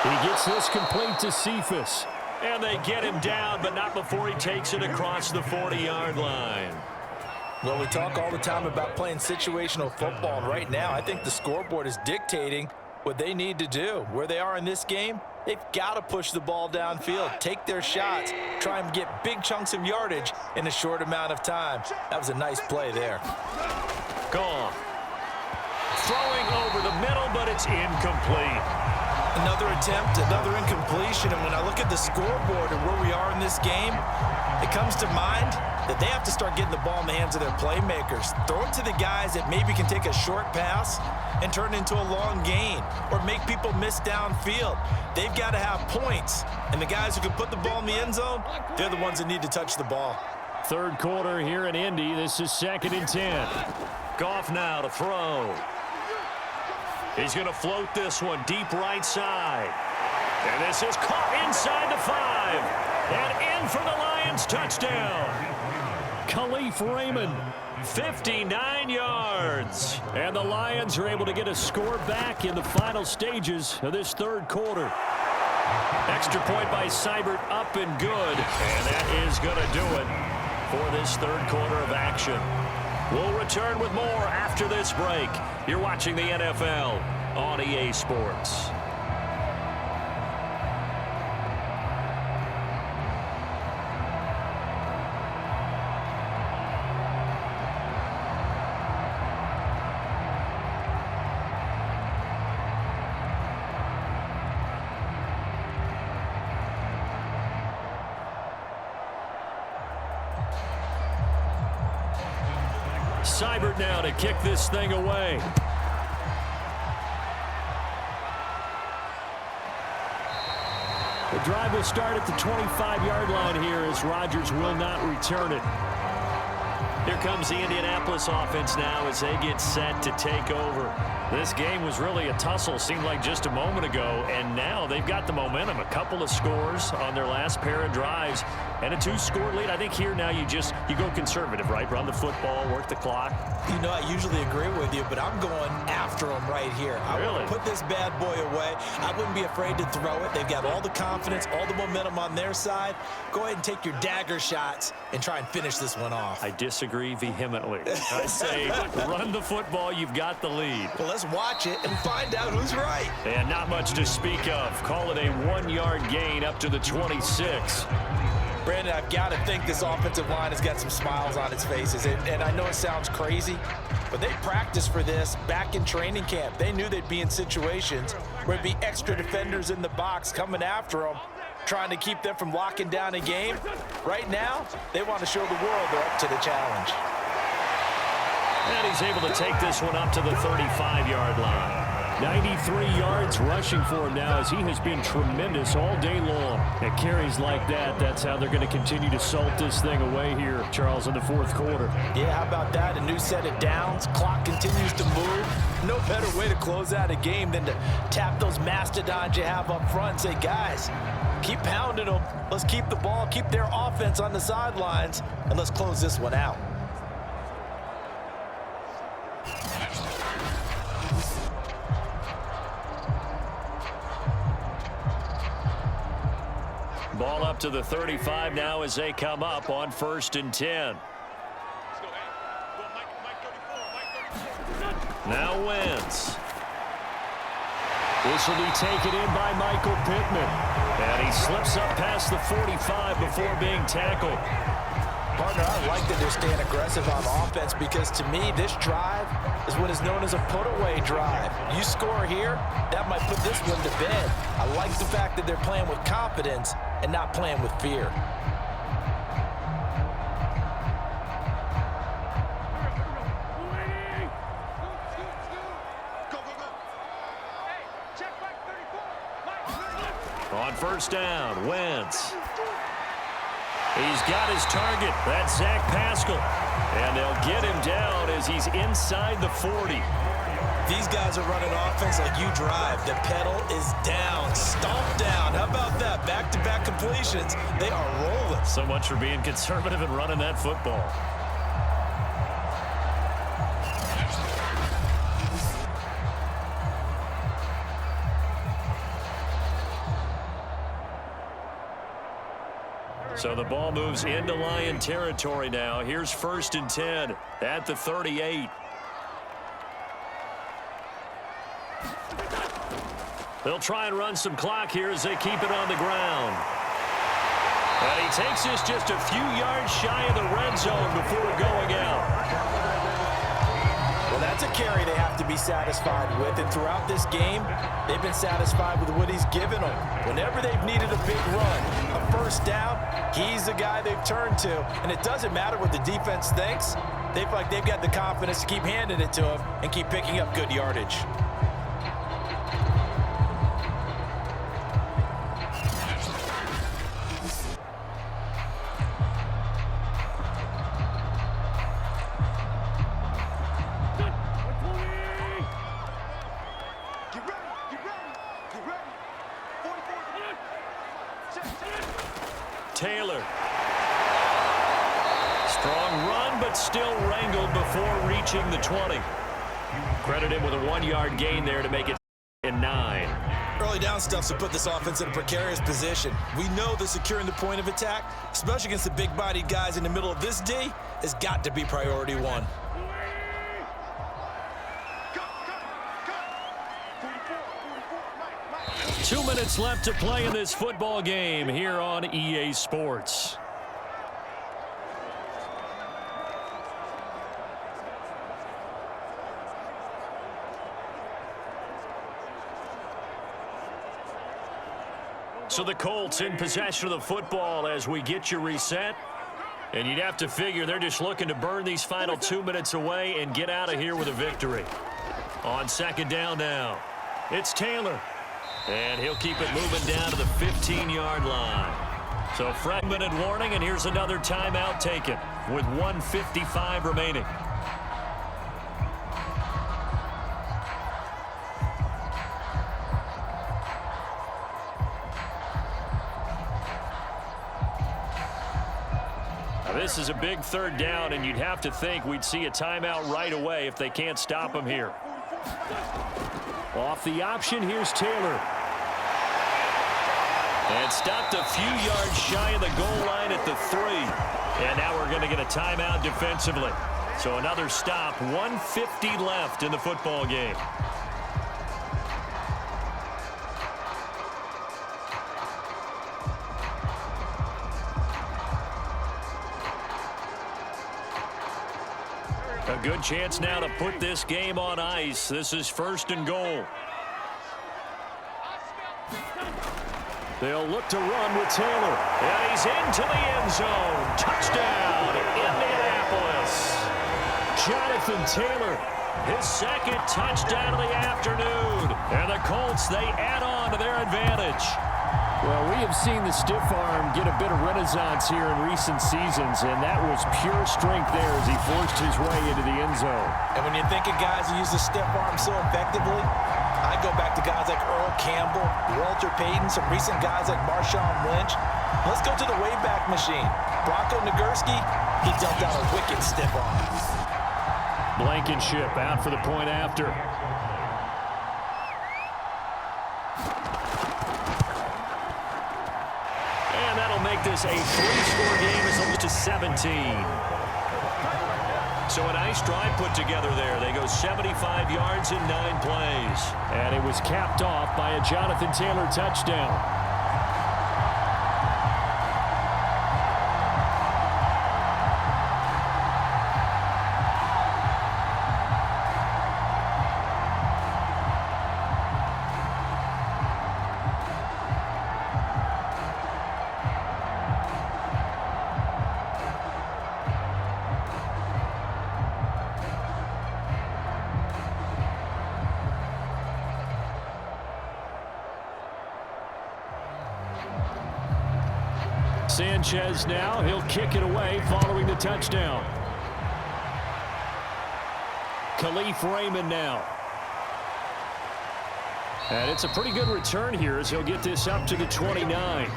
He gets this complete to Cephas. And they get him down, but not before he takes it across the 40-yard line. Well, we talk all the time about playing situational football, and right now I think the scoreboard is dictating what they need to do. Where they are in this game, they've got to push the ball downfield, take their shots, try and get big chunks of yardage in a short amount of time. That was a nice play there. Goff throwing over the middle, but it's incomplete. Another attempt, another incompletion, and when I look at the scoreboard and where we are in this game, it comes to mind that they have to start getting the ball in the hands of their playmakers. Throw it to the guys that maybe can take a short pass and turn it into a long gain or make people miss downfield. They've got to have points, and the guys who can put the ball in the end zone, they're the ones that need to touch the ball. Third quarter here in Indy. This is 2nd and 10. Goff now to throw. He's going to float this one deep right side. And this is caught inside the 5. And in for the Lions touchdown. Khalif Raymond. 59 yards. And the Lions are able to get a score back in the final stages of this third quarter. Extra point by Seibert, up and good. And that is going to do it for this third quarter of action. We'll return with more after this break. You're watching the NFL on EA Sports. Seibert now to kick this thing away. The drive will start at the 25-yard line here as Rodgers will not return it. Here comes the Indianapolis offense now as they get set to take over. This game was really a tussle, seemed like just a moment ago, and now they've got the momentum. A couple of scores on their last pair of drives and a 2-score lead. I think here now you go conservative, right? Run the football, work the clock. You know, I usually agree with you, but I'm going after them right here. I want to put this bad boy away. I wouldn't be afraid to throw it. They've got all the confidence, all the momentum on their side. Go ahead and take your dagger shots and try and finish this one off. I disagree vehemently. I say run the football. You've got the lead. Well, let's watch it and find out who's right. And not much to speak of. Call it a 1-yard gain up to the 26. Brandon, I've got to think this offensive line has got some smiles on its faces. And I know it sounds crazy, but they practiced for this back in training camp. They knew they'd be in situations where there'd be extra defenders in the box coming after them, trying to keep them from locking down a game. Right now, they want to show the world they're up to the challenge. And he's able to take this one up to the 35-yard line. 93 yards rushing for him now as he has been tremendous all day long. At carries like that, that's how they're going to continue to salt this thing away here, Charles, in the fourth quarter. Yeah, how about that? A new set of downs. Clock continues to move. No better way to close out a game than to tap those mastodons you have up front and say, guys, keep pounding them. Let's keep the ball, keep their offense on the sidelines, and let's close this one out. Ball up to the 35 now as they come up on 1st and 10. Now Wentz. This will be taken in by Michael Pittman. And he slips up past the 45 before being tackled. Partner, I like that they're staying aggressive on offense because to me, this drive is what is known as a put-away drive. You score here, that might put this one to bed. I like the fact that they're playing with confidence and not playing with fear. On 1st down, Wentz. He's got his target. That's Zach Pascal. And they'll get him down as he's inside the 40. These guys are running offense like you drive. The pedal is down, stomped down. How about that? Back-to-back completions. They are rolling. So much for being conservative and running that football. So the ball moves into Lion territory now. Here's 1st and 10 at the 38. They'll try and run some clock here as they keep it on the ground. And he takes this just a few yards shy of the red zone before going out. Well, That's a carry they have to be satisfied with, and throughout this game, they've been satisfied with what he's given them. Whenever they've needed a big run, a first down, he's the guy they've turned to, and it doesn't matter what the defense thinks. They feel like they've got the confidence to keep handing it to him and keep picking up good yardage. Taylor. Strong run, but still wrangled before reaching the 20. Credit him with a 1-yard gain there to make it 9. Early down stuffs to put this offense in a precarious position. We know that securing the point of attack, especially against the big-bodied guys in the middle of this D, has got to be priority one. Cut. 2 minutes left to play in this football game here on EA Sports. So the Colts in possession of the football as we get you reset. And you'd have to figure they're just looking to burn these final 2 minutes away and get out of here with a victory. On second down now, it's Taylor. And he'll keep it moving down to the 15-yard line. So fragmented warning, and here's another timeout taken with 1:55 remaining. This is a big third down, and you'd have to think we'd see a timeout right away if they can't stop him here. Off the option, here's Taylor. And stopped a few yards shy of the goal line at the 3. And now we're going to get a timeout defensively. So another stop, 1:50 left in the football game. A good chance now to put this game on ice. This is 1st and goal. They'll look to run with Taylor. And he's into the end zone. Touchdown, Indianapolis. Jonathan Taylor, his second touchdown of the afternoon. And the Colts, they add on to their advantage. well, we have seen the stiff arm get a bit of renaissance here in recent seasons, and that was pure strength there as he forced his way into the end zone. And when you think of guys who use the stiff arm so effectively, I go back to guys like Earl Campbell, Walter Payton, some recent guys like Marshawn Lynch. Let's go to the Wayback Machine. Bronco Nagurski, he dealt out a wicked stiff arm. Blankenship out for the point after. And that'll make this a 3-score game as opposed to 17. So a nice drive put together there. They go 75 yards in 9 plays. And it was capped off by a Jonathan Taylor touchdown. Sanchez now, he'll kick it away following the touchdown. Khalif Raymond now. And it's a pretty good return here as he'll get this up to the 29.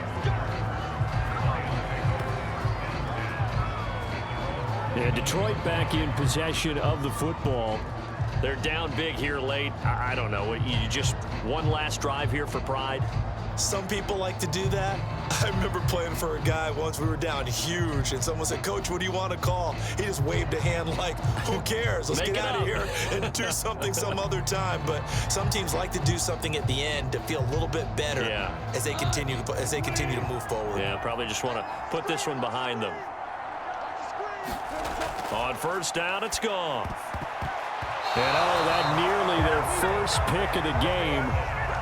And Detroit back in possession of the football. They're down big here late. I don't know. You just one last drive here for pride? Some people like to do that. I remember playing for a guy once. We were down huge, and someone said, "Coach, what do you want to call?" He just waved a hand like, "Who cares? Let's get out of here and do something some other time." But some teams like to do something at the end to feel a little bit better as they continue to move forward. Yeah, probably just want to put this one behind them. On first down, it's Goff. And that nearly their first pick of the game,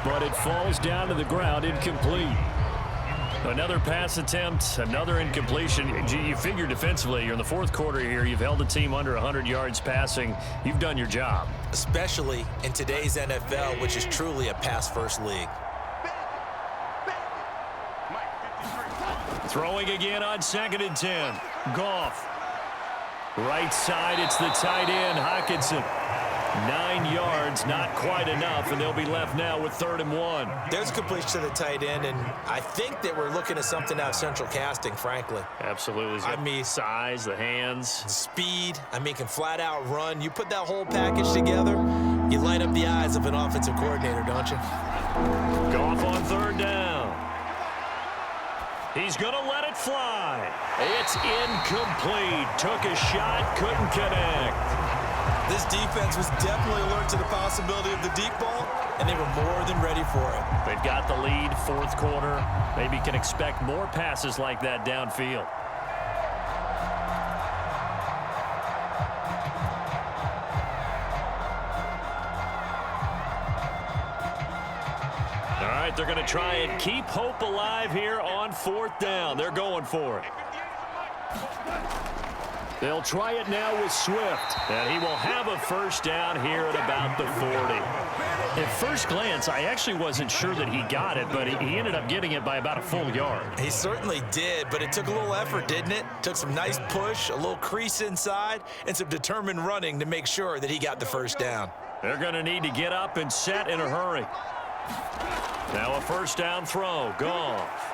but it falls down to the ground incomplete. Another pass attempt, another incompletion. You figure defensively, you're in the fourth quarter here. You've held a team under 100 yards passing. You've done your job. Especially in today's NFL, which is truly a pass-first league. Throwing again on 2nd and 10. Goff. Right side, it's the tight end, Hockenson. 9 yards, not quite enough, and they'll be left now with 3rd and 1. There's a completion to the tight end, and I think that we're looking at something out of central casting, frankly. Absolutely. I mean, size, the hands. Speed, can flat out run. You put that whole package together, you light up the eyes of an offensive coordinator, don't you? Goff on 3rd down. He's going to let it fly. It's incomplete. Took a shot, couldn't connect. This defense was definitely alert to the possibility of the deep ball, and they were more than ready for it. They've got the lead, 4th quarter. Maybe can expect more passes like that downfield. All right, they're going to try and keep hope alive here on 4th down. They're going for it. They'll try it now with Swift, and he will have a 1st down here at about the 40. At first glance, I actually wasn't sure that he got it, but he ended up getting it by about a full yard. He certainly did, but it took a little effort, didn't it? Took some nice push, a little crease inside, and some determined running to make sure that he got the 1st down. They're going to need to get up and set in a hurry. Now a 1st down throw. Goff.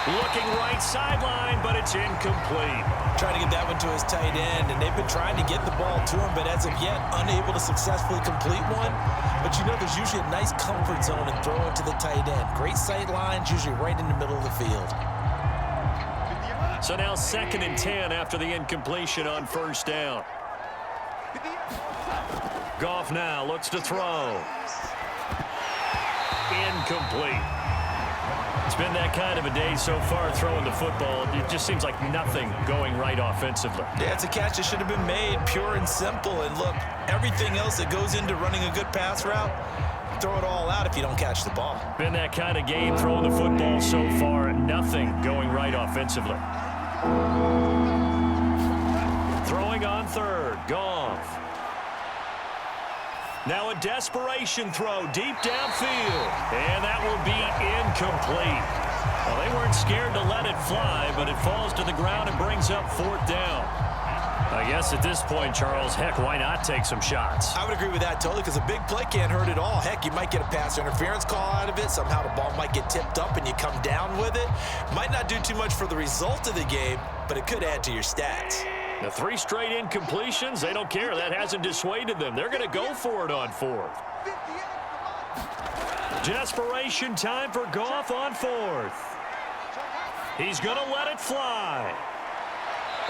Looking right sideline, but it's incomplete. Trying to get that one to his tight end, and they've been trying to get the ball to him, but as of yet, unable to successfully complete one. But there's usually a nice comfort zone in throwing to the tight end. Great sight lines, usually right in the middle of the field. So now 2nd and 10 after the incompletion on 1st down. Goff now looks to throw. Incomplete. It's been that kind of a day so far throwing the football. It just seems like nothing going right offensively. Yeah, it's a catch that should have been made, pure and simple. And look, everything else that goes into running a good pass route, throw it all out if you don't catch the ball. Been that kind of game throwing the football so far. Nothing going right offensively. Throwing on 3rd. Goff. Now a desperation throw deep downfield. And that will be incomplete. Well, they weren't scared to let it fly, but it falls to the ground and brings up 4th down. I guess at this point, Charles, heck, why not take some shots? I would agree with that totally, because a big play can't hurt at all. Heck, you might get a pass interference call out of it. Somehow the ball might get tipped up and you come down with it. Might not do too much for the result of the game, but it could add to your stats. The 3 straight incompletions, they don't care. That hasn't dissuaded them. They're going to go for it on 4th. Desperation time for Goff on 4th. He's going to let it fly.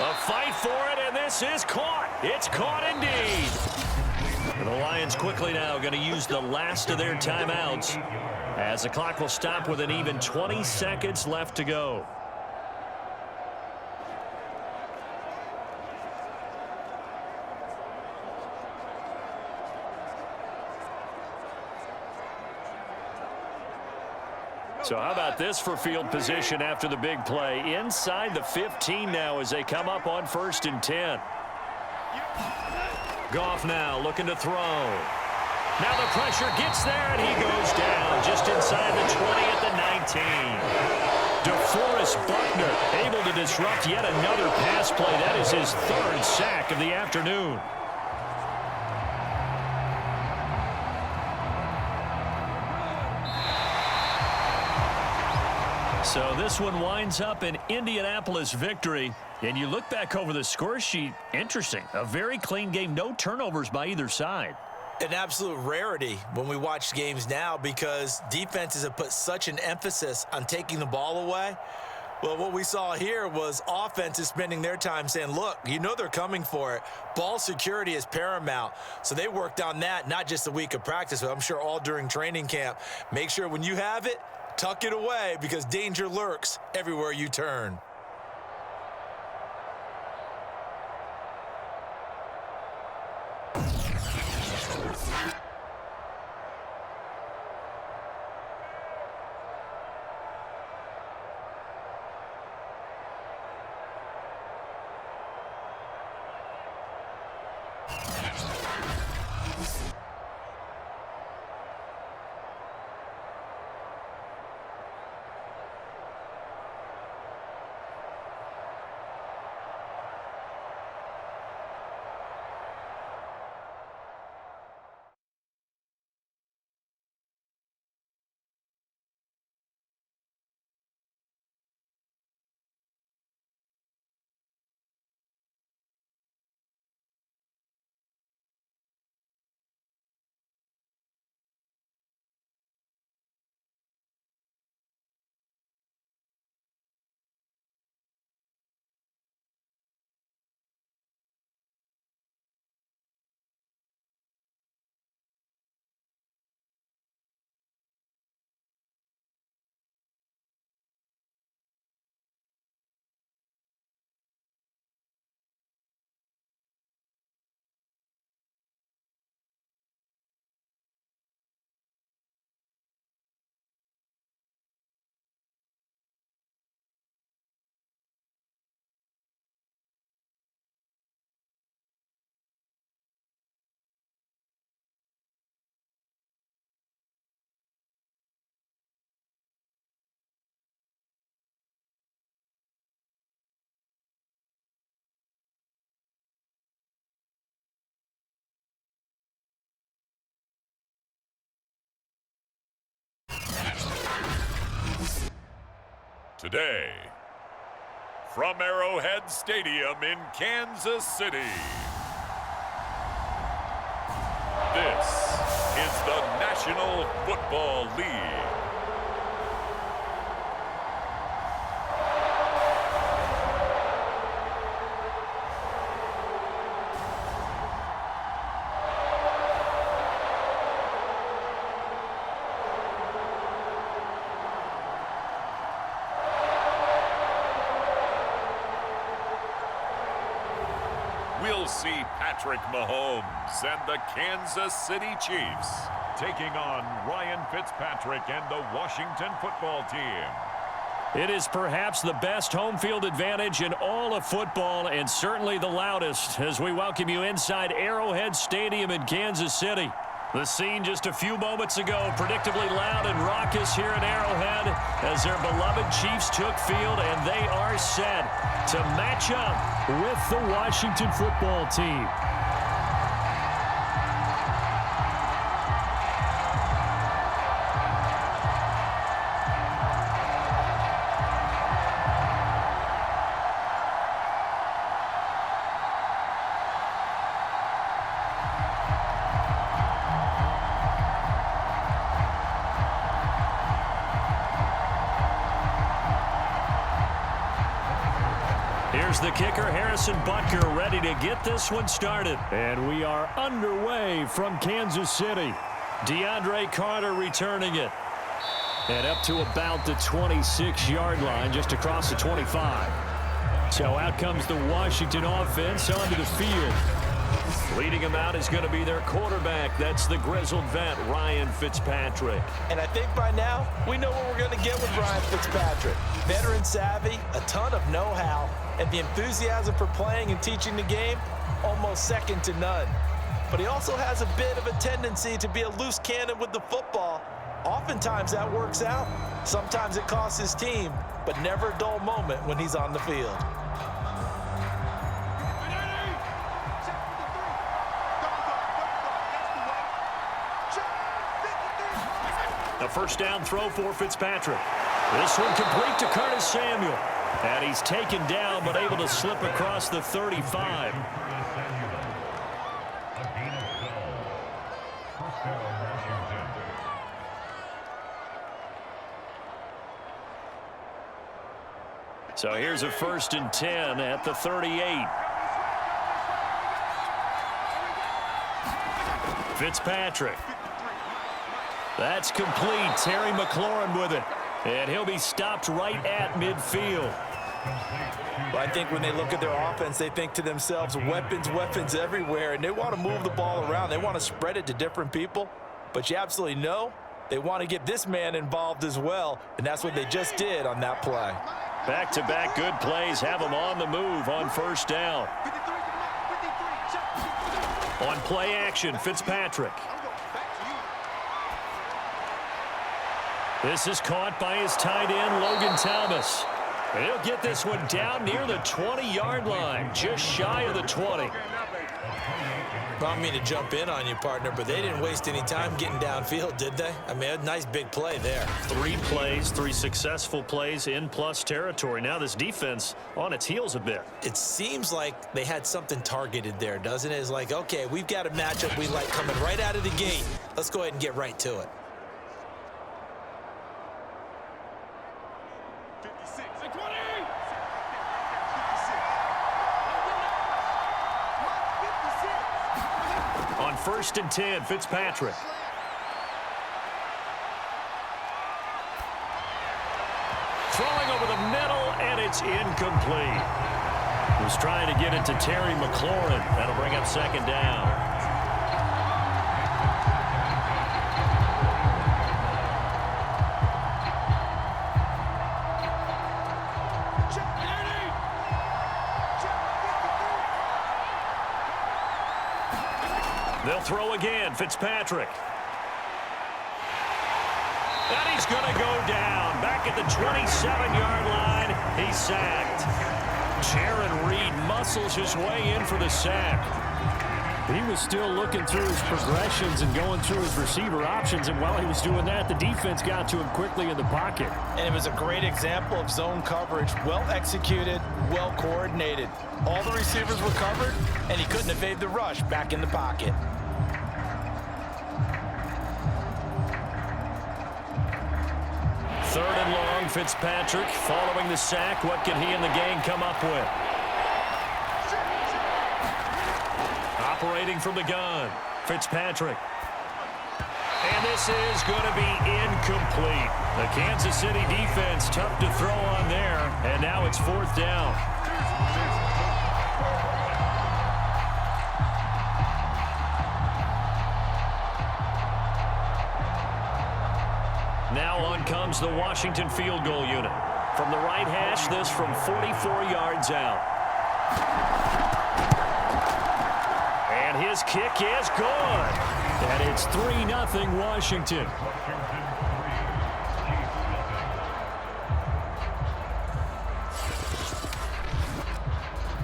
A fight for it, and this is caught. It's caught indeed. And the Lions quickly now going to use the last of their timeouts as the clock will stop with an even 20 seconds left to go. So how about this for field position after the big play? Inside the 15 now as they come up on 1st and 10. Goff now looking to throw. Now the pressure gets there, and he goes down just inside the 20 at the 19. DeForest Buckner able to disrupt yet another pass play. That is his 3rd sack of the afternoon. So this one winds up an Indianapolis victory. And you look back over the score sheet, interesting. A very clean game, no turnovers by either side. An absolute rarity when we watch games now, because defenses have put such an emphasis on taking the ball away. Well, what we saw here was offenses spending their time saying, look, they're coming for it. Ball security is paramount. So they worked on that, not just a week of practice, but I'm sure all during training camp. Make sure when you have it, tuck it away, because danger lurks everywhere you turn. today. From Arrowhead Stadium in Kansas City, this is the National Football League. We'll see Patrick Mahomes and the Kansas City Chiefs taking on Ryan Fitzpatrick and the Washington football team. It is perhaps the best home field advantage in all of football, and certainly the loudest, as we welcome you inside Arrowhead Stadium in Kansas City. The scene just a few moments ago, predictably loud and raucous here in Arrowhead as their beloved Chiefs took field, and they are set to match up with the Washington football team. Here's the kicker, Harrison Butker, ready to get this one started. And we are underway from Kansas City. DeAndre Carter returning it. And up to about the 26-yard line, just across the 25. So out comes the Washington offense onto the field. Leading them out is going to be their quarterback. That's the grizzled vet, Ryan Fitzpatrick. And I think by now, we know what we're going to get with Ryan Fitzpatrick. Veteran savvy, a ton of know-how, and the enthusiasm for playing and teaching the game, almost second to none. But he also has a bit of a tendency to be a loose cannon with the football. Oftentimes that works out. Sometimes it costs his team, but never a dull moment when he's on the field. A first down throw for Fitzpatrick. This one complete to Curtis Samuel. And he's taken down, but able to slip across the 35. So here's a 1st and 10 at the 38. Fitzpatrick. That's complete. Terry McLaurin with it. And he'll be stopped right at midfield. Well, I think when they look at their offense, they think to themselves, weapons, weapons everywhere, and they want to move the ball around. They want to spread it to different people. But you absolutely know they want to get this man involved as well, and that's what they just did on that play. Back-to-back good plays have them on the move on first down. On play action, Fitzpatrick. This is caught by his tight end, Logan Thomas. And he'll get this one down near the 20-yard line, just shy of the 20. I don't mean to jump in on you, partner, but they didn't waste any time getting downfield, did they? I mean, a nice big play there. 3 plays, 3 successful plays in plus territory. Now this defense on its heels a bit. It seems like they had something targeted there, doesn't it? It's like, okay, we've got a matchup we like coming right out of the gate. Let's go ahead and get right to it. On 1st and 10, Fitzpatrick. Throwing over the middle, and it's incomplete. He was trying to get it to Terry McLaurin. That'll bring up 2nd down. They'll throw again, Fitzpatrick. And he's going to go down. Back at the 27-yard line, he's sacked. Jaron Reed muscles his way in for the sack. He was still looking through his progressions and going through his receiver options, and while he was doing that, the defense got to him quickly in the pocket. And it was a great example of zone coverage, well executed, well coordinated. All the receivers were covered, and he couldn't evade the rush back in the pocket. Third and long, Fitzpatrick following the sack. What can he and the gang come up with? Operating from the gun, Fitzpatrick. And this is going to be incomplete. The Kansas City defense tough to throw on there, and now it's fourth down. Now on comes the Washington field goal unit. From the right hash, this from 44 yards out. And his kick is good. And it's 3-0 Washington.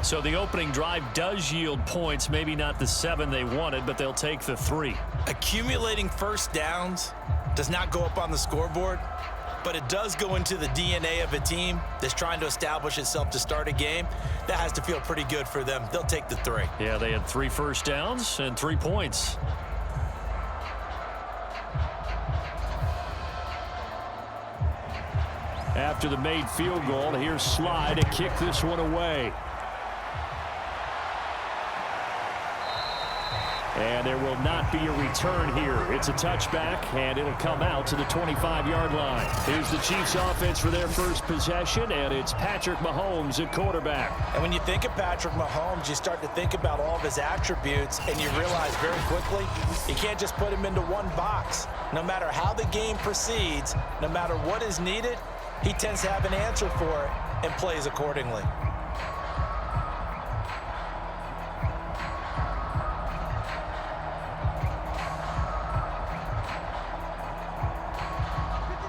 So the opening drive does yield points, maybe not the 7 they wanted, but they'll take the 3. Accumulating first downs does not go up on the scoreboard, but it does go into the DNA of a team that's trying to establish itself to start a game. That has to feel pretty good for them. They'll take the 3. Yeah, they had 3 first downs and 3 points. After the made field goal, here's Sly to kick this one away. And there will not be a return here. It's a touchback, and it'll come out to the 25-yard line. Here's the Chiefs' offense for their first possession, and it's Patrick Mahomes at quarterback. And when you think of Patrick Mahomes, you start to think about all of his attributes, and you realize very quickly you can't just put him into one box. No matter how the game proceeds, no matter what is needed, he tends to have an answer for it and plays accordingly.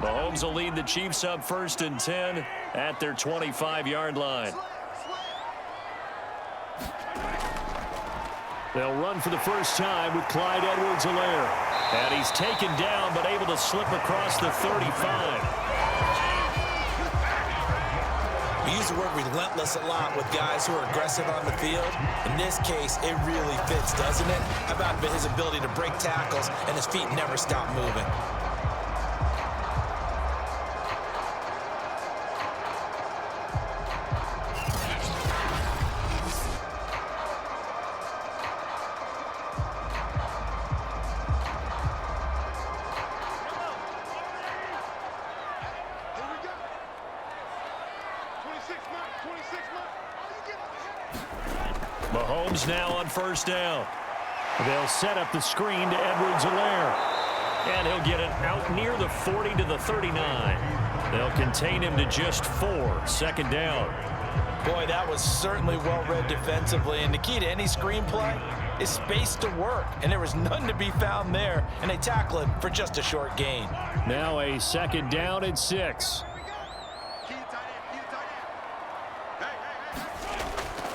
Mahomes will lead the Chiefs up 1st and 10 at their 25-yard line. They'll run for the first time with Clyde Edwards-Helaire. And he's taken down but able to slip across the 35. We use the word relentless a lot with guys who are aggressive on the field. In this case, it really fits, doesn't it? How about his ability to break tackles and his feet never stop moving? Mahomes now on first down. They'll set up the screen to Edwards-Helaire. And he'll get it out near the 40 to the 39. They'll contain him to just 4. 2nd down. Boy, that was certainly well-read defensively. And the key to any screenplay is space to work. And there was none to be found there. And they tackle him for just a short gain. Now a 2nd down and 6.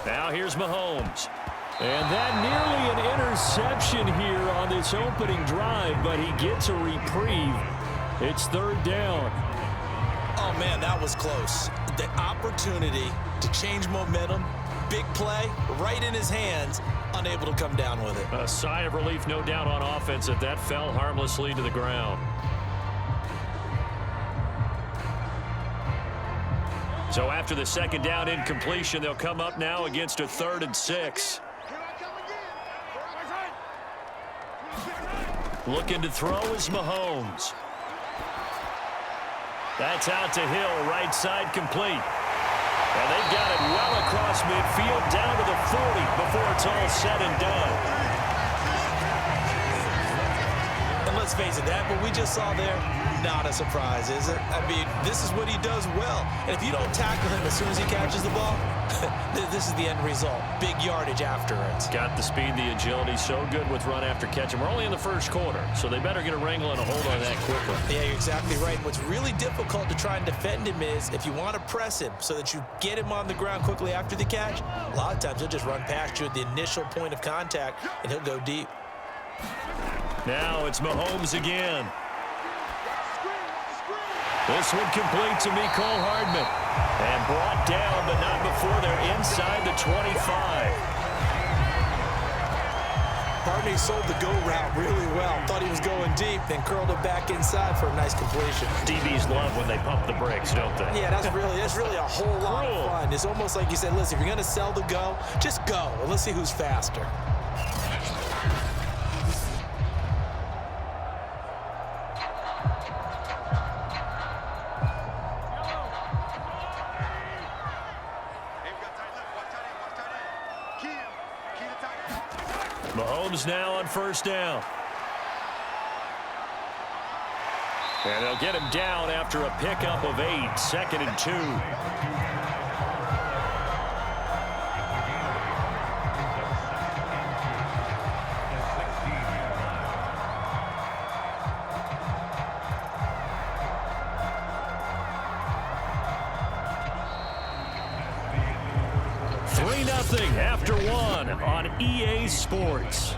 Now here's Mahomes. And that nearly an interception here on this opening drive, but he gets a reprieve. It's 3rd down. Oh, man, that was close. The opportunity to change momentum, big play, right in his hands, unable to come down with it. A sigh of relief, no doubt, on offense that fell harmlessly to the ground. So after the 2nd down incompletion, they'll come up now against a 3rd and 6. Looking to throw is Mahomes. That's out to Hill, right side complete. And they've got it well across midfield, down to the 40 before it's all said and done. And let's let's face it, that what we just saw there, not a surprise, is it? I mean, this is what he does well. And if you don't tackle him as soon as he catches the ball, this is the end result. Big yardage after it. Got the speed, the agility, so good with run after catch. And we're only in the first quarter, so they better get a wrangle and a hold on that quickly. Yeah, you're exactly right. And what's really difficult to try and defend him is if you want to press him so that you get him on the ground quickly after the catch, a lot of times he'll just run past you at the initial point of contact, and he'll go deep. Now it's Mahomes again. This one complete to Mecole Hardman. And brought down, but not before they're inside the 25. Hardman sold the go route really well. Thought he was going deep, then curled it back inside for a nice completion. DBs love when they pump the brakes, don't they? Yeah, that's really a whole lot of fun. It's almost like you said, listen, if you're going to sell the go, just go. And let's see who's faster. Mahomes now on first down. And they'll get him down after a pickup of 8, 2nd and 2. Nothing after 1 on EA Sports.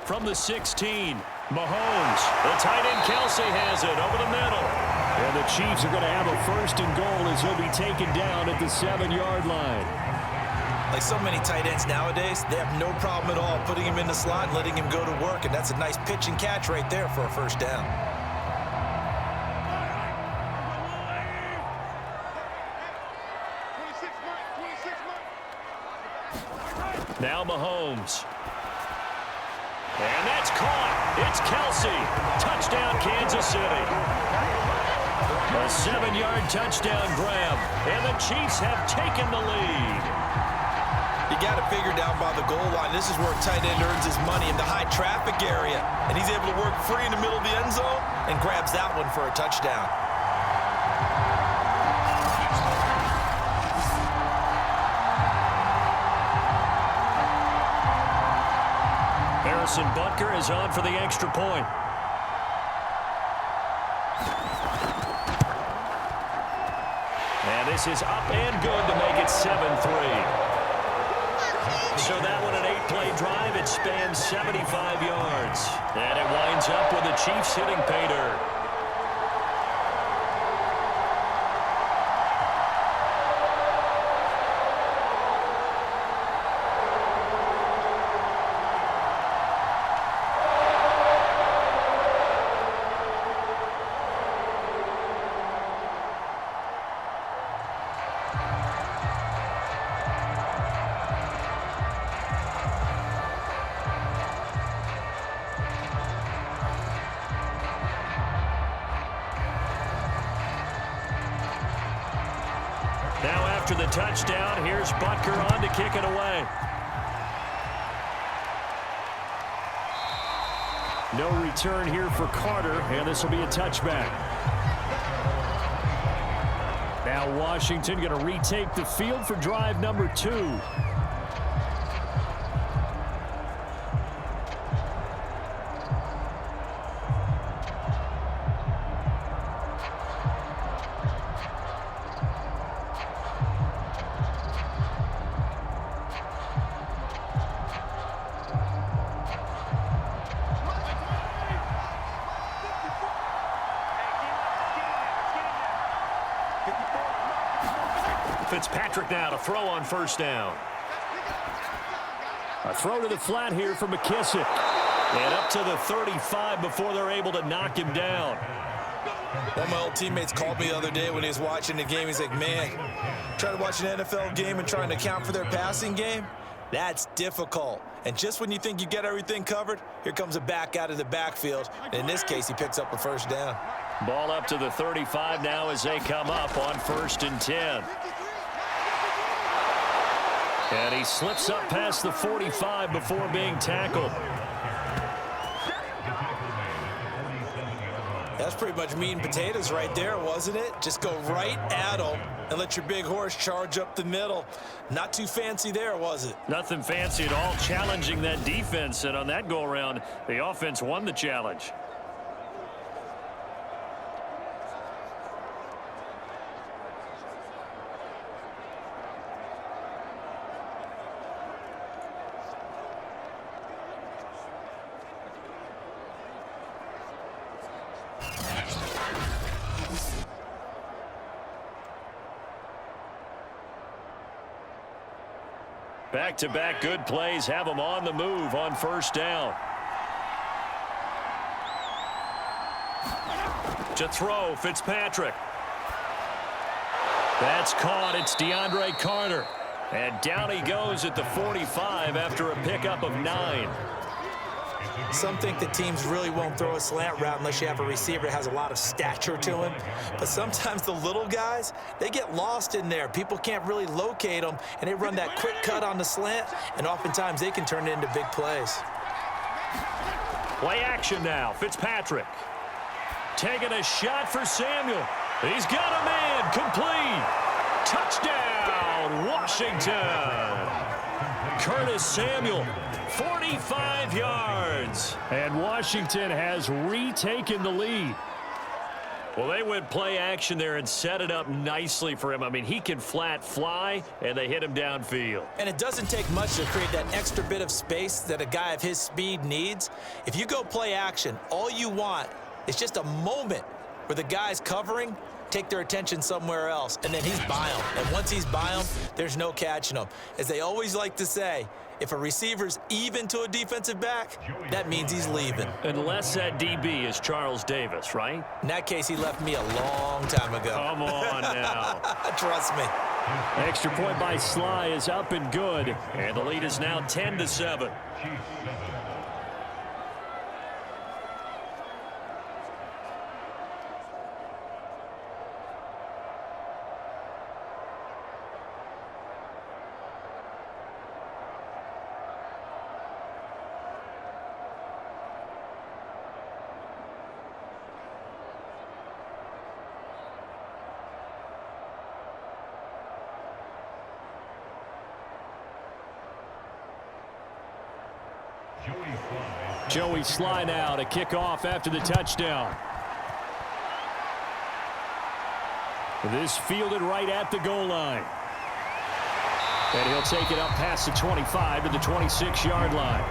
From the 16, Mahomes. The tight end Kelsey has it over the middle. And the Chiefs are going to have a 1st and goal as he'll be taken down at the 7-yard line. Like so many tight ends nowadays, they have no problem at all putting him in the slot and letting him go to work. And that's a nice pitch and catch right there for a 1st down. Now Mahomes. And that's caught. It's Kelsey. Touchdown, Kansas City. A 7-yard touchdown grab. And the Chiefs have taken the lead. You got to figure down by the goal line. This is where a tight end earns his money in the high traffic area. And he's able to work free in the middle of the end zone and grabs that one for a touchdown. Butker is on for the extra point. And this is up and good to make it 7-3. So that one, an 8-play drive. It spans 75 yards. And it winds up with the Chiefs hitting pay dirt. Now after the touchdown, here's Butker on to kick it away. No return here for Carter, and this will be a touchback. Now Washington going to retake the field for drive number 2. Fitzpatrick now to throw on first down. A throw to the flat here for McKissick. And up to the 35 before they're able to knock him down. One of my old teammates called me the other day when he was watching the game. He's like, man, trying to watch an NFL game and trying to account for their passing game? That's difficult. And just when you think you get everything covered, here comes a back out of the backfield. And in this case, he picks up a first down. Ball up to the 35 now as they come up on 1st and 10. And he slips up past the 45 before being tackled. That's pretty much meat and potatoes right there, wasn't it? Just go right at him and let your big horse charge up the middle. Not too fancy there, was it? Nothing fancy at all, challenging that defense. And on that go-around, the offense won the challenge. Back-to-back good plays have them on the move on 1st down. To throw, Fitzpatrick. That's caught. It's DeAndre Carter. And down he goes at the 45 after a pickup of 9. Some think that teams really won't throw a slant route unless you have a receiver that has a lot of stature to him. But sometimes the little guys, they get lost in there. People can't really locate them, and they run that quick cut on the slant, and oftentimes they can turn it into big plays. Play action now. Fitzpatrick taking a shot for Samuel. He's got a man. Complete. Touchdown, Washington. Curtis Samuel, 45 yards. And Washington has retaken the lead. Well, they went play action there and set it up nicely for him. I mean, he can flat fly, and they hit him downfield. And it doesn't take much to create that extra bit of space that a guy of his speed needs. If you go play action, all you want is just a moment where the guy's covering, take their attention somewhere else, and then he's by him. And once he's by him, there's no catching him. As they always like to say, if a receiver's even to a defensive back, that means he's leaving. Unless that DB is Charles Davis, right? In that case, he left me a long time ago. Come on now. Trust me. Extra point by Sly is up and good. And the lead is now 10-7. Joey Sly now to kick off after the touchdown. This fielded right at the goal line. And he'll take it up past the 25 to the 26-yard line.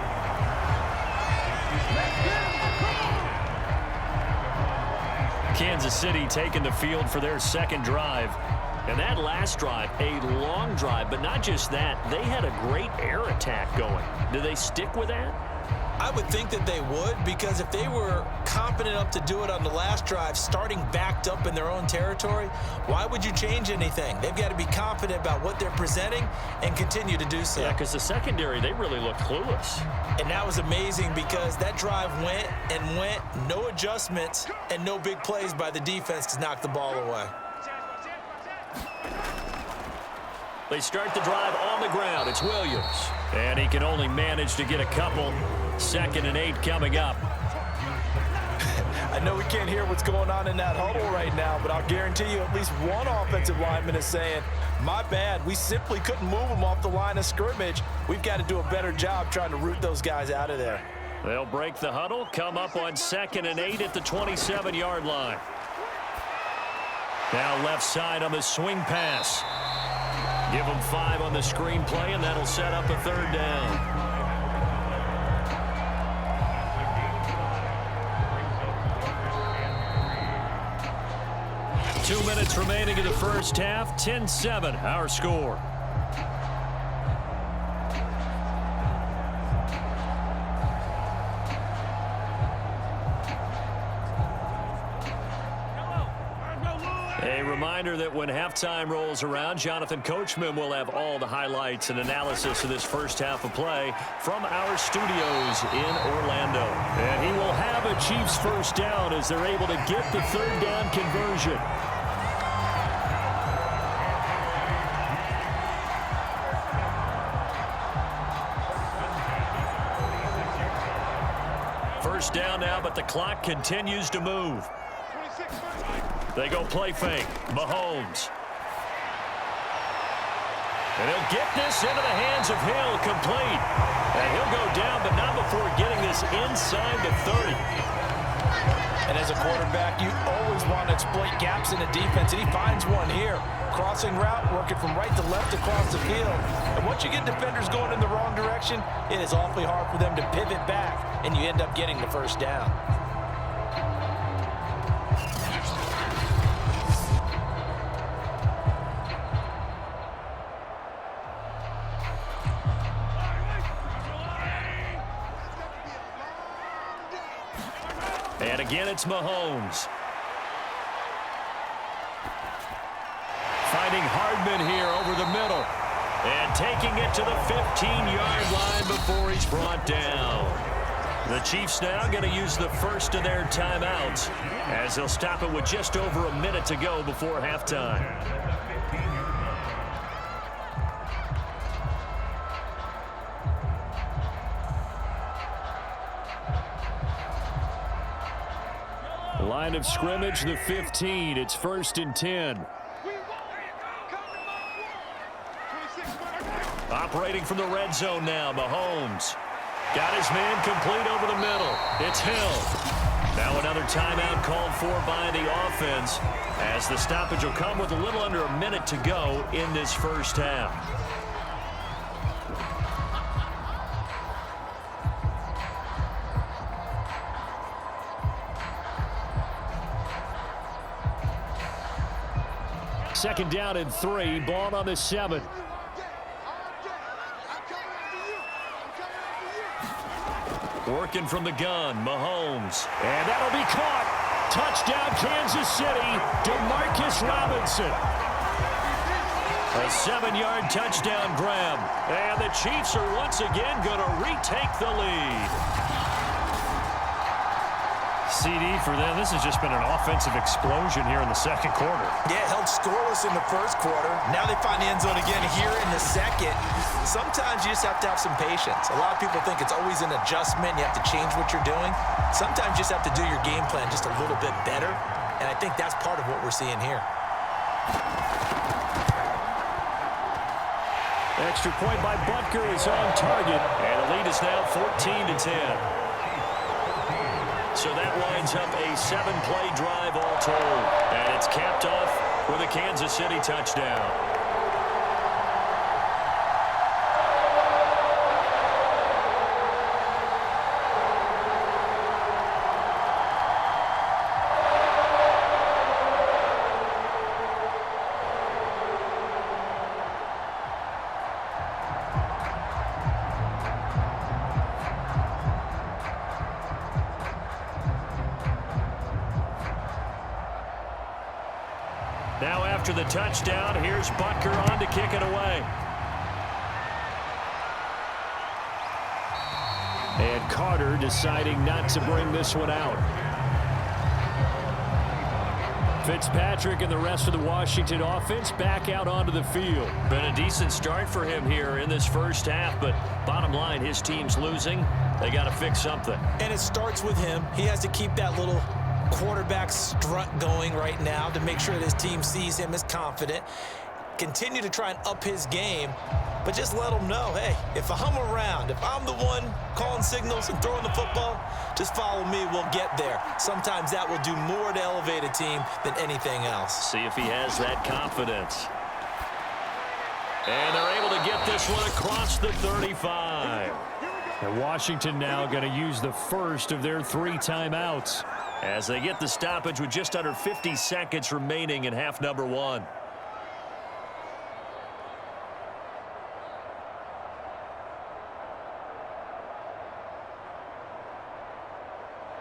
Kansas City taking the field for their second drive. And that last drive, a long drive, but not just that, they had a great air attack going. Do they stick with that? I would think that they would, because if they were confident enough to do it on the last drive, starting backed up in their own territory, why would you change anything? They've got to be confident about what they're presenting and continue to do so. Yeah, because the secondary, they really looked clueless. And that was amazing because that drive went and went, no adjustments, and no big plays by the defense to knock the ball away. They start the drive on the ground. It's Williams. And he can only manage to get a couple. 2nd and 8 coming up. I know we can't hear what's going on in that huddle right now, but I'll guarantee you at least one offensive lineman is saying, my bad, we simply couldn't move them off the line of scrimmage. We've got to do a better job trying to root those guys out of there. They'll break the huddle, come up on 2nd and 8 at the 27-yard line. Now left side on the swing pass. Give them 5 on the screen play, and that'll set up a 3rd down. 2 minutes remaining in the first half. 10-7, our score. A reminder that when halftime rolls around, Jonathan Coachman will have all the highlights and analysis of this first half of play from our studios in Orlando. And he will have a Chiefs first down as they're able to get the third down conversion. First down now, but the clock continues to move. They go play fake. Mahomes. And he'll get this into the hands of Hill, complete. And he'll go down, but not before getting this inside the 30. And as a quarterback, you always want to exploit gaps in the defense, and he finds one here. Crossing route, working from right to left across the field. And once you get defenders going in the wrong direction, it is awfully hard for them to pivot back, and you end up getting the first down. And again, it's Mahomes. Finding Hardman here over the middle. And taking it to the 15-yard line before he's brought down. The Chiefs now going to use the first of their timeouts as they'll stop it with just over a minute to go before halftime. Line of scrimmage, the 15. It's 1st and 10. Operating from the red zone now, Mahomes. Got his man complete over the middle. It's Hill. Now another timeout called for by the offense as the stoppage will come with a little under a minute to go in this first half. Second down and 3. Ball on the 7. Working from the gun, Mahomes. And that'll be caught. Touchdown, Kansas City. DeMarcus Robinson. A 7-yard touchdown grab. And the Chiefs are once again going to retake the lead. CD for them. This has just been an offensive explosion here in the second quarter. Yeah, held scoreless in the first quarter. Now they find the end zone again here in the second. Sometimes you just have to have some patience. A lot of people think it's always an adjustment. You have to change what you're doing. Sometimes you just have to do your game plan just a little bit better. And I think that's part of what we're seeing here. Extra point by Butker is on target. And the lead is now 14-10. So that winds up a 7-play drive all told. And it's capped off with a Kansas City touchdown. Now after the touchdown, here's Butker on to kick it away. And Carter deciding not to bring this one out. Fitzpatrick and the rest of the Washington offense back out onto the field. Been a decent start for him here in this first half, but bottom line, his team's losing. They got to fix something. And it starts with him. He has to keep that little quarterback strut going right now to make sure that his team sees him as confident. Continue to try and up his game, but just let him know, hey, if I'm around, if I'm the one calling signals and throwing the football, just follow me, we'll get there. Sometimes that will do more to elevate a team than anything else. See if he has that confidence. And they're able to get this one across the 35. And Washington now going to use the first of their 3 timeouts as they get the stoppage with just under 50 seconds remaining in half number 1.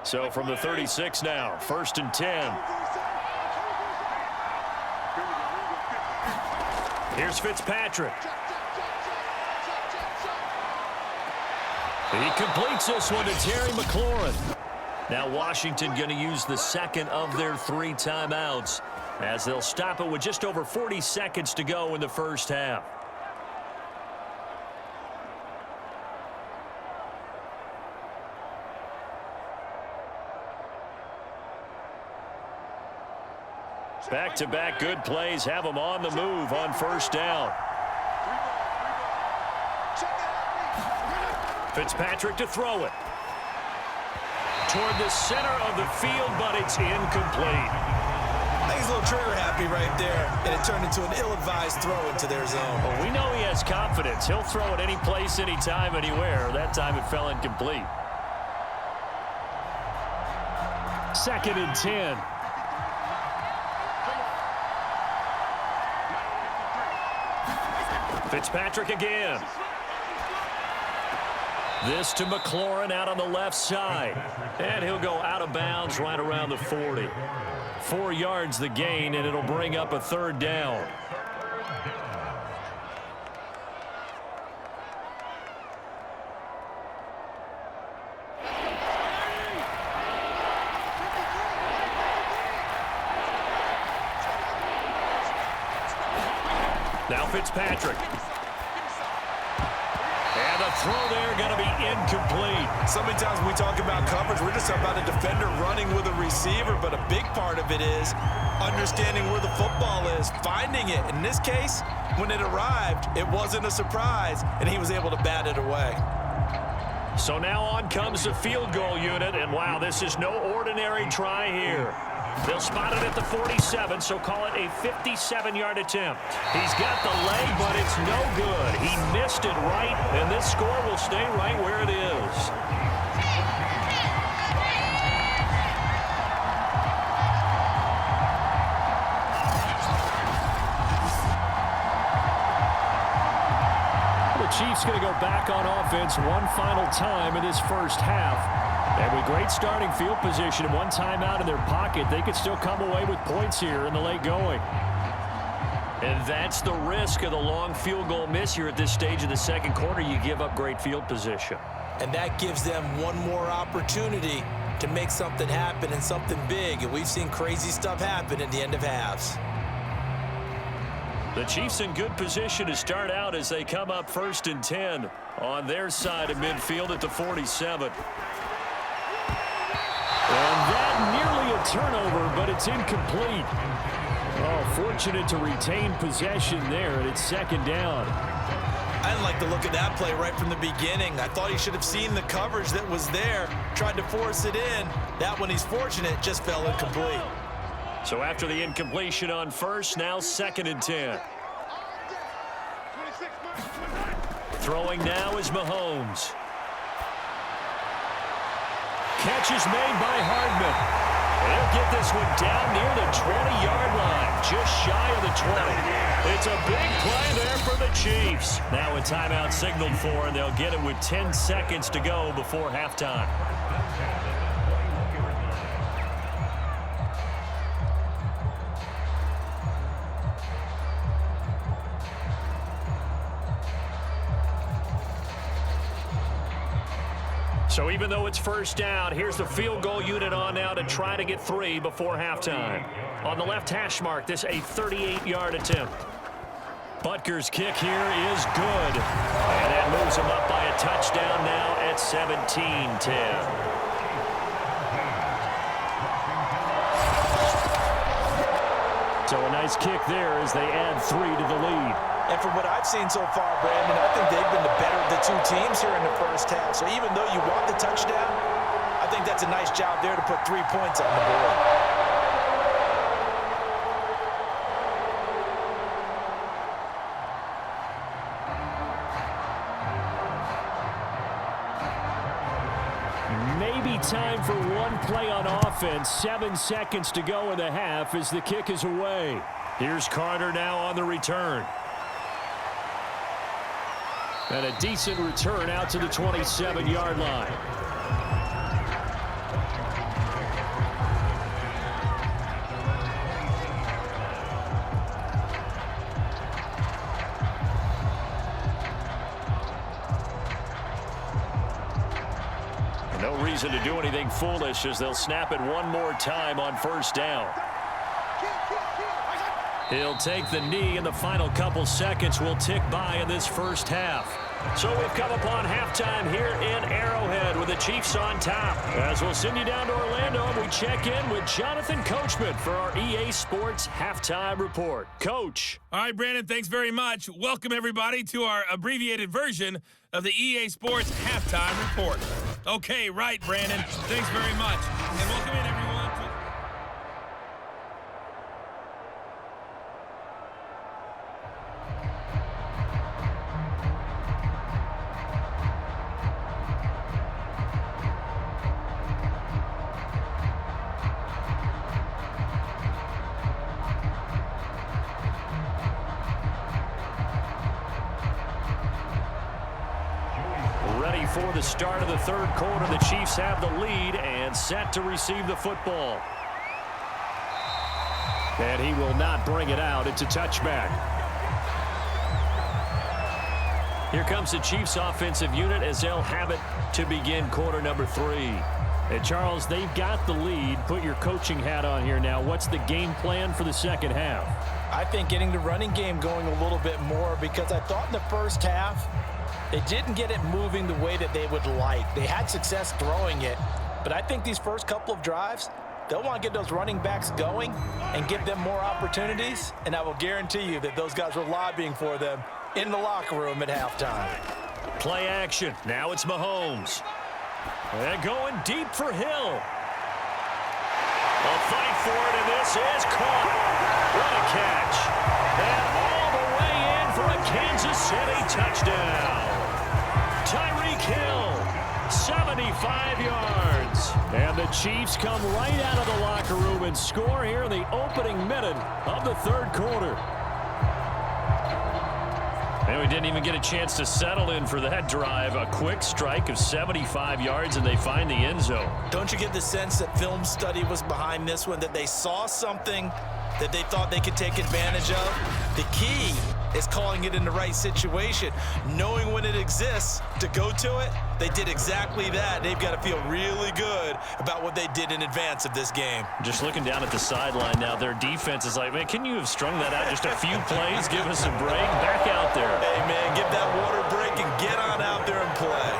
So from the 36 now, 1st and 10. Here's Fitzpatrick. He completes this one to Terry McLaurin. Now Washington going to use the second of their 3 timeouts as they'll stop it with just over 40 seconds to go in the first half. Back-to-back good plays have them on the move on first down. Fitzpatrick to throw it. Toward the center of the field, but it's incomplete. I think he's a little trigger happy right there, and it turned into an ill-advised throw into their zone. Well, we know he has confidence. He'll throw it any place, anytime, anywhere. That time it fell incomplete. 2nd and 10. Fitzpatrick again. This to McLaurin out on the left side. And he'll go out of bounds right around the 40. 4 yards the gain, and it'll bring up a 3rd down. Now Fitzpatrick. And the throw there going to be incomplete. So many times when we talk about coverage, we're just talking about a defender running with a receiver, but a big part of it is understanding where the football is, finding it. In this case, when it arrived, it wasn't a surprise, and he was able to bat it away. So now on comes the field goal unit, and wow, this is no ordinary try here. They'll spot it at the 47, so call it a 57-yard attempt. He's got the leg, but it's no good. He missed it right, and this score will stay right where it is. The Chiefs going to go back on offense one final time in this first half. And with great starting field position and one timeout in their pocket, they could still come away with points here in the late going. And that's the risk of the long field goal miss here at this stage of the second quarter. You give up great field position. And that gives them one more opportunity to make something happen and something big. And we've seen crazy stuff happen at the end of halves. The Chiefs in good position to start out as they come up 1st and 10 on their side of midfield at the 47. And that nearly a turnover, but it's incomplete. Oh, fortunate to retain possession there, and it's 2nd down. I didn't like the look of that play right from the beginning. I thought he should have seen the coverage that was there, tried to force it in. That one, he's fortunate, just fell incomplete. So after the incompletion on first, now 2nd and 10. Throwing now is Mahomes. Catch is made by Hardman. They'll get this one down near the 20-yard line, just shy of the 20. It's a big play there for the Chiefs. Now a timeout signaled for, and they'll get it with 10 seconds to go before halftime. So even though it's 1st down, here's the field goal unit on now to try to get 3 before halftime. On the left hash mark, this a 38-yard attempt. Butker's kick here is good. And that moves him up by a touchdown now at 17-10. So a nice kick there as they add 3 to the lead. And from what I've seen so far, Brandon, I think they've been the better of the 2 teams here in the first half. So even though you want the touchdown, I think that's a nice job there to put 3 points on the board. Maybe time for one play on offense. 7 seconds to go in the half as the kick is away. Here's Carter now on the return. And a decent return out to the 27-yard line. No reason to do anything foolish as they'll snap it one more time on first down. He'll take the knee, and the final couple seconds will tick by in this first half. So we've come upon halftime here in Arrowhead with the Chiefs on top. As we'll send you down to Orlando, we check in with Jonathan Coachman for our EA Sports Halftime Report. Coach. All right, Brandon, thanks very much. Welcome, everybody, to our abbreviated version of the EA Sports Halftime Report. Okay, right, Brandon. Thanks very much. And welcome in, everyone. Ready for the start of the third quarter. The Chiefs have the lead and set to receive the football. And he will not bring it out. It's a touchback. Here comes the Chiefs offensive unit as they'll have it to begin quarter number 3. And Charles, they've got the lead. Put your coaching hat on here now. What's the game plan for the second half? I think getting the running game going a little bit more, because I thought in the first half they didn't get it moving the way that they would like. They had success throwing it, but I think these first couple of drives, they'll want to get those running backs going and give them more opportunities, and I will guarantee you that those guys were lobbying for them in the locker room at halftime. Play action. Now it's Mahomes. And going deep for Hill. A fight for it, and this is caught. What a catch. And all the way in for a Kansas City touchdown. Tyreek Hill, 75 yards. And the Chiefs come right out of the locker room and score here in the opening minute of the third quarter. And we didn't even get a chance to settle in for that drive. A quick strike of 75 yards, and they find the end zone. Don't you get the sense that film study was behind this one, that they saw something that they thought they could take advantage of? The key is calling it in the right situation, knowing when it exists to go to it. They did exactly that. They've got to feel really good about what they did in advance of this game. Just looking down at the sideline now, their defense is like, man, can you have strung that out just a few plays? Give us a break. Back out there. Hey, man, give that water break and get on out there and play.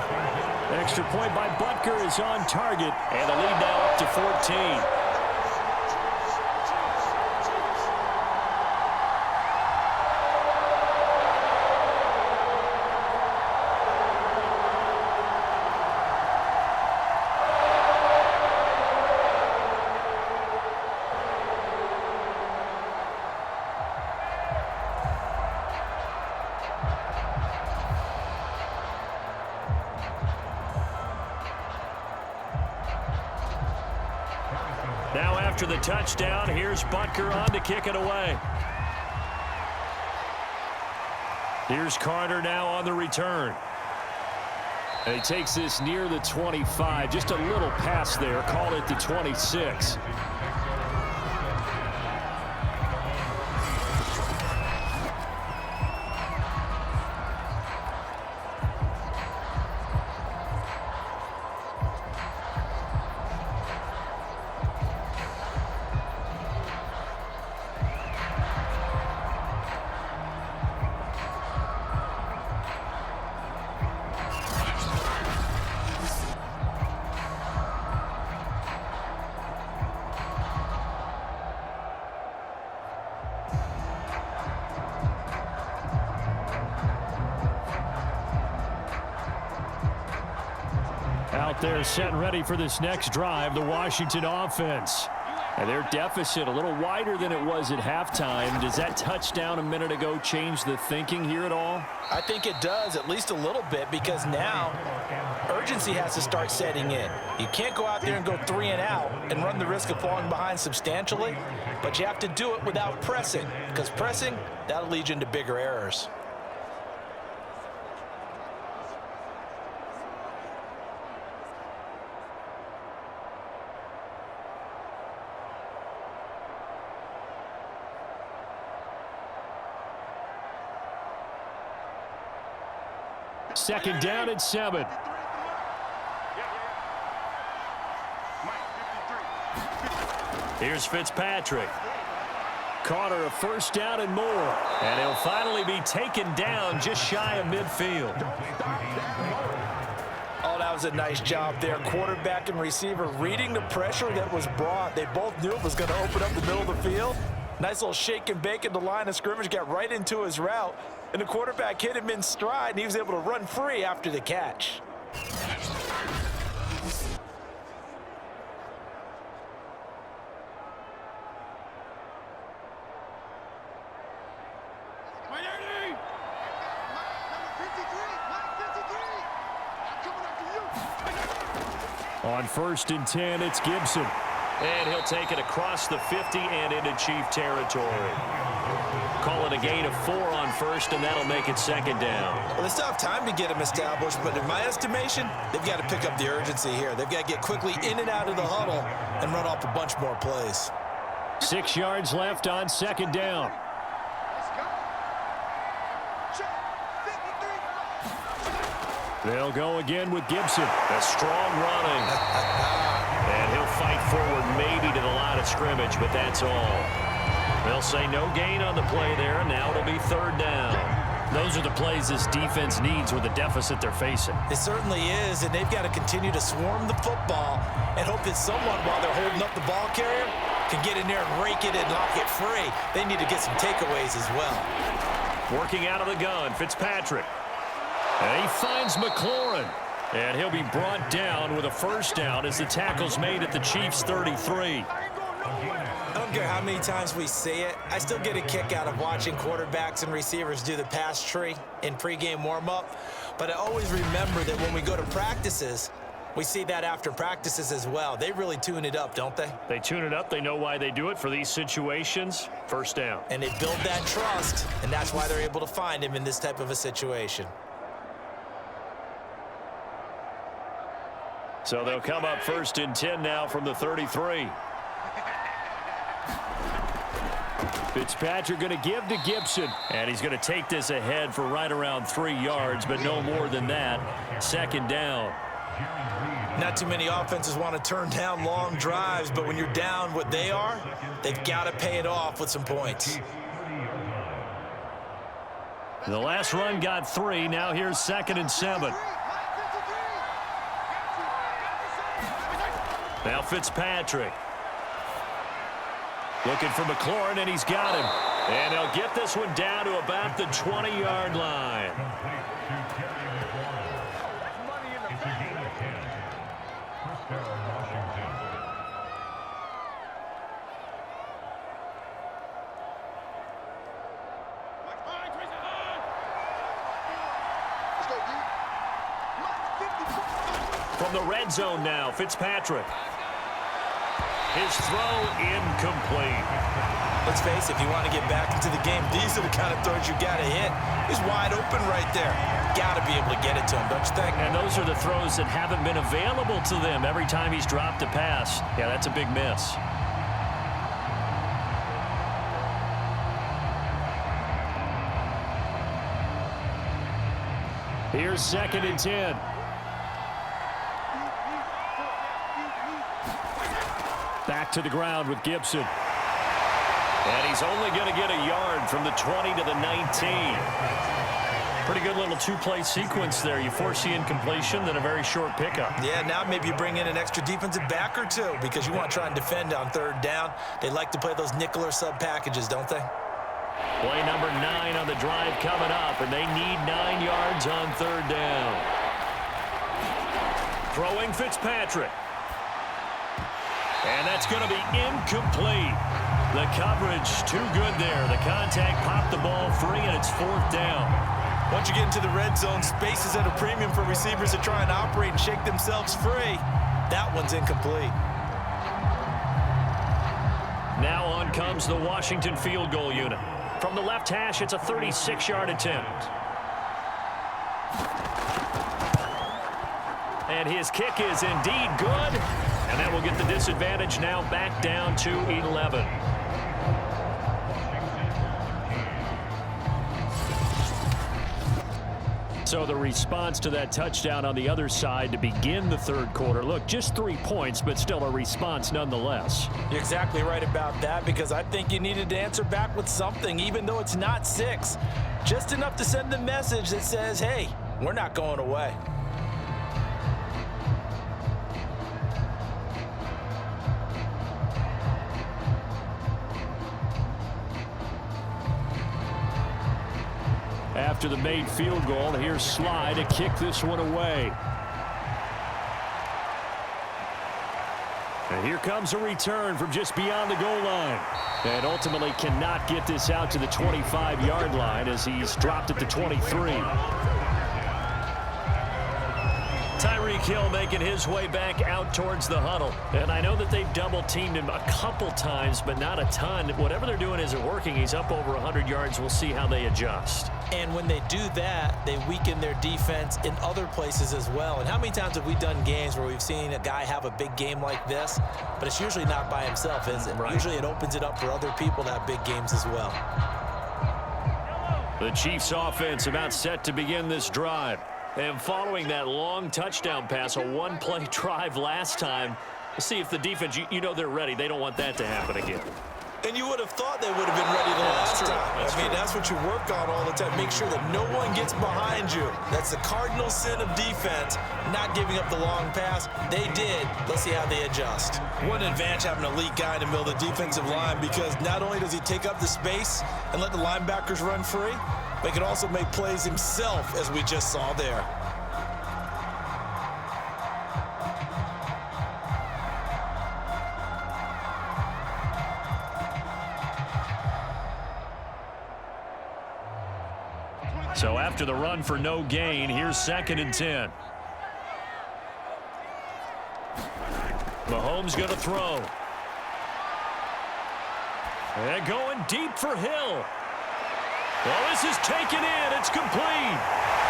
Extra point by Butker is on target, and the lead now up to 14. Now after the touchdown, here's Butker on to kick it away. Here's Carter now on the return. And he takes this near the 25. Just a little pass there. Call it the 26. Out there set and ready for this next drive, the Washington offense. And their deficit a little wider than it was at halftime. Does that touchdown a minute ago change the thinking here at all? I think it does, at least a little bit, because now urgency has to start setting in. You can't go out there and go 3 and out and run the risk of falling behind substantially, but you have to do it without pressing, because pressing, that'll lead you into bigger errors. Second down and 7. Here's Fitzpatrick. Carter, a first down and more. And he'll finally be taken down just shy of midfield. Oh, that was a nice job there. Quarterback and receiver reading the pressure that was brought. They both knew it was going to open up the middle of the field. Nice little shake and bake at the line of scrimmage, got right into his route. And the quarterback hit him in stride, and he was able to run free after the catch. On 1st and 10, it's Gibson. And he'll take it across the 50 and into Chief territory. Call it a gain of 4 on 1st, and that'll make it 2nd down. Well, they still have time to get him established, but in my estimation, they've got to pick up the urgency here. They've got to get quickly in and out of the huddle and run off a bunch more plays. 6 yards left on 2nd down. They'll go again with Gibson. A strong running. And he'll fight forward maybe to the line of scrimmage, but that's all. They'll say no gain on the play there, and now it'll be 3rd down. Those are the plays this defense needs with the deficit they're facing. It certainly is, and they've got to continue to swarm the football and hope that someone, while they're holding up the ball carrier, can get in there and rake it and knock it free. They need to get some takeaways as well. Working out of the gun, Fitzpatrick. And he finds McLaurin. And he'll be brought down with a 1st down as the tackle's made at the Chiefs' 33. I don't care how many times we say it, I still get a kick out of watching quarterbacks and receivers do the pass tree in pregame warm-up. But I always remember that when we go to practices, we see that after practices as well. They really tune it up, don't they? They tune it up. They know why they do it for these situations. 1st down. And they build that trust, and that's why they're able to find him in this type of a situation. So they'll come up 1st and 10 now from the 33. Fitzpatrick going to give to Gibson. And he's going to take this ahead for right around 3 yards, but no more than that. 2nd down. Not too many offenses want to turn down long drives, but when you're down what they are, they've got to pay it off with some points. The last run got 3. Now here's 2nd and 7. Now Fitzpatrick. Looking for McLaurin, and he's got him. And they'll get this one down to about the 20-yard line. From the red zone now, Fitzpatrick. His throw incomplete. Let's face it, if you want to get back into the game, these are the kind of throws you got to hit. He's wide open right there. Got to be able to get it to him, don't you think? And those are the throws that haven't been available to them every time he's dropped a pass. Yeah, that's a big miss. Here's 2nd and 10. Back to the ground with Gibson. And he's only going to get a yard from the 20 to the 19. Pretty good little 2-play sequence there. You force the incompletion, then a very short pickup. Yeah, now maybe you bring in an extra defensive back or two because you want to try and defend on 3rd down. They like to play those nickel or sub packages, don't they? Play number 9 on the drive coming up, and they need 9 yards on 3rd down. Throwing Fitzpatrick. And that's going to be incomplete. The coverage too good there. The contact popped the ball free, and it's 4th down. Once you get into the red zone, space is at a premium for receivers to try and operate and shake themselves free. That one's incomplete. Now on comes the Washington field goal unit. From the left hash, it's a 36-yard attempt. And his kick is indeed good. And that will get the disadvantage now back down to 11. So the response to that touchdown on the other side to begin the third quarter. Look, just 3 points, but still a response nonetheless. You're exactly right about that, because I think you needed to answer back with something, even though it's not 6. Just enough to send the message that says, hey, we're not going away. After the made field goal, here's Sly to kick this one away. And here comes a return from just beyond the goal line. And ultimately cannot get this out to the 25-yard line as he's dropped at the 23. Tyreek Hill making his way back out towards the huddle. And I know that they've double-teamed him a couple times, but not a ton. Whatever they're doing isn't working. He's up over 100 yards. We'll see how they adjust. And when they do that, they weaken their defense in other places as well. And how many times have we done games where we've seen a guy have a big game like this, but it's usually not by himself, is it? Right. Usually it opens it up for other people to have big games as well. The Chiefs offense about set to begin this drive. And following that long touchdown pass, a one-play drive last time, we'll see if the defense, you know they're ready. They don't want that to happen again. And you would have thought they would have been ready the last time. That's what you work on all the time. Make sure that no one gets behind you. That's the cardinal sin of defense, not giving up the long pass. They did. Let's see how they adjust. One advantage having an elite guy in the middle of the defensive line, because not only does he take up the space and let the linebackers run free, but he can also make plays himself, as we just saw there. So after the run for no gain, here's 2nd and 10. Mahomes going to throw. And going deep for Hill. Well, this is taken in. It's complete.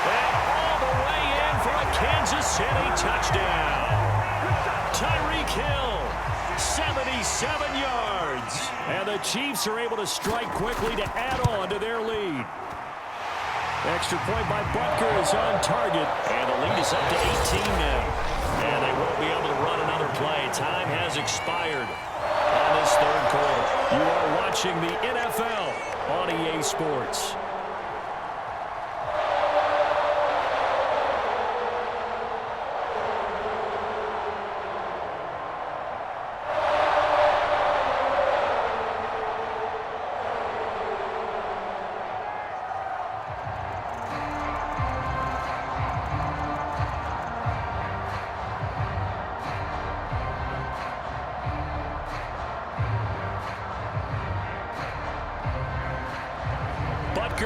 And all the way in for a Kansas City touchdown. Tyreek Hill, 77 yards. And the Chiefs are able to strike quickly to add on to their lead. Extra point by Butker is on target. And the lead is up to 18 now. And they won't be able to run another play. Time has expired on this third quarter. You are watching the NFL on EA Sports.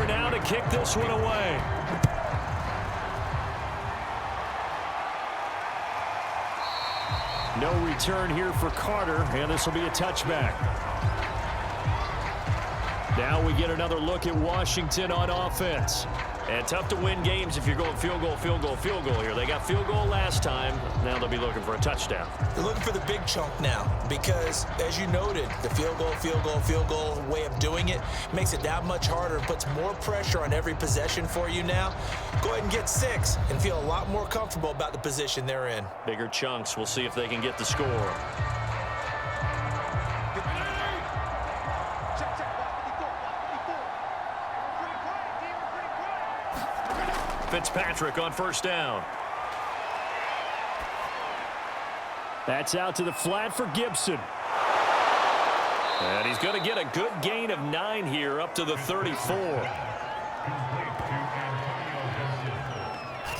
Now to kick this one away. No return here for Carter, and this will be a touchback. Now we get another look at Washington on offense. And tough to win games if you're going field goal, field goal, field goal here. They got field goal last time. Now they'll be looking for a touchdown. They're looking for the big chunk now, because, as you noted, the field goal, field goal, field goal way of doing it makes it that much harder and puts more pressure on every possession for you now. Go ahead and get 6 and feel a lot more comfortable about the position they're in. Bigger chunks. We'll see if they can get the score. Fitzpatrick on first down. That's out to the flat for Gibson. And he's going to get a good gain of 9 here up to the 34.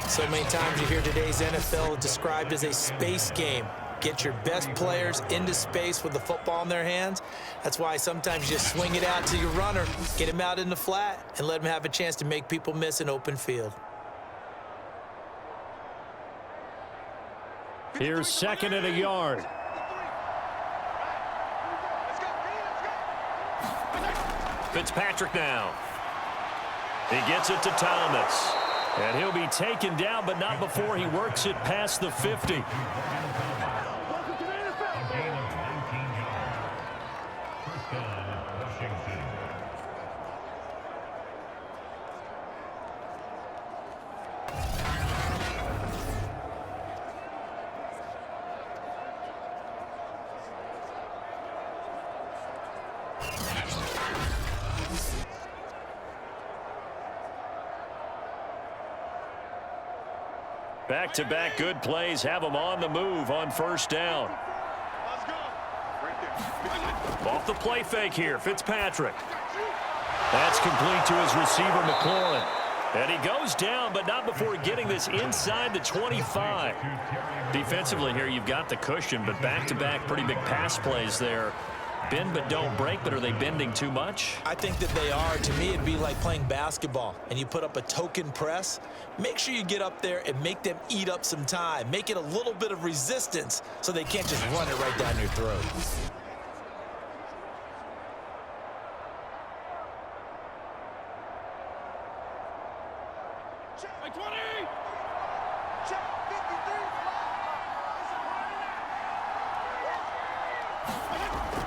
So many times you hear today's NFL described as a space game. Get your best players into space with the football in their hands. That's why sometimes you just swing it out to your runner, get him out in the flat, and let him have a chance to make people miss an open field. Here's 2nd and a yard. Fitzpatrick now. He gets it to Thomas. And he'll be taken down, but not before he works it past the 50. Back-to-back good plays have them on the move on first down. Off the play fake here, Fitzpatrick. That's complete to his receiver, McLaurin. And he goes down, but not before getting this inside the 25. Defensively here, you've got the cushion, but back-to-back pretty big pass plays there. Bend but don't break, but are they bending too much? I think that they are. To me, it'd be like playing basketball, and you put up a token press. Make sure you get up there and make them eat up some time. Make it a little bit of resistance so they can't just run it right down your throat.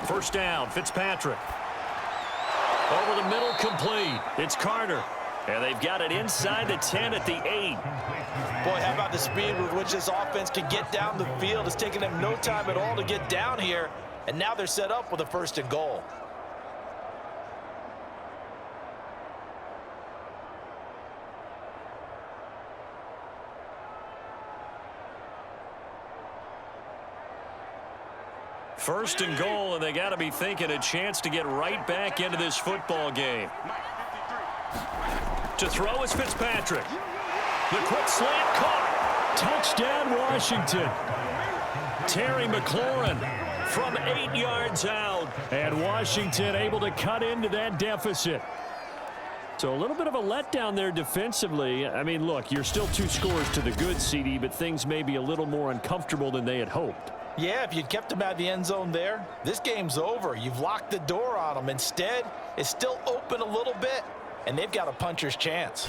First down, Fitzpatrick. Over the middle, complete. It's Carter. And they've got it inside the 10 at the 8. Boy, how about the speed with which this offense can get down the field? It's taken them no time at all to get down here. And now they're set up with a 1st and goal. First and goal, and they got to be thinking a chance to get right back into this football game. To throw is Fitzpatrick. The quick slant caught. Touchdown, Washington. Terry McLaurin from 8 yards out. And Washington able to cut into that deficit. So a little bit of a letdown there defensively. I mean, look, you're still 2 scores to the good, CD, but things may be a little more uncomfortable than they had hoped. Yeah, if you'd kept them out of the end zone there, this game's over. You've locked the door on them. Instead, it's still open a little bit, and they've got a puncher's chance.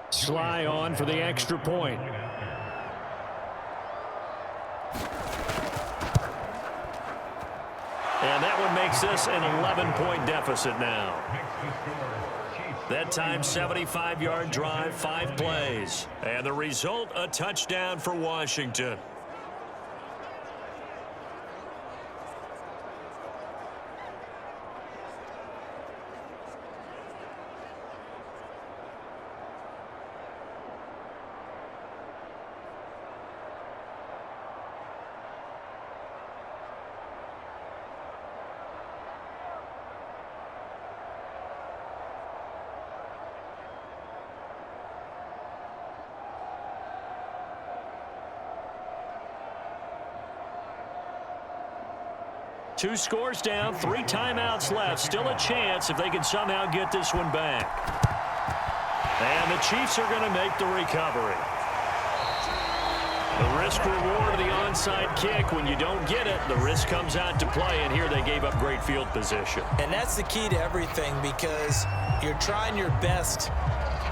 Sly on for the extra point. And that one makes this an 11-point deficit now. That time, 75-yard drive, 5 plays. And the result, a touchdown for Washington. Two scores down, 3 timeouts left. Still a chance if they can somehow get this one back. And the Chiefs are going to make the recovery. The risk reward of the onside kick. When you don't get it, the risk comes out to play, and here they gave up great field position. And that's the key to everything, because you're trying your best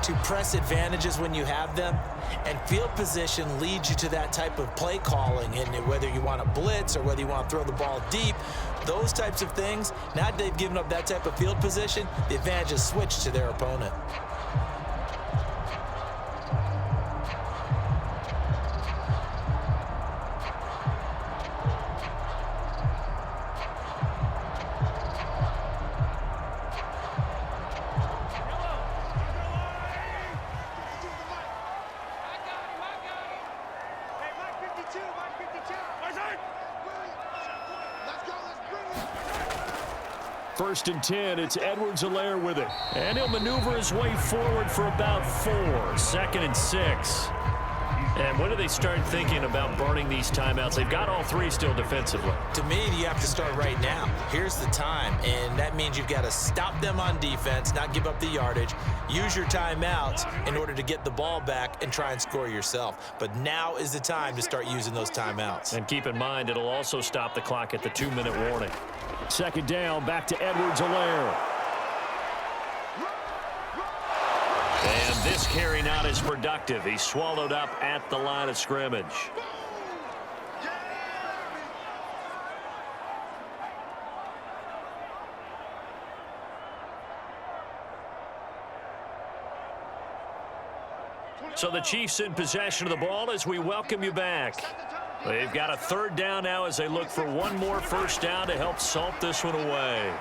to press advantages when you have them, and field position leads you to that type of play calling. And whether you want to blitz or whether you want to throw the ball deep, those types of things, now that they've given up that type of field position, the advantage is switched to their opponent. First and 10, it's Edwards-Helaire with it. And he'll maneuver his way forward for about 4. 2nd and 6. And when do they start thinking about burning these timeouts? They've got all 3 still defensively. To me, you have to start right now. Here's the time, and that means you've got to stop them on defense, not give up the yardage, use your timeouts in order to get the ball back and try and score yourself. But now is the time to start using those timeouts. And keep in mind, it'll also stop the clock at the 2-minute warning. 2nd down, back to Edwards-Helaire. And this carry not as productive. He's swallowed up at the line of scrimmage. So the Chiefs in possession of the ball as we welcome you back. They've got a 3rd down now as they look for one more first down to help salt this one away.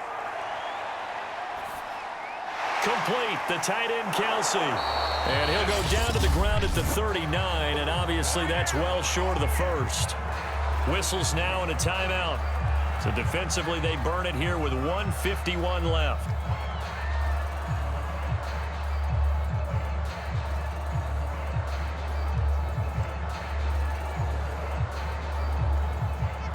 Complete, the tight end, Kelsey. And he'll go down to the ground at the 39, and obviously that's well short of the first. Whistles now and a timeout. So defensively, they burn it here with 1:51 left.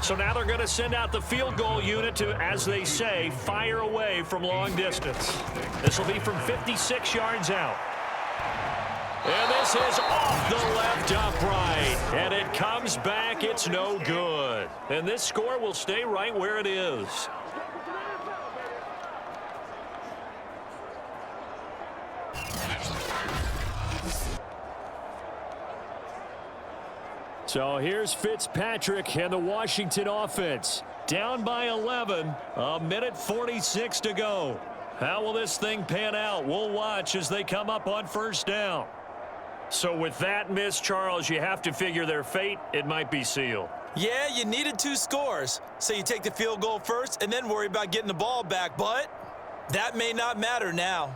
So now they're going to send out the field goal unit to, as they say, fire away from long distance. This will be from 56 yards out. And this is off the left upright. And it comes back. It's no good. And this score will stay right where it is. So here's Fitzpatrick and the Washington offense. Down by 11, a minute 46 to go. How will this thing pan out? We'll watch as they come up on first down. So with that miss, Charles, you have to figure their fate. It might be sealed. Yeah, you needed 2 scores. So you take the field goal first and then worry about getting the ball back. But that may not matter now.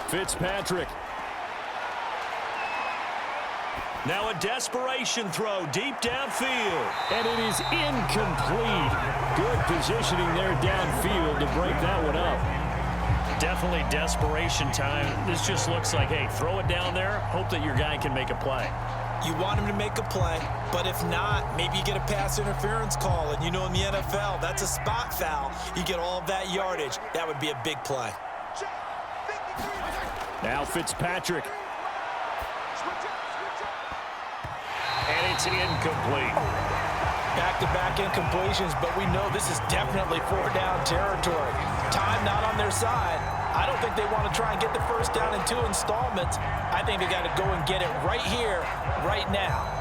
Fitzpatrick. Now a desperation throw deep downfield. And it is incomplete. Good positioning there downfield to break that one up. Definitely desperation time. This just looks like, hey, throw it down there, hope that your guy can make a play. You want him to make a play, but if not, maybe you get a pass interference call. And you know in the NFL, that's a spot foul. You get all of that yardage. That would be a big play. Now Fitzpatrick. And it's incomplete. Back-to-back incompletions, but we know this is definitely 4-down territory. Time not on their side. I don't think they want to try and get the first down in 2 installments. I think they got to go and get it right here, right now.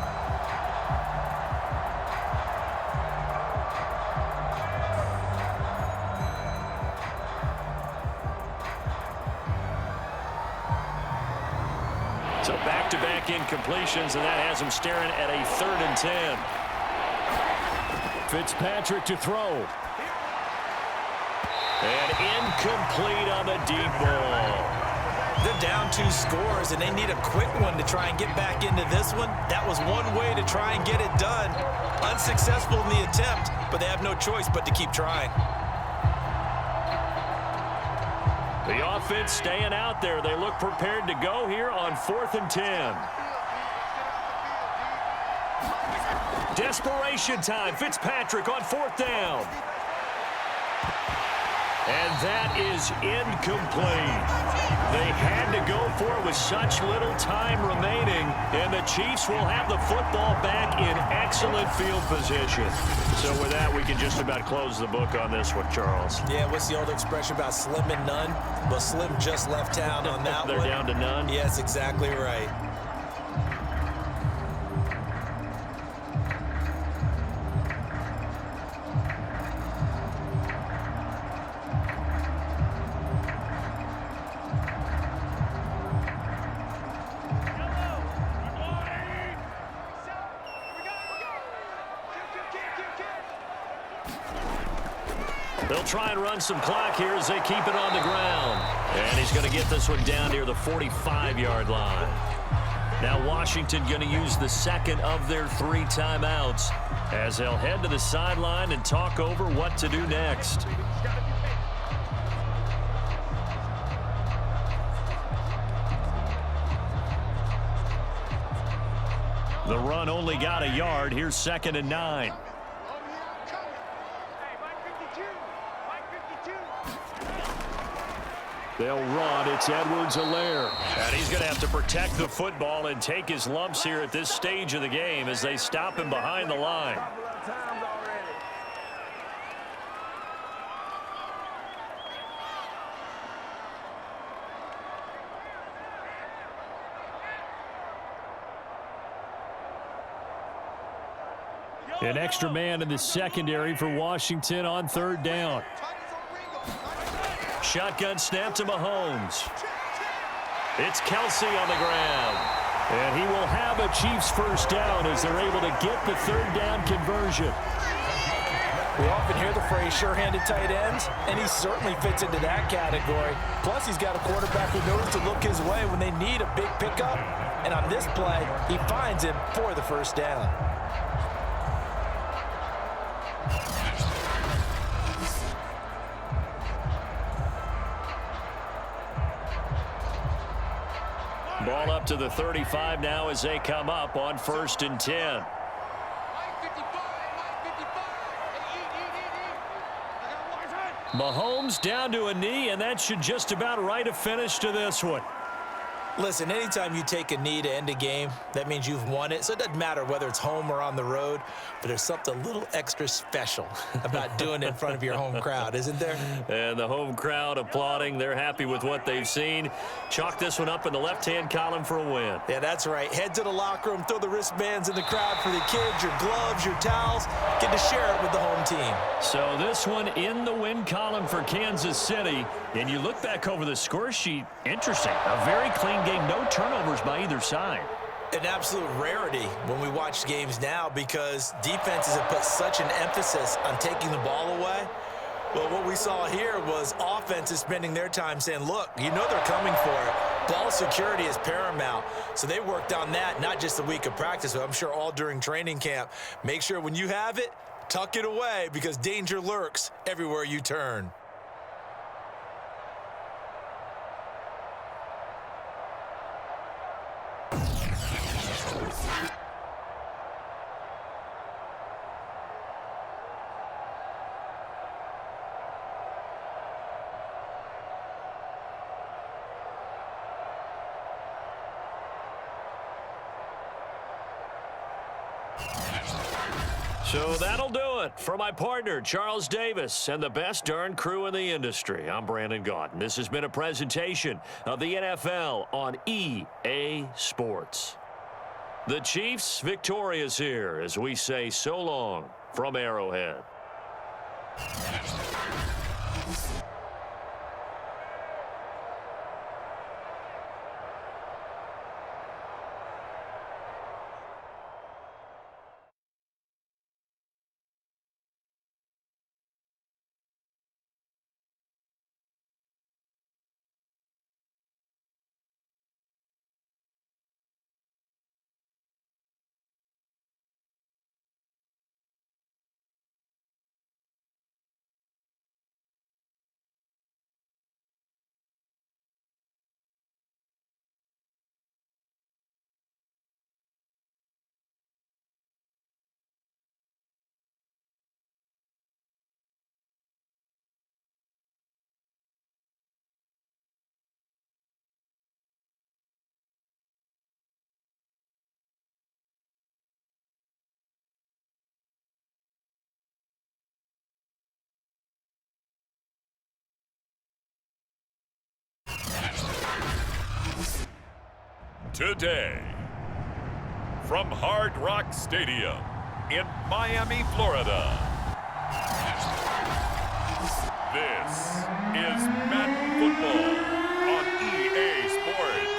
So back-to-back incompletions, and that has them staring at a 3rd and 10. Fitzpatrick to throw. And incomplete on the deep ball. They're down 2 scores, and they need a quick one to try and get back into this one. That was one way to try and get it done. Unsuccessful in the attempt, but they have no choice but to keep trying. The offense staying out there. They look prepared to go here on 4th and 10. Desperation time. Fitzpatrick on 4th down. And that is incomplete. They had to go for it with such little time remaining, and the Chiefs will have the football back in excellent field position. So with that, we can just about close the book on this one, Charles. Yeah, what's the old expression about slim and none? Well, Slim just left town on that They're one. down to none? Yes, exactly right. They'll try and run some clock here as they keep it on the ground. And he's going to get this one down near the 45-yard line. Now Washington going to use the 2nd of their 3 timeouts as they'll head to the sideline and talk over what to do next. The run only got a yard. Here's 2nd and 9. They'll run. It's Edwards-Helaire. And he's going to have to protect the football and take his lumps here at this stage of the game as they stop him behind the line. An extra man in the secondary for Washington on 3rd down. Shotgun snap to Mahomes. It's Kelsey on the ground. And he will have a Chiefs first down as they're able to get the third down conversion. We often hear the phrase sure-handed tight ends, and he certainly fits into that category. Plus, he's got a quarterback who knows to look his way when they need a big pickup. And on this play, he finds him for the first down. Ball up to the 35 now as they come up on 1st and 10. Mahomes down to a knee, and that should just about write a finish to this one. Listen, anytime you take a knee to end a game, that means you've won it. So it doesn't matter whether it's home or on the road, but there's something a little extra special about doing it in front of your home crowd, isn't there? And the home crowd applauding. They're happy with what they've seen. Chalk this one up in the left-hand column for a win. Yeah, that's right. Head to the locker room, throw the wristbands in the crowd for the kids, your gloves, your towels. Get to share it with the home team. So this one in the win column for Kansas City. And you look back over the score sheet, interesting. A very clean game, no turnovers by either side. An absolute rarity when we watch games now because defenses have put such an emphasis on taking the ball away. Well, what we saw here was offenses spending their time saying, look, you know they're coming for it. Ball security is paramount. So they worked on that, not just a week of practice, but I'm sure all during training camp. Make sure when you have it, tuck it away because danger lurks everywhere you turn. So that'll do it for my partner, Charles Davis, and the best darn crew in the industry. I'm Brandon Gaudin. This has been a presentation of the NFL on EA Sports. The Chiefs victorious here as we say so long from Arrowhead. Today, from Hard Rock Stadium in Miami, Florida, this is Madden Football on EA Sports.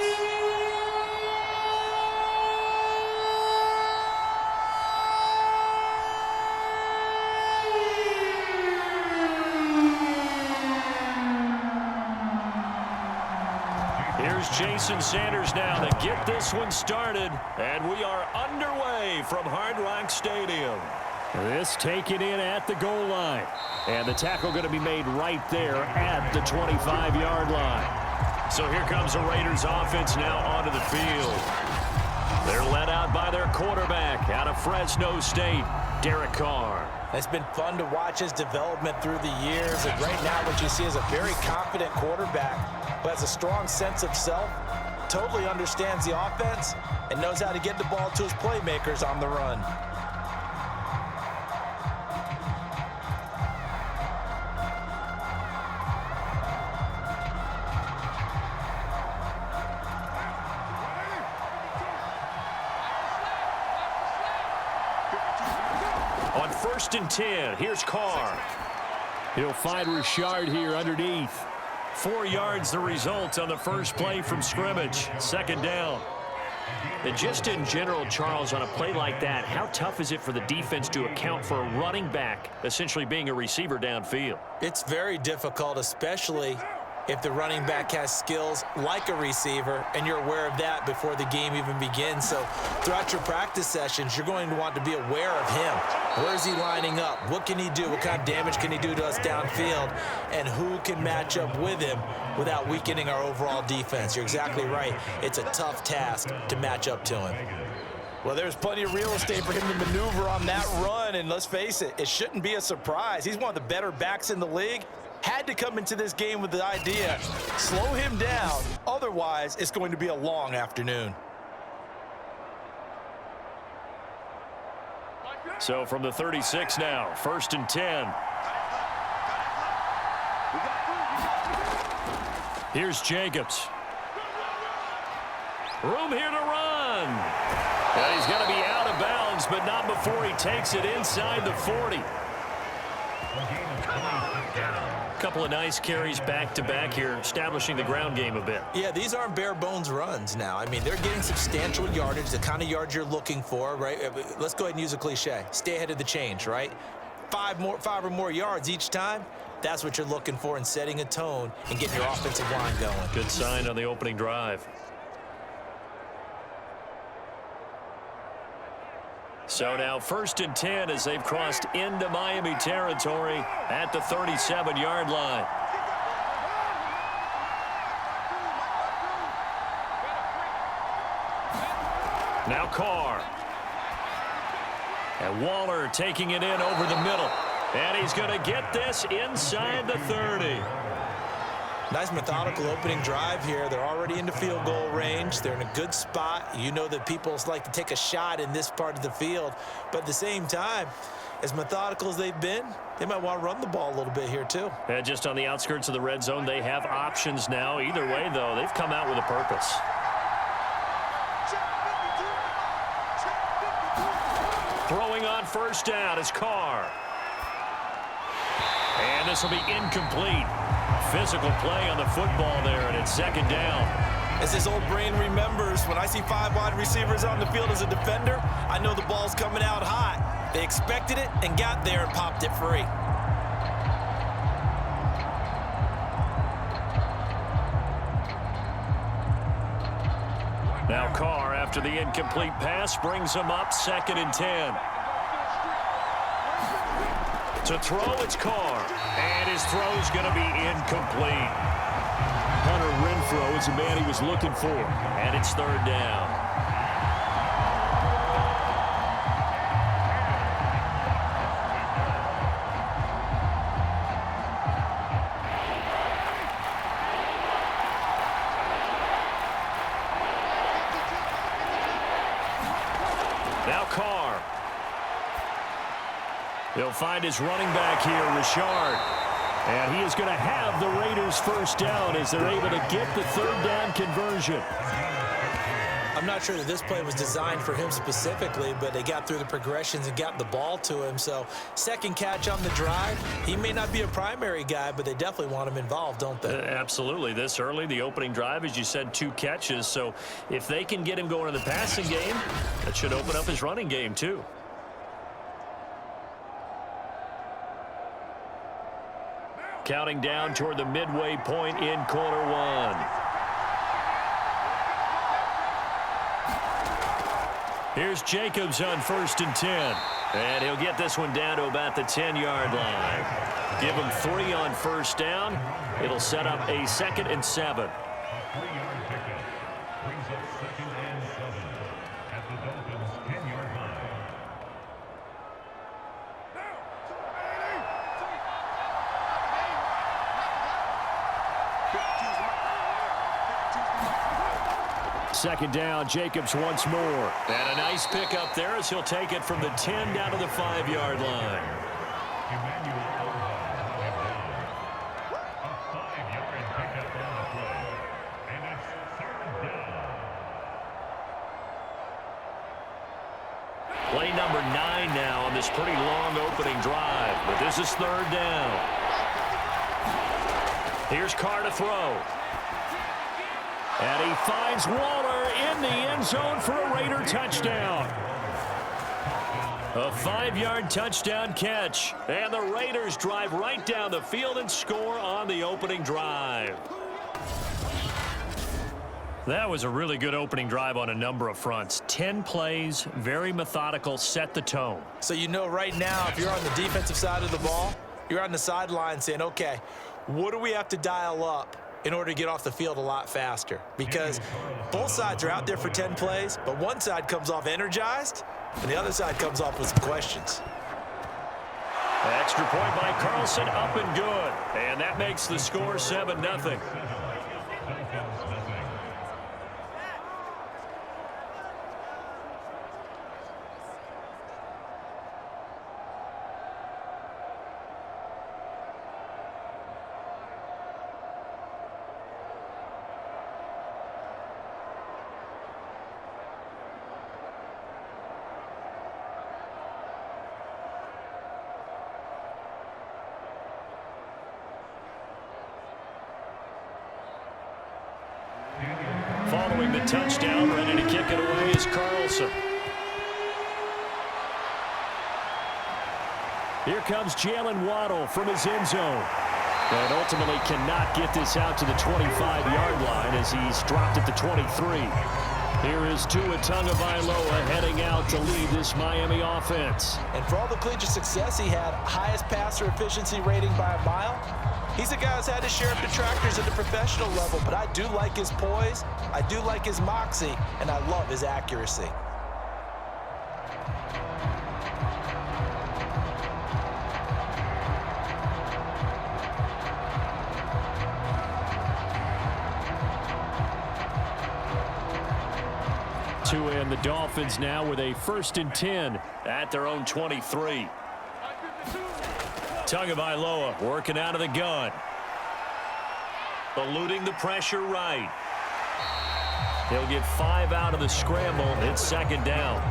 Here's Jason Sanders now to get this one started, and we are underway from Hard Rock Stadium. This taken in at the goal line. And the tackle going to be made right there at the 25-yard line. So here comes the Raiders offense now onto the field. They're led out by their quarterback out of Fresno State, Derek Carr. It's been fun to watch his development through the years. And right now what you see is a very confident quarterback who has a strong sense of self, totally understands the offense, and knows how to get the ball to his playmakers on the run. On 1st and 10, here's Carr. He'll find Richard here underneath. 4 yards the result on the first play from scrimmage. 2nd down. And just in general, Charles, on a play like that, how tough is it for the defense to account for a running back essentially being a receiver downfield? It's very difficult, especially if the running back has skills like a receiver, and you're aware of that before the game even begins. So throughout your practice sessions, you're going to want to be aware of him. Where is he lining up? What can he do? What kind of damage can he do to us downfield? And who can match up with him without weakening our overall defense? You're exactly right. It's a tough task to match up to him. Well, there's plenty of real estate for him to maneuver on that run, and let's face it, it shouldn't be a surprise. He's one of the better backs in the league. Had to come into this game with the idea, slow him down, otherwise it's going to be a long afternoon. So from the 36 now, 1st and 10. Here's Jacobs. Room here to run. And he's going to be out of bounds, but not before he takes it inside the 40. Couple of nice carries back-to-back here, establishing the ground game a bit. Yeah, these aren't bare-bones runs now. I mean, they're getting substantial yardage, the kind of yards you're looking for, right? Let's go ahead and use a cliche. Stay ahead of the change, right? Five or more yards each time, that's what you're looking for in setting a tone and getting your offensive line going. Good sign on the opening drive. So now 1st and 10 as they've crossed into Miami territory at the 37-yard line. Now Carr. And Waller taking it in over the middle. And he's going to get this inside the 30. Nice methodical opening drive here. They're already into field goal range. They're in a good spot. You know that people like to take a shot in this part of the field. But at the same time, as methodical as they've been, they might want to run the ball a little bit here too. And just on the outskirts of the red zone, they have options now. Either way, though, they've come out with a purpose. Throwing on 1st down is Carr. And this will be incomplete. Physical play on the football there, and it's 2nd down. As his old brain remembers, when I see 5 wide receivers on the field as a defender, I know the ball's coming out hot. They expected it and got there and popped it free. Now Carr, after the incomplete pass, brings him up 2nd and 10. To throw, it's Carr. And his throw's going to be incomplete. Hunter Renfrow is the man he was looking for. And it's 3rd down. Now Carr. He'll find his running back here, Richard. And he is going to have the Raiders 1st down as they're able to get the 3rd down conversion. I'm not sure that this play was designed for him specifically, but they got through the progressions and got the ball to him. So 2nd catch on the drive. He may not be a primary guy, but they definitely want him involved, don't they? Absolutely. This early, the opening drive, as you said, 2 catches. So if they can get him going in the passing game, that should open up his running game too. Counting down toward the midway point in quarter 1. Here's Jacobs on 1st and 10. And he'll get this one down to about the 10-yard line. Give him 3 on 1st down. It'll set up a 2nd and 7. Second down, Jacobs once more. And a nice pickup there as he'll take it from the 10 down to the 5-yard line. Play number 9 now on this pretty long opening drive, but this is 3rd down. Here's Carr to throw. And he finds Waller in the end zone for a Raider touchdown. A 5-yard touchdown catch. And the Raiders drive right down the field and score on the opening drive. That was a really good opening drive on a number of fronts. 10 plays, very methodical, set the tone. So you know right now, if you're on the defensive side of the ball, you're on the sideline saying, okay, what do we have to dial up in order to get off the field a lot faster? Because both sides are out there for 10 plays, but one side comes off energized, and the other side comes off with some questions. Extra point by Carlson, up and good. And that makes the score 7-0. Following the touchdown, ready to kick it away is Carlson. Here comes Jalen Waddle from his end zone. And ultimately cannot get this out to the 25-yard line as he's dropped at the 23. Here is Tua Tagovailoa heading out to lead this Miami offense. And for all the collegiate success he had, highest passer efficiency rating by a mile, he's a guy who's had his share of detractors at the professional level, but I do like his poise, I do like his moxie, and I love his accuracy. Tua and the Dolphins now with a 1st and 10 at their own 23. Tagovailoa working out of the gun. Eluding the pressure right. He'll get 5 out of the scramble. It's 2nd down.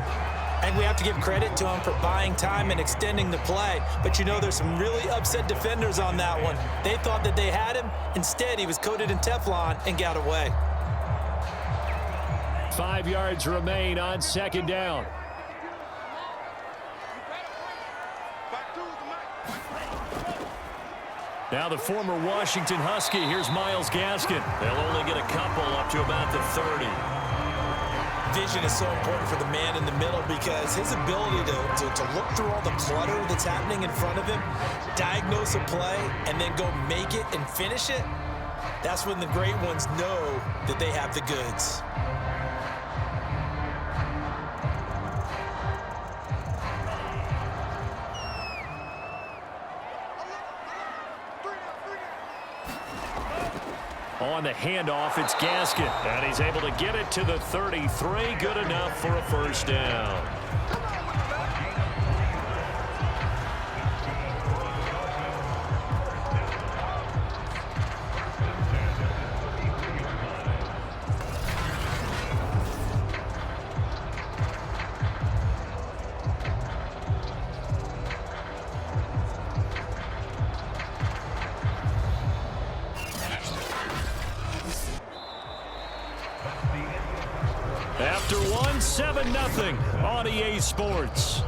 And we have to give credit to him for buying time and extending the play. But you know, there's some really upset defenders on that one. They thought that they had him. Instead, he was coated in Teflon and got away. 5 yards remain on 2nd down. Now the former Washington Husky. Here's Myles Gaskin. They'll only get a couple up to about the 30. Vision is so important for the man in the middle because his ability to look through all the clutter that's happening in front of him, diagnose a play, and then go make it and finish it, that's when the great ones know that they have the goods. On the handoff, it's Gaskin. And he's able to get it to the 33. Good enough for a 1st down. After 7-0 on EA Sports.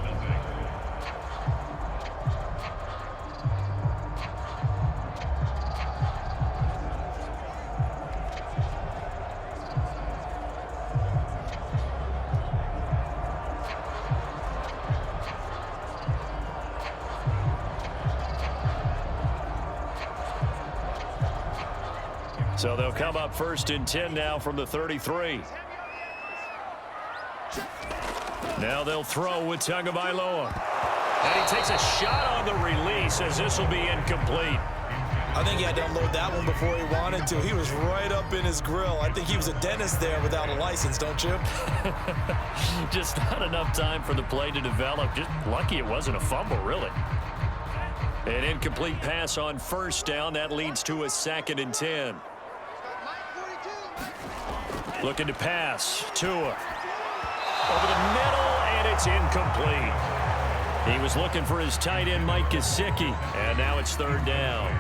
So they'll come up 1st and 10 now from the 33. Now they'll throw with Tagovailoa. And he takes a shot on the release as this will be incomplete. I think he had to unload that one before he wanted to. He was right up in his grill. I think he was a dentist there without a license, don't you? Just not enough time for the play to develop. Just lucky it wasn't a fumble, really. An incomplete pass on 1st down. That leads to a 2nd and 10. Looking to pass. Tua. Over the middle, and it's incomplete. He was looking for his tight end, Mike Gesicki, and now it's 3rd down.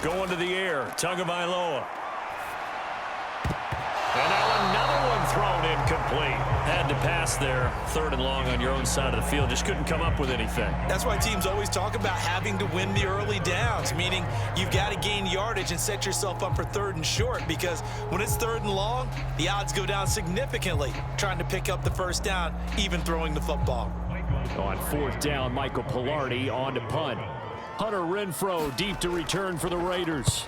going to the air. Tagovailoa. And now another one thrown incomplete. Had to pass there. 3rd and long on your own side of the field. Just couldn't come up with anything. That's why teams always talk about having to win the early downs, meaning you've got to gain yardage and set yourself up for 3rd and short, because when it's 3rd and long, the odds go down significantly trying to pick up the first down, even throwing the football. On 4th down, Michael Pilardi on to punt. Hunter Renfrow deep to return for the Raiders.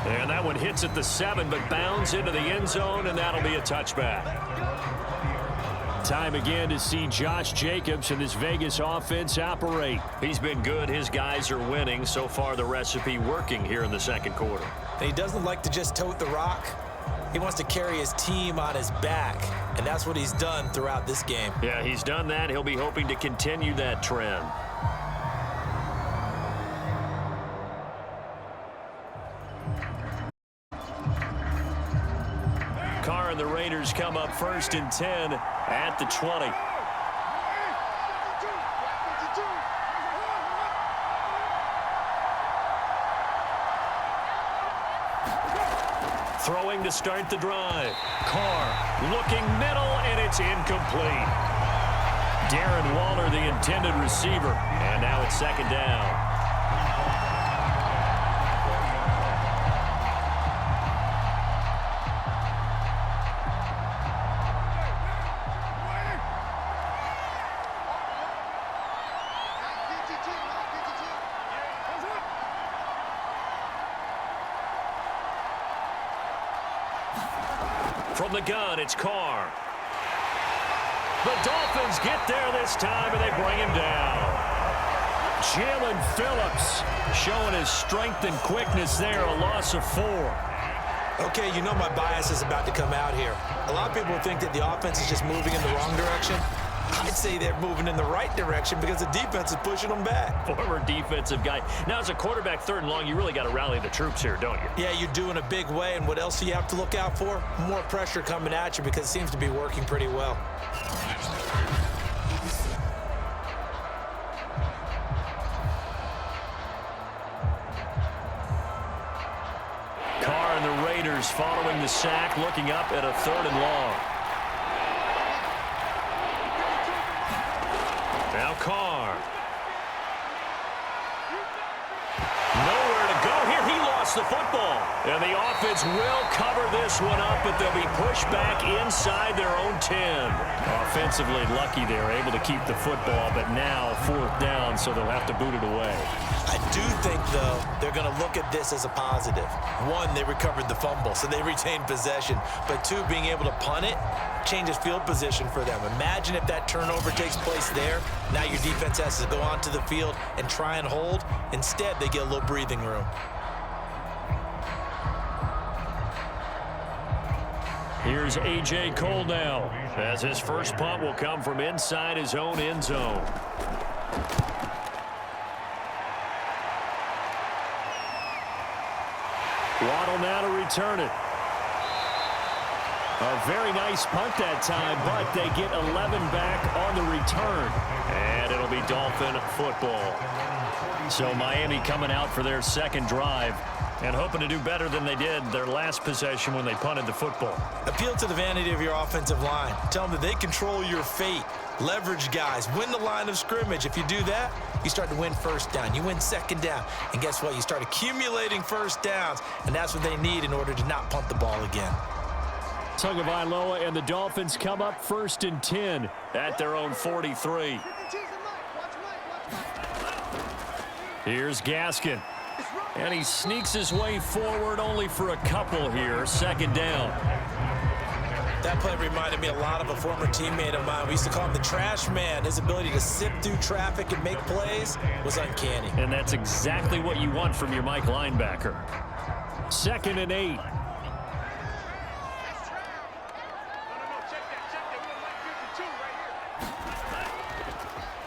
And that one hits at the 7, but bounds into the end zone, and that'll be a touchback. Time again to see Josh Jacobs and this Vegas offense operate. He's been good. His guys are winning. So far, the recipe working here in the 2nd quarter. And he doesn't like to just tote the rock. He wants to carry his team on his back, and that's what he's done throughout this game. Yeah, he's done that. He'll be hoping to continue that trend. Carr and the Raiders come up 1st and 10 at the 20. Throwing to start the drive. Carr looking middle, and it's incomplete. Darren Waller, the intended receiver. And now it's 2nd down. From the gun, it's Carr. The Dolphins get there this time, and they bring him down. Jalen Phillips showing his strength and quickness there, a loss of 4. Okay, you know my bias is about to come out here. A lot of people think that the offense is just moving in the wrong direction. I'd say they're moving in the right direction because the defense is pushing them back. Former defensive guy. Now, as a quarterback 3rd and long, you really got to rally the troops here, don't you? Yeah, you're doing a big way, and what else do you have to look out for? More pressure coming at you because it seems to be working pretty well. Carr and the Raiders following the sack, looking up at a 3rd and long. Now Carr. Nowhere to go here. He lost the football. And the offense will cover this one up, but they'll be pushed back inside their own 10. Offensively lucky they're able to keep the football, but now 4th down, so they'll have to boot it away. I do think, though, they're going to look at this as a positive. 1, they recovered the fumble, so they retained possession. But 2, being able to punt it changes field position for them. Imagine if that turnover takes place there. Now your defense has to go onto the field and try and hold. Instead, they get a little breathing room. Here's A.J. Cole now, as his first punt will come from inside his own end zone. Waddle now to return it. A very nice punt that time, but they get 11 back on the return. And it'll be Dolphin football. So Miami coming out for their 2nd drive and hoping to do better than they did their last possession when they punted the football. Appeal to the vanity of your offensive line. Tell them that they control your fate. Leverage guys. Win the line of scrimmage. If you do that, you start to win 1st down. You win 2nd down. And guess what? You start accumulating 1st downs, and that's what they need in order to not punt the ball again. Tagovailoa and the Dolphins come up 1st and 10 at their own 43. Here's Gaskin. And he sneaks his way forward only for a couple here. 2nd down. That play reminded me a lot of a former teammate of mine. We used to call him the trash man. His ability to sift through traffic and make plays was uncanny. And that's exactly what you want from your Mike linebacker. 2nd and 8.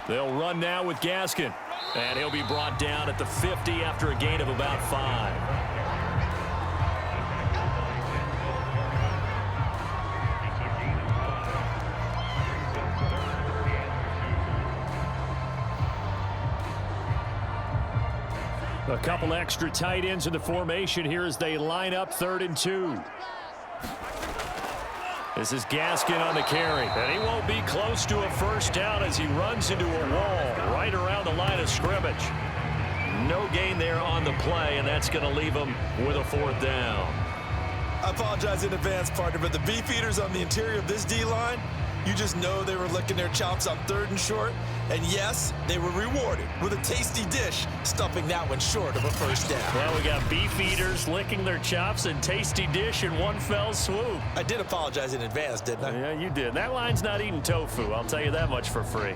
They'll run now with Gaskin. And he'll be brought down at the 50 after a gain of about 5. A couple extra tight ends in the formation here as they line up 3rd and 2. This is Gaskin on the carry. And he won't be close to a first down as he runs into a wall right around the line of scrimmage. No gain there on the play, and that's going to leave him with a 4th down. I apologize in advance, partner, but the beef eaters on the interior of this D-line, you just know they were licking their chops on 3rd and short. And yes, they were rewarded with a tasty dish, stuffing that one short of a first down. Well, we got beef eaters licking their chops and tasty dish in one fell swoop. I did apologize in advance, didn't I? Yeah, you did. That line's not eating tofu. I'll tell you that much for free.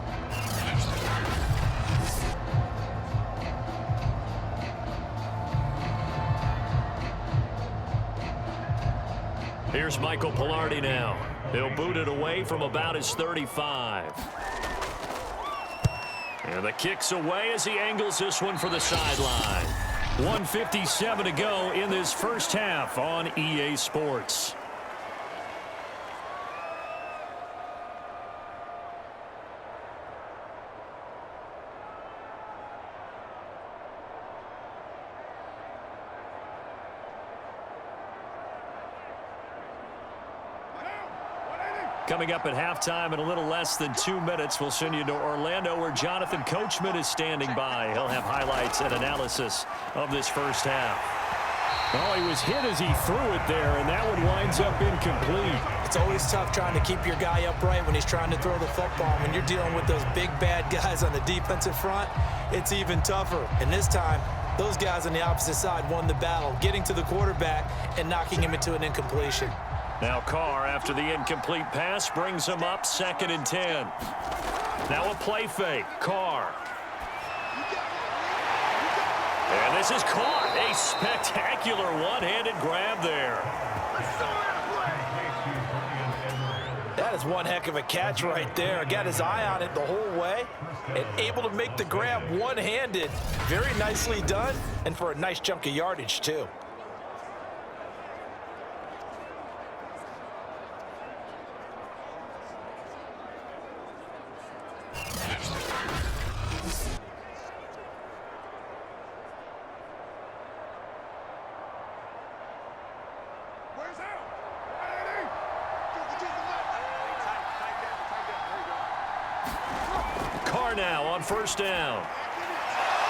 Here's Michael Pilardi now. He'll boot it away from about his 35. And the kick's away as he angles this one for the sideline. 1:57 to go in this first half on EA Sports. Coming up at halftime in a little less than 2 minutes, we'll send you to Orlando where Jonathan Coachman is standing by. He'll have highlights and analysis of this first half. Oh, he was hit as he threw it there, and that one winds up incomplete. It's always tough trying to keep your guy upright when he's trying to throw the football. When you're dealing with those big, bad guys on the defensive front, it's even tougher. And this time, those guys on the opposite side won the battle, getting to the quarterback and knocking him into an incompletion. Now Carr, after the incomplete pass, brings him up 2nd and 10. Now a play fake. Carr. And this is caught. A spectacular one-handed grab there. That is one heck of a catch right there. Got his eye on it the whole way and able to make the grab one-handed. Very nicely done, and for a nice chunk of yardage, too. Now on first down.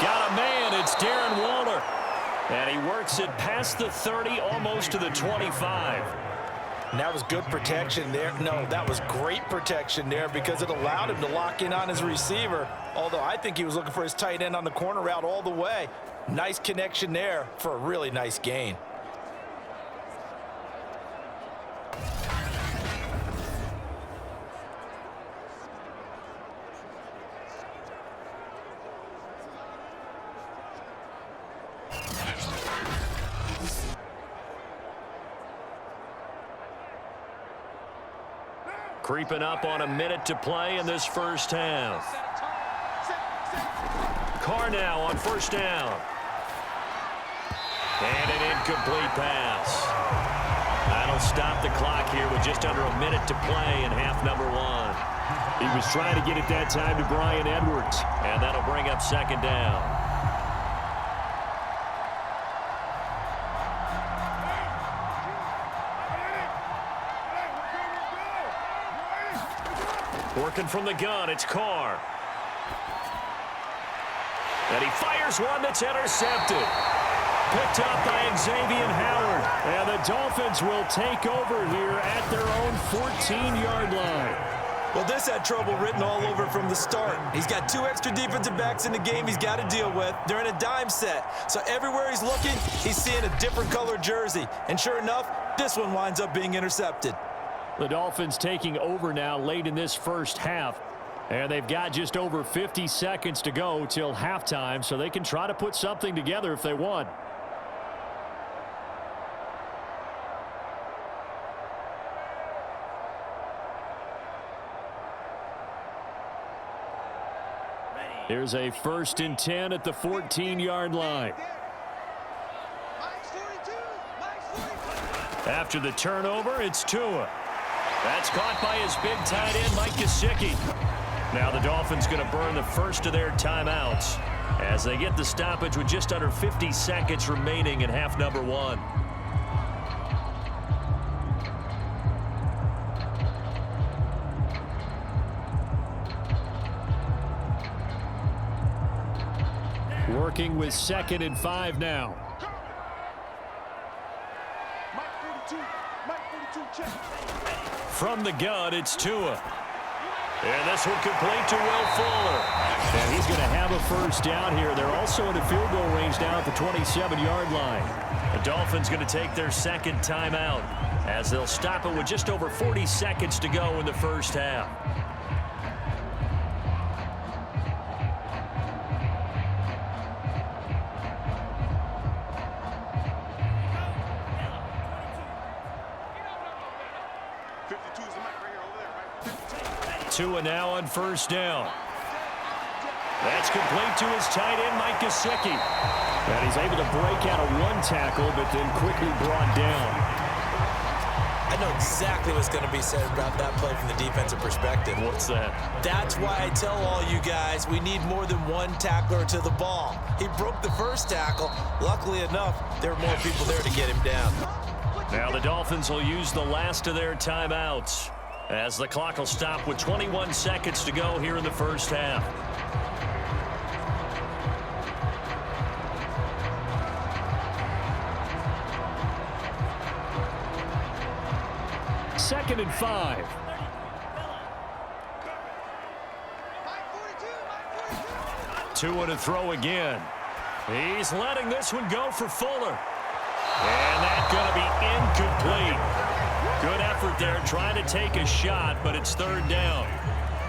Got a man. It's Darren Waller. And he works it past the 30, almost to the 25. And that was good protection there. No, that was great protection there because it allowed him to lock in on his receiver. Although I think he was looking for his tight end on the corner route all the way. Nice connection there for a really nice gain. Creeping up on a minute to play in this first half. Carr now on first down. And an incomplete pass. That'll stop the clock here with just under a minute to play in half number 1. He was trying to get it that time to Bryan Edwards. And that'll bring up 2nd down. Working from the gun, it's Carr. And he fires one that's intercepted. Picked up by Xavier Howard. And the Dolphins will take over here at their own 14-yard line. Well, this had trouble written all over from the start. He's got 2 extra defensive backs in the game he's got to deal with. They're in a dime set. So everywhere he's looking, he's seeing a different color jersey. And sure enough, this one winds up being intercepted. The Dolphins taking over now late in this first half. And they've got just over 50 seconds to go till halftime, so they can try to put something together if they want. Here's a 1st and 10 at the 14-yard line. After the turnover, it's Tua. That's caught by his big tight end, Mike Gesicki. Now the Dolphins going to burn the first of their timeouts. as they get the stoppage with just under 50 seconds remaining in half number 1. Working with 2nd and 5 now. From the gun, it's Tua. And this one complete to Will Fuller. And he's going to have a first down here. They're also in the field goal range now at the 27-yard line. The Dolphins going to take their second timeout as they'll stop it with just over 40 seconds to go in the first half. Tua now on first down. That's complete to his tight end, Mike Gesicki. And he's able to break out of one tackle, but then quickly brought down. I know exactly what's going to be said about that play from the defensive perspective. What's that? That's why I tell all you guys we need more than one tackler to the ball. He broke the first tackle. Luckily enough, there were more people there to get him down. Now the Dolphins will use the last of their timeouts as the clock will stop with 21 seconds to go here in the first half. Second and 5. Tua to throw again. He's letting this one go for Fuller. And that's going to be incomplete. Good effort there trying to take a shot, but it's third down.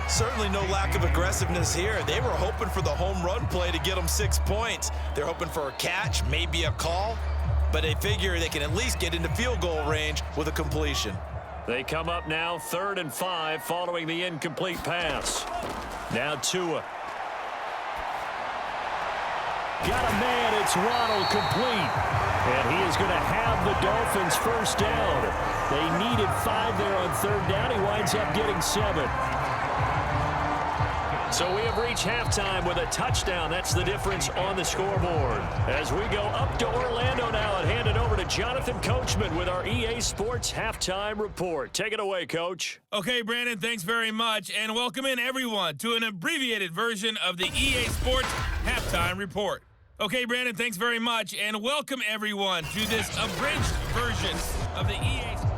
Certainly no lack of aggressiveness here. They were hoping for the home run play to get them 6 points. They're hoping for a catch, maybe a call, but they figure they can at least get into field goal range with a completion. They come up now 3rd and 5 following the incomplete pass. Now Tua. Got a man, it's Ronald, complete. And he is going to have the Dolphins first down. They needed 5 there on third down. He winds up getting 7. So we have reached halftime with a touchdown. That's the difference on the scoreboard. As we go up to Orlando now and hand it over to Jonathan Coachman with our EA Sports Halftime Report. Take it away, Coach. Okay, Brandon, thanks very much. And welcome in, everyone, to an abbreviated version of the EA Sports Halftime Report. Okay, Brandon, thanks very much. And welcome, everyone, to this abridged version of the EA Sports.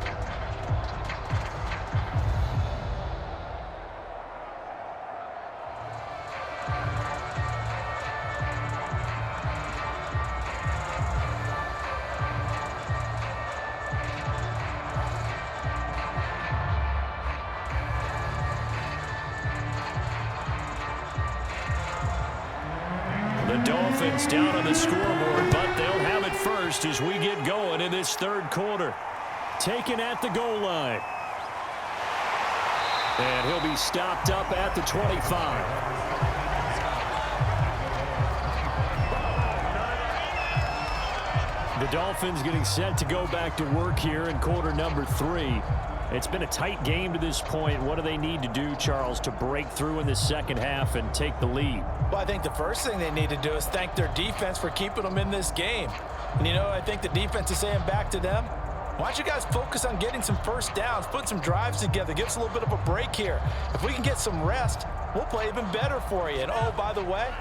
Dolphins down on the scoreboard, but they'll have it first as we get going in this third quarter. Taken at the goal line. And he'll be stopped up at the 25. The Dolphins getting set to go back to work here in quarter number 3. It's been a tight game to this point. What do they need to do, Charles, to break through in the second half and take the lead? Well, I think the first thing they need to do is thank their defense for keeping them in this game. And, you know, I think the defense is saying back to them, why don't you guys focus on getting some first downs, put some drives together, give us a little bit of a break here. If we can get some rest, we'll play even better for you. And, oh, by the way,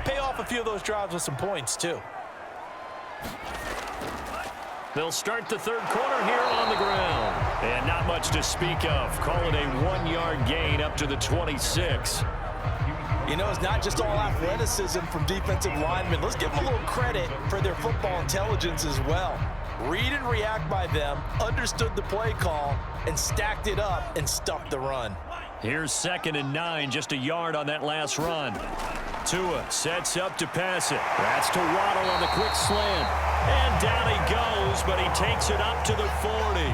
pay off a few of those drives with some points, too. They'll start the third quarter here on the ground. And not much to speak of. Call it a 1-yard gain up to the 26. You know, it's not just all athleticism from defensive linemen. Let's give them a little credit for their football intelligence as well. Read and react by them, understood the play call, and stacked it up and stuffed the run. Here's 2nd and 9, just a yard on that last run. Tua sets up to pass it. That's to Waddle on the quick slant. And down he goes, but he takes it up to the 40.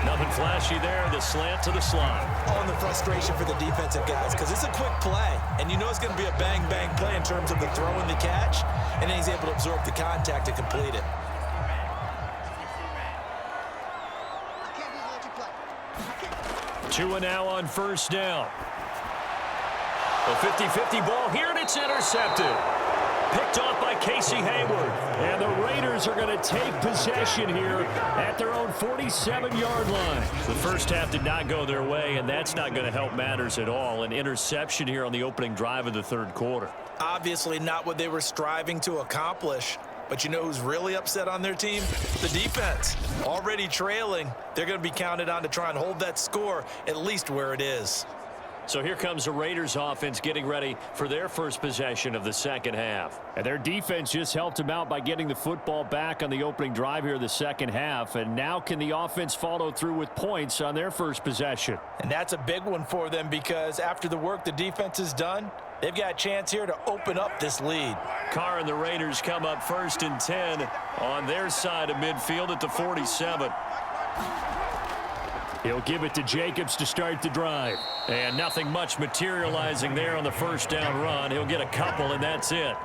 Nothing flashy there, the slant to the slot. On the frustration for the defensive guys, because it's a quick play, and you know it's going to be a bang-bang play in terms of the throw and the catch, and then he's able to absorb the contact to complete it. Tua now on first down. A 50-50 ball here, and it's intercepted. Picked off by Casey Hayward. And the Raiders are going to take possession here at their own 47-yard line. The first half did not go their way, and that's not going to help matters at all. An interception here on the opening drive of the third quarter. Obviously not what they were striving to accomplish. But you know who's really upset on their team? The defense. Already trailing. They're going to be counted on to try and hold that score at least where it is. So here comes the Raiders offense getting ready for their first possession of the second half. And their defense just helped them out by getting the football back on the opening drive here in the second half. And now can the offense follow through with points on their first possession? And that's a big one for them because after the work the defense has done, they've got a chance here to open up this lead. Carr and the Raiders come up 1st and 10 on their side of midfield at the 47. He'll give it to Jacobs to start the drive. And nothing much materializing there on the first down run. He'll get a couple, and that's it.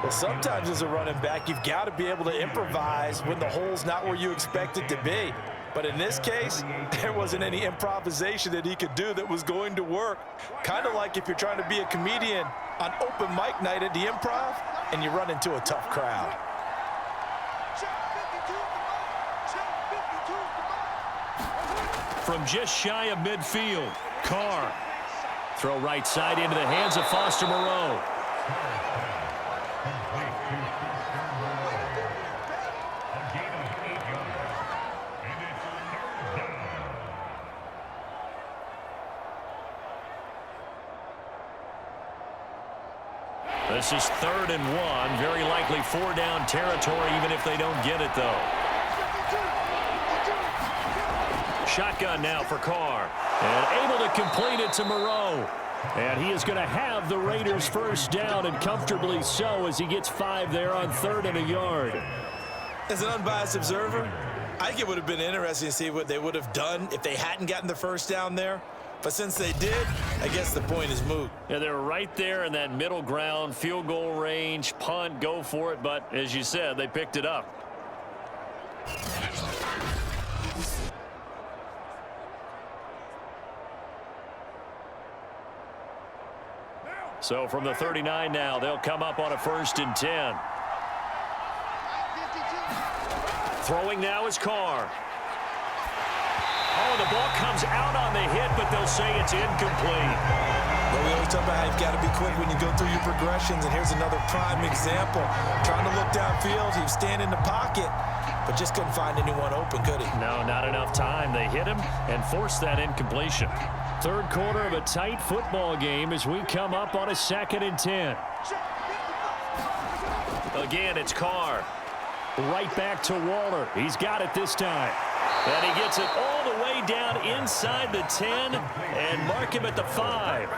Well, sometimes as a running back, you've got to be able to improvise when the hole's not where you expect it to be. But in this case, there wasn't any improvisation that he could do that was going to work. Kind of like if you're trying to be a comedian on open mic night at the Improv and you run into a tough crowd. From just shy of midfield, Carr. Throw right side into the hands of Foster Moreau. This is 3rd and 1. Very likely 4-down territory, even if they don't get it, though. Shotgun now for Carr. And able to complete it to Moreau. And he is going to have the Raiders first down, and comfortably so, as he gets 5 there on 3rd and a yard. As an unbiased observer, I think it would have been interesting to see what they would have done if they hadn't gotten the first down there. But since they did, I guess the point is moot. Yeah, they're right there in that middle ground, field goal range, punt, go for it. But as you said, they picked it up. So from the 39 now, they'll come up on a 1st and 10. Throwing now is Carr. Oh, the ball comes out on the hit, but they'll say it's incomplete. Well, we always talk about how you've got to be quick when you go through your progressions, and here's another prime example. Trying to look downfield, he was standing in the pocket, but just couldn't find anyone open, could he? No, not enough time. They hit him and forced that incompletion. Third quarter of a tight football game as we come up on a 2nd and 10. Again, it's Carr. Right back to Waller. He's got it this time. And he gets it all the way down inside the 10 and mark him at the 5.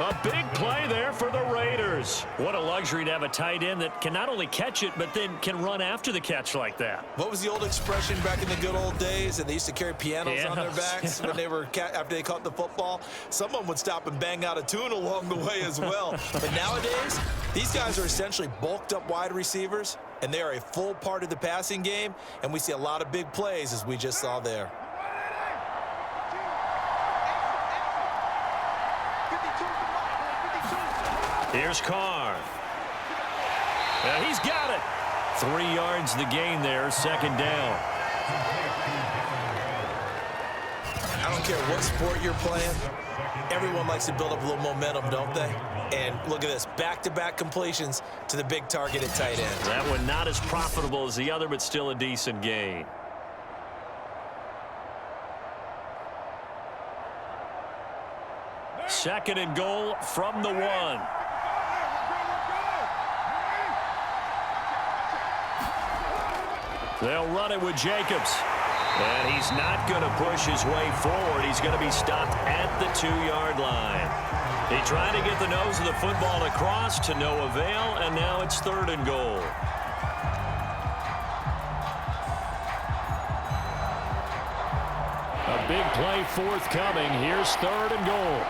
A big play there for the Raiders. What a luxury to have a tight end that can not only catch it, but then can run after the catch like that. What was the old expression back in the good old days? And they used to carry pianos on their backs when they were after they caught the football. Someone would stop and bang out a tune along the way as well. But nowadays, these guys are essentially bulked up wide receivers, and they are a full part of the passing game. And we see a lot of big plays, as we just saw there. Here's Carr. And he's got it. 3 yards the gain there, 2nd down. I don't care what sport you're playing. Everyone likes to build up a little momentum, don't they? And look at this, back-to-back completions to the big target at tight end. That one not as profitable as the other, but still a decent gain. Second and goal from the 1. They'll run it with Jacobs. And he's not going to push his way forward. He's going to be stopped at the 2-yard line. He tried to get the nose of the football across to no avail, and now it's 3rd and goal. A big play forthcoming. Here's 3rd and goal.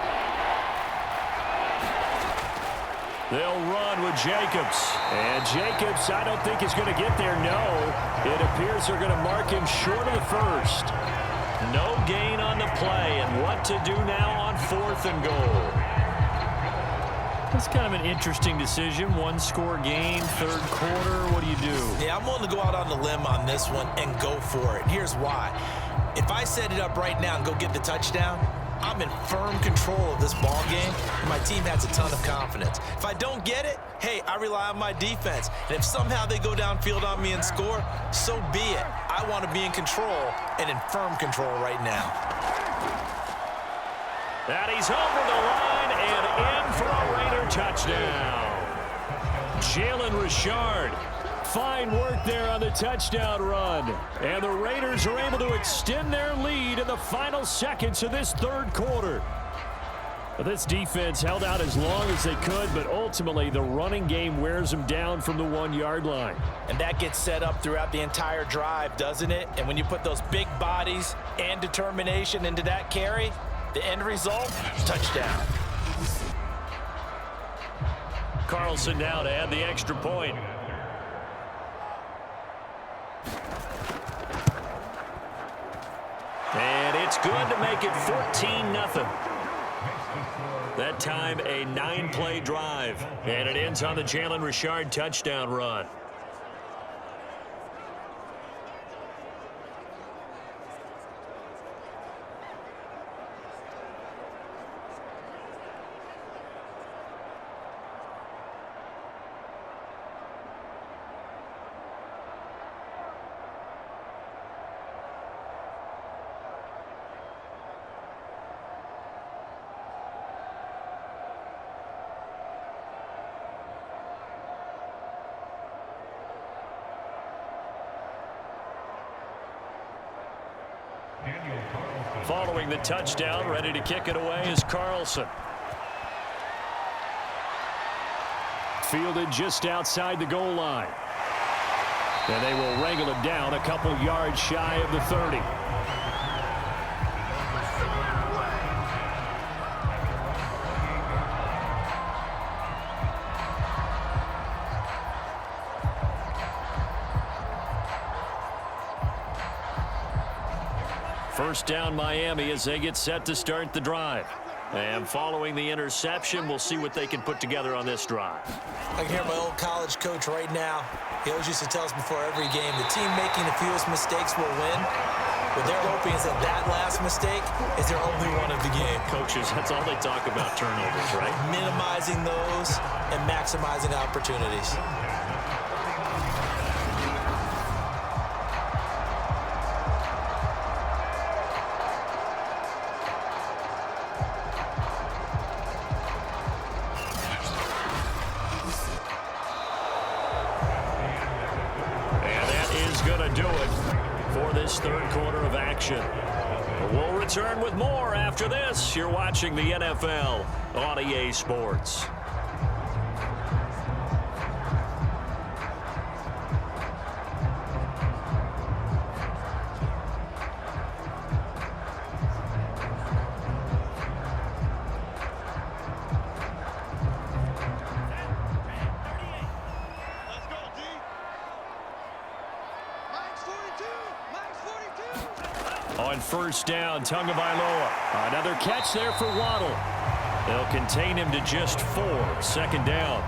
They'll run with Jacobs. And Jacobs, I don't think is going to get there. No. It appears they're going to mark him short of the 1st. No gain on the play. And what to do now on 4th and goal. That's kind of an interesting decision. One-score game, third quarter. What do you do? Yeah, I'm willing to go out on the limb on this one and go for it. Here's why. If I set it up right now and go get the touchdown, I'm in firm control of this ball game, and my team has a ton of confidence. If I don't get it, hey, I rely on my defense. And if somehow they go downfield on me and score, so be it. I want to be in control and in firm control right now. And he's over the line and in for a Raider touchdown. Jalen Richard. Fine work there on the touchdown run. And the Raiders are able to extend their lead in the final seconds of this third quarter. This defense held out as long as they could, but ultimately the running game wears them down from the 1-yard line. And that gets set up throughout the entire drive, doesn't it? And when you put those big bodies and determination into that carry, the end result, touchdown. Carlson now to add the extra point. And it's good to make it 14-0. That time a 9-play drive. And it ends on the Jalen Richard touchdown run. Following the touchdown, ready to kick it away is Carlson. Fielded just outside the goal line. And they will wrangle it down a couple yards shy of the 30. First down Miami as they get set to start the drive. And following the interception, we'll see what they can put together on this drive. I can hear my old college coach right now. He always used to tell us before every game, the team making the fewest mistakes will win. What they're hoping is that last mistake is their only one of the game. Coaches, that's all they talk about, turnovers, right? Minimizing those and maximizing opportunities. Third quarter of action. We'll return with more after this. You're watching the NFL on EA Sports. On first down, Tagovailoa. Another catch there for Waddle. They'll contain him to just 4. Second down.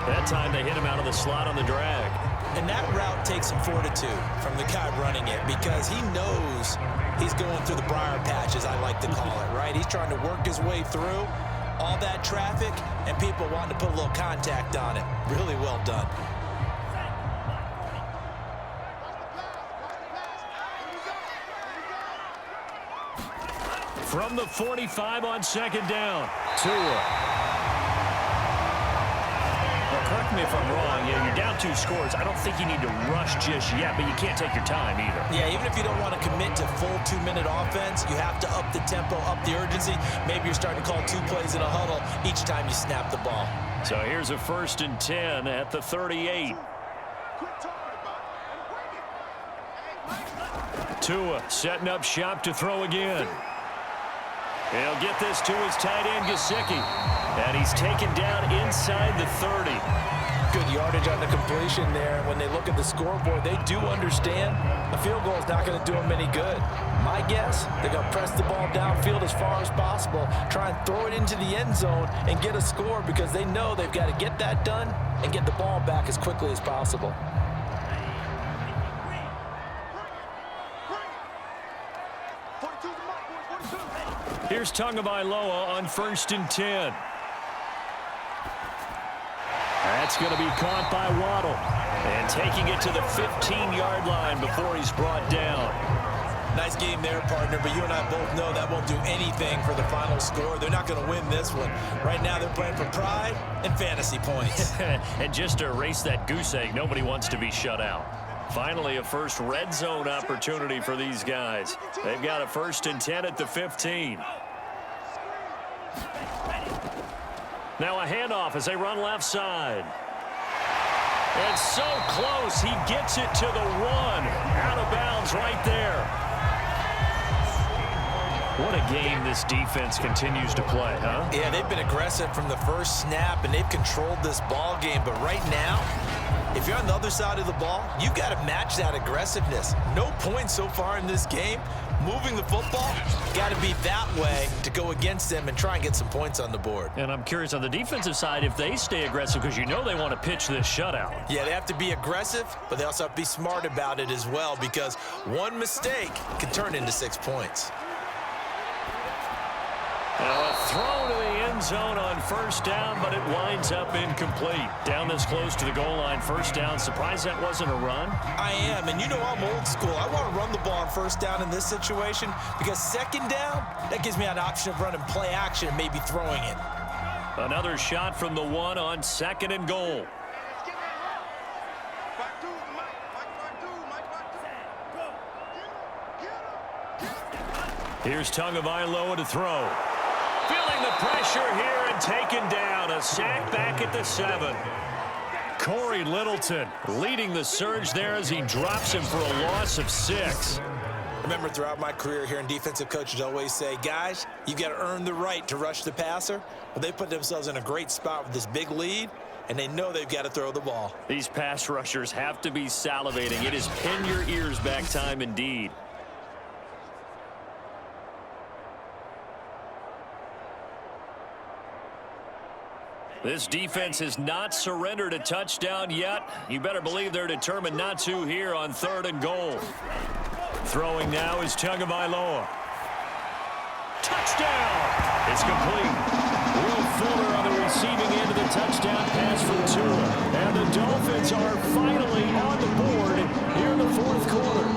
That time they hit him out of the slot on the drag. And that route takes some fortitude from the guy running it because he knows he's going through the briar patch, as I like to call it, right? He's trying to work his way through all that traffic and people wanting to put a little contact on it. Really well done. From the 45 on second down, Tua. Well, correct me if I'm wrong. Yeah, you're down 2 scores. I don't think you need to rush just yet, but you can't take your time either. Yeah, even if you don't want to commit to full 2-minute offense, you have to up the tempo, up the urgency. Maybe you're starting to call 2 plays in a huddle each time you snap the ball. So here's a 1st and 10 at the 38. Tua setting up shop to throw again. He'll get this to his tight end, Gesicki. And he's taken down inside the 30. Good yardage on the completion there. When they look at the scoreboard, they do understand a field goal is not going to do them any good. My guess, they're going to press the ball downfield as far as possible, try and throw it into the end zone and get a score because they know they've got to get that done and get the ball back as quickly as possible. Here's Tagovailoa on 1st and 10. That's going to be caught by Waddle. And taking it to the 15-yard line before he's brought down. Nice game there, partner, but you and I both know that won't do anything for the final score. They're not going to win this one. Right now, they're playing for pride and fantasy points. And just to erase that goose egg, nobody wants to be shut out. Finally, a first red zone opportunity for these guys. They've got a 1st and 10 at the 15. Now a handoff as they run left side. And so close, he gets it to the 1. Out of bounds right there. What a game this defense continues to play, huh? Yeah, they've been aggressive from the first snap, and they've controlled this ball game. But right now, if you're on the other side of the ball, you've got to match that aggressiveness. No points so far in this game. Moving the football, got to be that way to go against them and try and get some points on the board. And I'm curious on the defensive side if they stay aggressive because you know they want to pitch this shutout. Yeah, they have to be aggressive, but they also have to be smart about it as well because one mistake can turn into 6 points. A throw to the end zone on 1st down, but it winds up incomplete. Down this close to the goal line, 1st down. Surprised that wasn't a run? I am, and you know I'm old school. I want to run the ball on 1st down in this situation because 2nd down, that gives me an option of running play action and maybe throwing it. Another shot from the 1 on 2nd and goal. Here's Tagovailoa to throw. Feeling the pressure here and taken down. A sack back at the 7. Corey Littleton leading the surge there as he drops him for a loss of 6. Remember, throughout my career here in defensive coaches always say, guys, you've got to earn the right to rush the passer. Well, they put themselves in a great spot with this big lead, and they know they've got to throw the ball. These pass rushers have to be salivating. It is pin your ears back time indeed. This defense has not surrendered a touchdown yet. You better believe they're determined not to here on 3rd and goal. Throwing now is Tagovailoa. Touchdown! It's complete. Will Fuller on the receiving end of the touchdown pass from Tua. And the Dolphins are finally on the board here in the 4th quarter.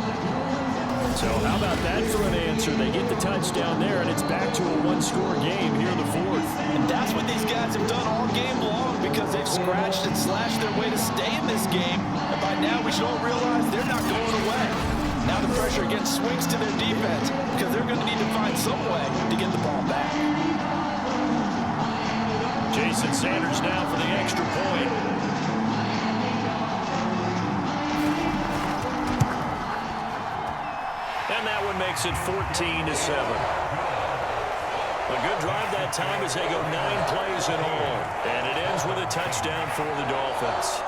So how about that for an answer? They get the touchdown there, and it's back to a 1-score game here in the 4th. And that's what these guys have done all game long because they've scratched and slashed their way to stay in this game. And by now, we should all realize they're not going away. Now the pressure again swings to their defense because they're going to need to find some way to get the ball back. Jason Sanders now for the extra point. And that one makes it 14-7. A good drive that time as they go 9 plays in all. And it ends with a touchdown for the Dolphins.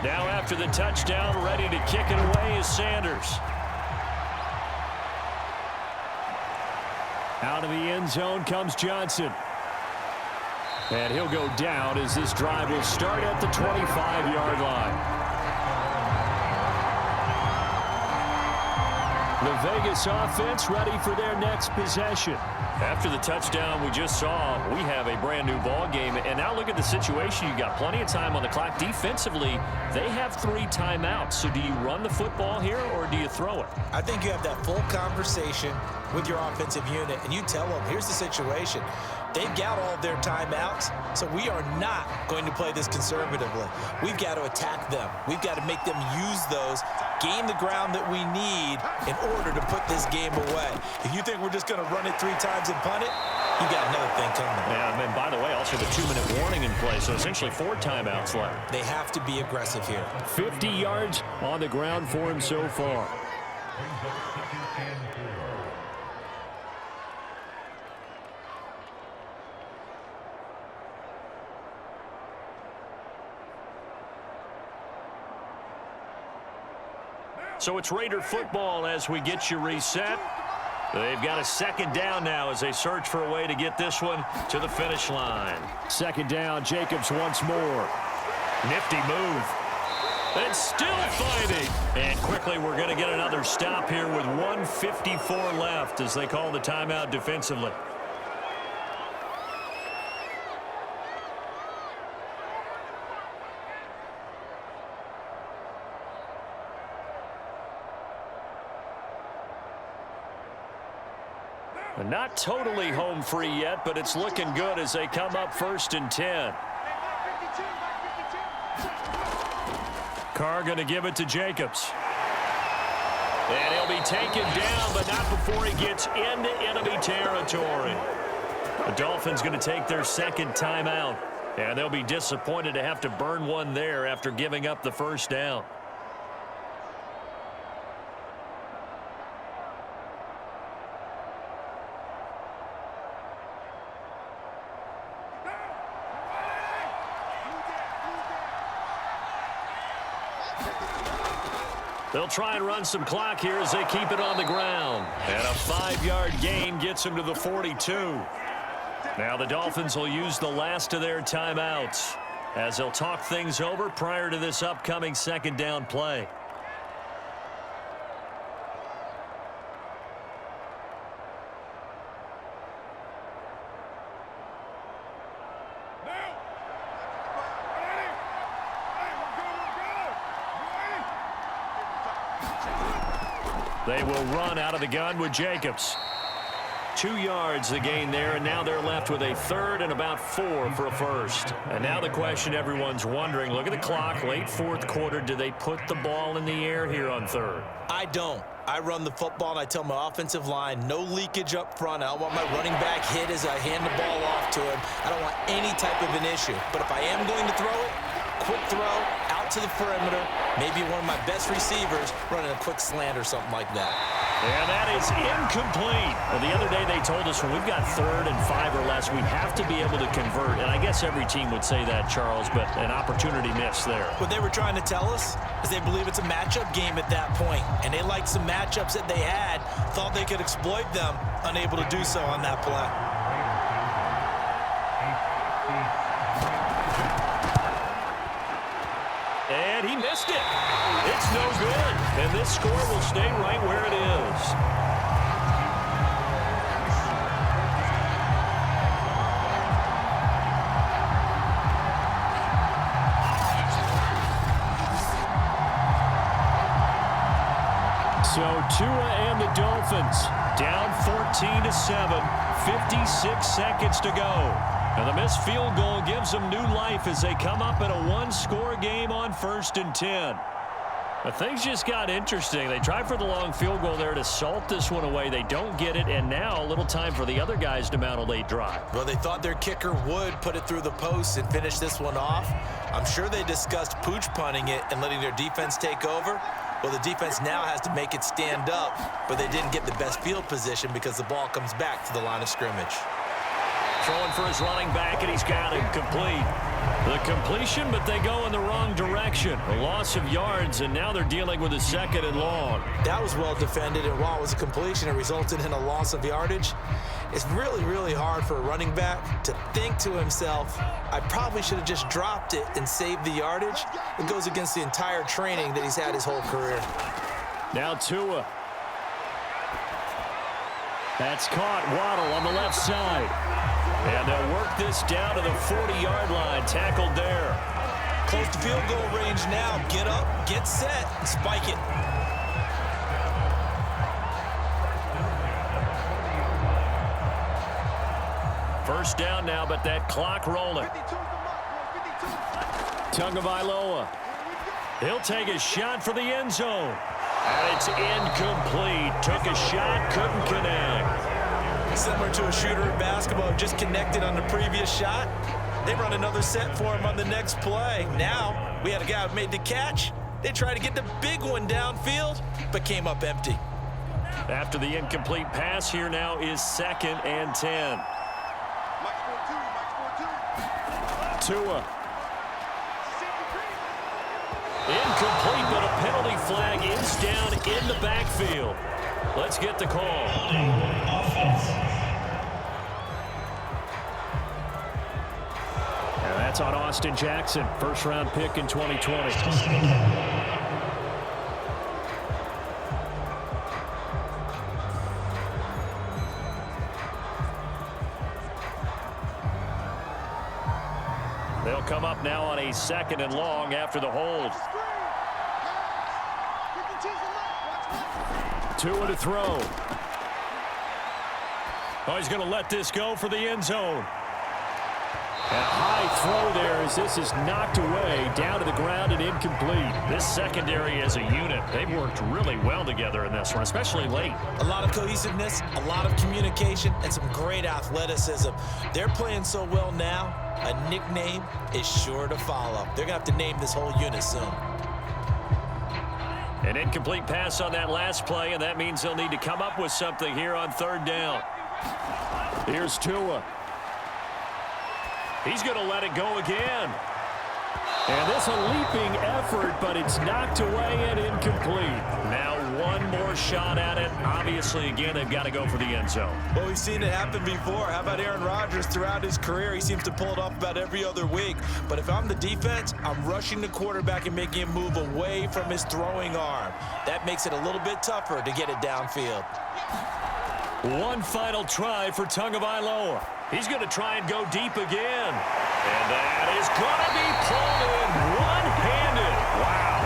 Now after the touchdown, ready to kick it away is Sanders. Out of the end zone comes Johnson. And he'll go down as this drive will start at the 25-yard line. The Vegas offense ready for their next possession. After the touchdown we just saw, we have a brand new ball game. And now look at the situation. You got plenty of time on the clock. Defensively, they have 3 timeouts. So do you run the football here or do you throw it? I think you have that full conversation with your offensive unit, and you tell them, here's the situation. They've got all of their timeouts, so we are not going to play this conservatively. We've got to attack them. We've got to make them use those, gain the ground that we need in order to put this game away. If you think we're just going to run it 3 times and punt it, you got another thing coming. Yeah, and by the way, also the 2-minute warning in play, so essentially 4 timeouts left. They have to be aggressive here. 50 yards on the ground for him so far. So it's Raider football as we get you reset. They've got a 2nd down now as they search for a way to get this one to the finish line. 2nd down, Jacobs once more. Nifty move. And still fighting. And quickly we're going to get another stop here with 1:54 left as they call the timeout defensively. Not totally home free yet, but it's looking good as they come up 1st and 10. Carr going to give it to Jacobs. And he'll be taken down, but not before he gets into enemy territory. The Dolphins going to take their 2nd timeout, and they'll be disappointed to have to burn one there after giving up the 1st down. They'll try and run some clock here as they keep it on the ground. And a 5-yard gain gets them to the 42. Now the Dolphins will use the last of their timeouts as they'll talk things over prior to this upcoming 2nd down play. They will run out of the gun with Jacobs. 2 yards the gain there, and now they're left with a 3rd and about 4 for a 1st. And now the question everyone's wondering, look at the clock, late 4th quarter, do they put the ball in the air here on 3rd? I don't. I run the football, and I tell my offensive line, no leakage up front. I don't want my running back hit as I hand the ball off to him. I don't want any type of an issue. But if I am going to throw it, quick throw, out to the perimeter, maybe one of my best receivers running a quick slant or something like that. And that is incomplete. Well, the other day they told us when we've got 3rd and 5 or less, we have to be able to convert. And I guess every team would say that, Charles, but an opportunity missed there. What they were trying to tell us is they believe it's a matchup game at that point. And they liked some matchups that they had, thought they could exploit them, unable to do so on that play. And he missed it. It's no good. And this score will stay right where it is. So Tua and the Dolphins down 14-7, 56 seconds to go. And the missed field goal gives them new life as they come up in a 1-score game on 1st and 10. But things just got interesting. They tried for the long field goal there to salt this one away. They don't get it, and now a little time for the other guys to mount a late drive. Well, they thought their kicker would put it through the post and finish this one off. I'm sure they discussed pooch punting it and letting their defense take over. Well, the defense now has to make it stand up, but they didn't get the best field position because the ball comes back to the line of scrimmage. Throwing for his running back, and he's got him complete. The completion, but they go in the wrong direction. A loss of yards, and now they're dealing with a 2nd and long. That was well defended, and while it was a completion, it resulted in a loss of yardage. It's really, really hard for a running back to think to himself, I probably should have just dropped it and saved the yardage. It goes against the entire training that he's had his whole career. Now Tua. That's caught. Waddle on the left side. And they'll work this down to the 40-yard line. Tackled there. Close to field goal range now. Get up, get set, and spike it. First down now, but that clock rolling. 52's the mark, boys. 52. Tagovailoa. He'll take a shot for the end zone. And it's incomplete. Took a shot, couldn't connect. Similar to a shooter in basketball, just connected on the previous shot. They run another set for him on the next play. Now, we had a guy who made the catch. They tried to get the big one downfield, but came up empty. After the incomplete pass, here now is 2nd and 10. Mike scored 2. Tua. Incomplete, but a penalty flag is down in the backfield. Let's get the call. Offense. And that's on Austin Jackson, first-round pick in 2020. They'll come up now on a 2nd and long after the hold. Tua to throw. Oh, he's going to let this go for the end zone. A high throw there as this is knocked away, down to the ground and incomplete. This secondary as a unit, they've worked really well together in this one, especially late. A lot of cohesiveness, a lot of communication, and some great athleticism. They're playing so well now, a nickname is sure to follow. They're going to have to name this whole unit soon. An incomplete pass on that last play, and that means they'll need to come up with something here on 3rd down. Here's Tua. He's going to let it go again. And this a leaping effort, but it's knocked away and incomplete. Now one more shot at it. Obviously, again, they've got to go for the end zone. Well, we've seen it happen before. How about Aaron Rodgers throughout his career? He seems to pull it off about every other week. But if I'm the defense, I'm rushing the quarterback and making him move away from his throwing arm. That makes it a little bit tougher to get it downfield. One final try for Tagovailoa. He's going to try and go deep again. And that is going to be pulled in one-handed. Wow.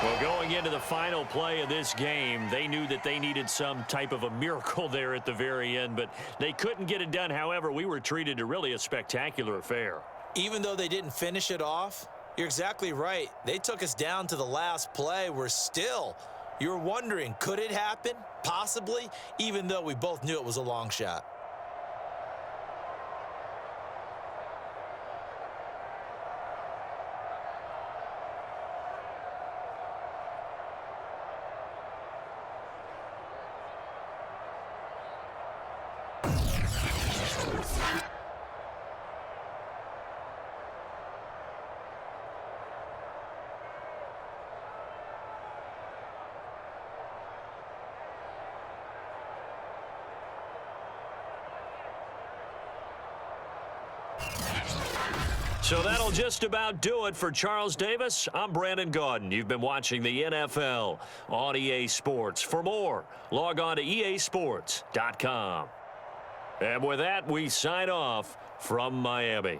Well, going into the final play of this game, they knew that they needed some type of a miracle there at the very end, but they couldn't get it done. However, we were treated to really a spectacular affair. Even though they didn't finish it off, you're exactly right. They took us down to the last play. You were wondering, could it happen? Possibly, even though we both knew it was a long shot. So that'll just about do it for Charles Davis. I'm Brandon Gaudin. You've been watching the NFL on EA Sports. For more, log on to easports.com. And with that, we sign off from Miami.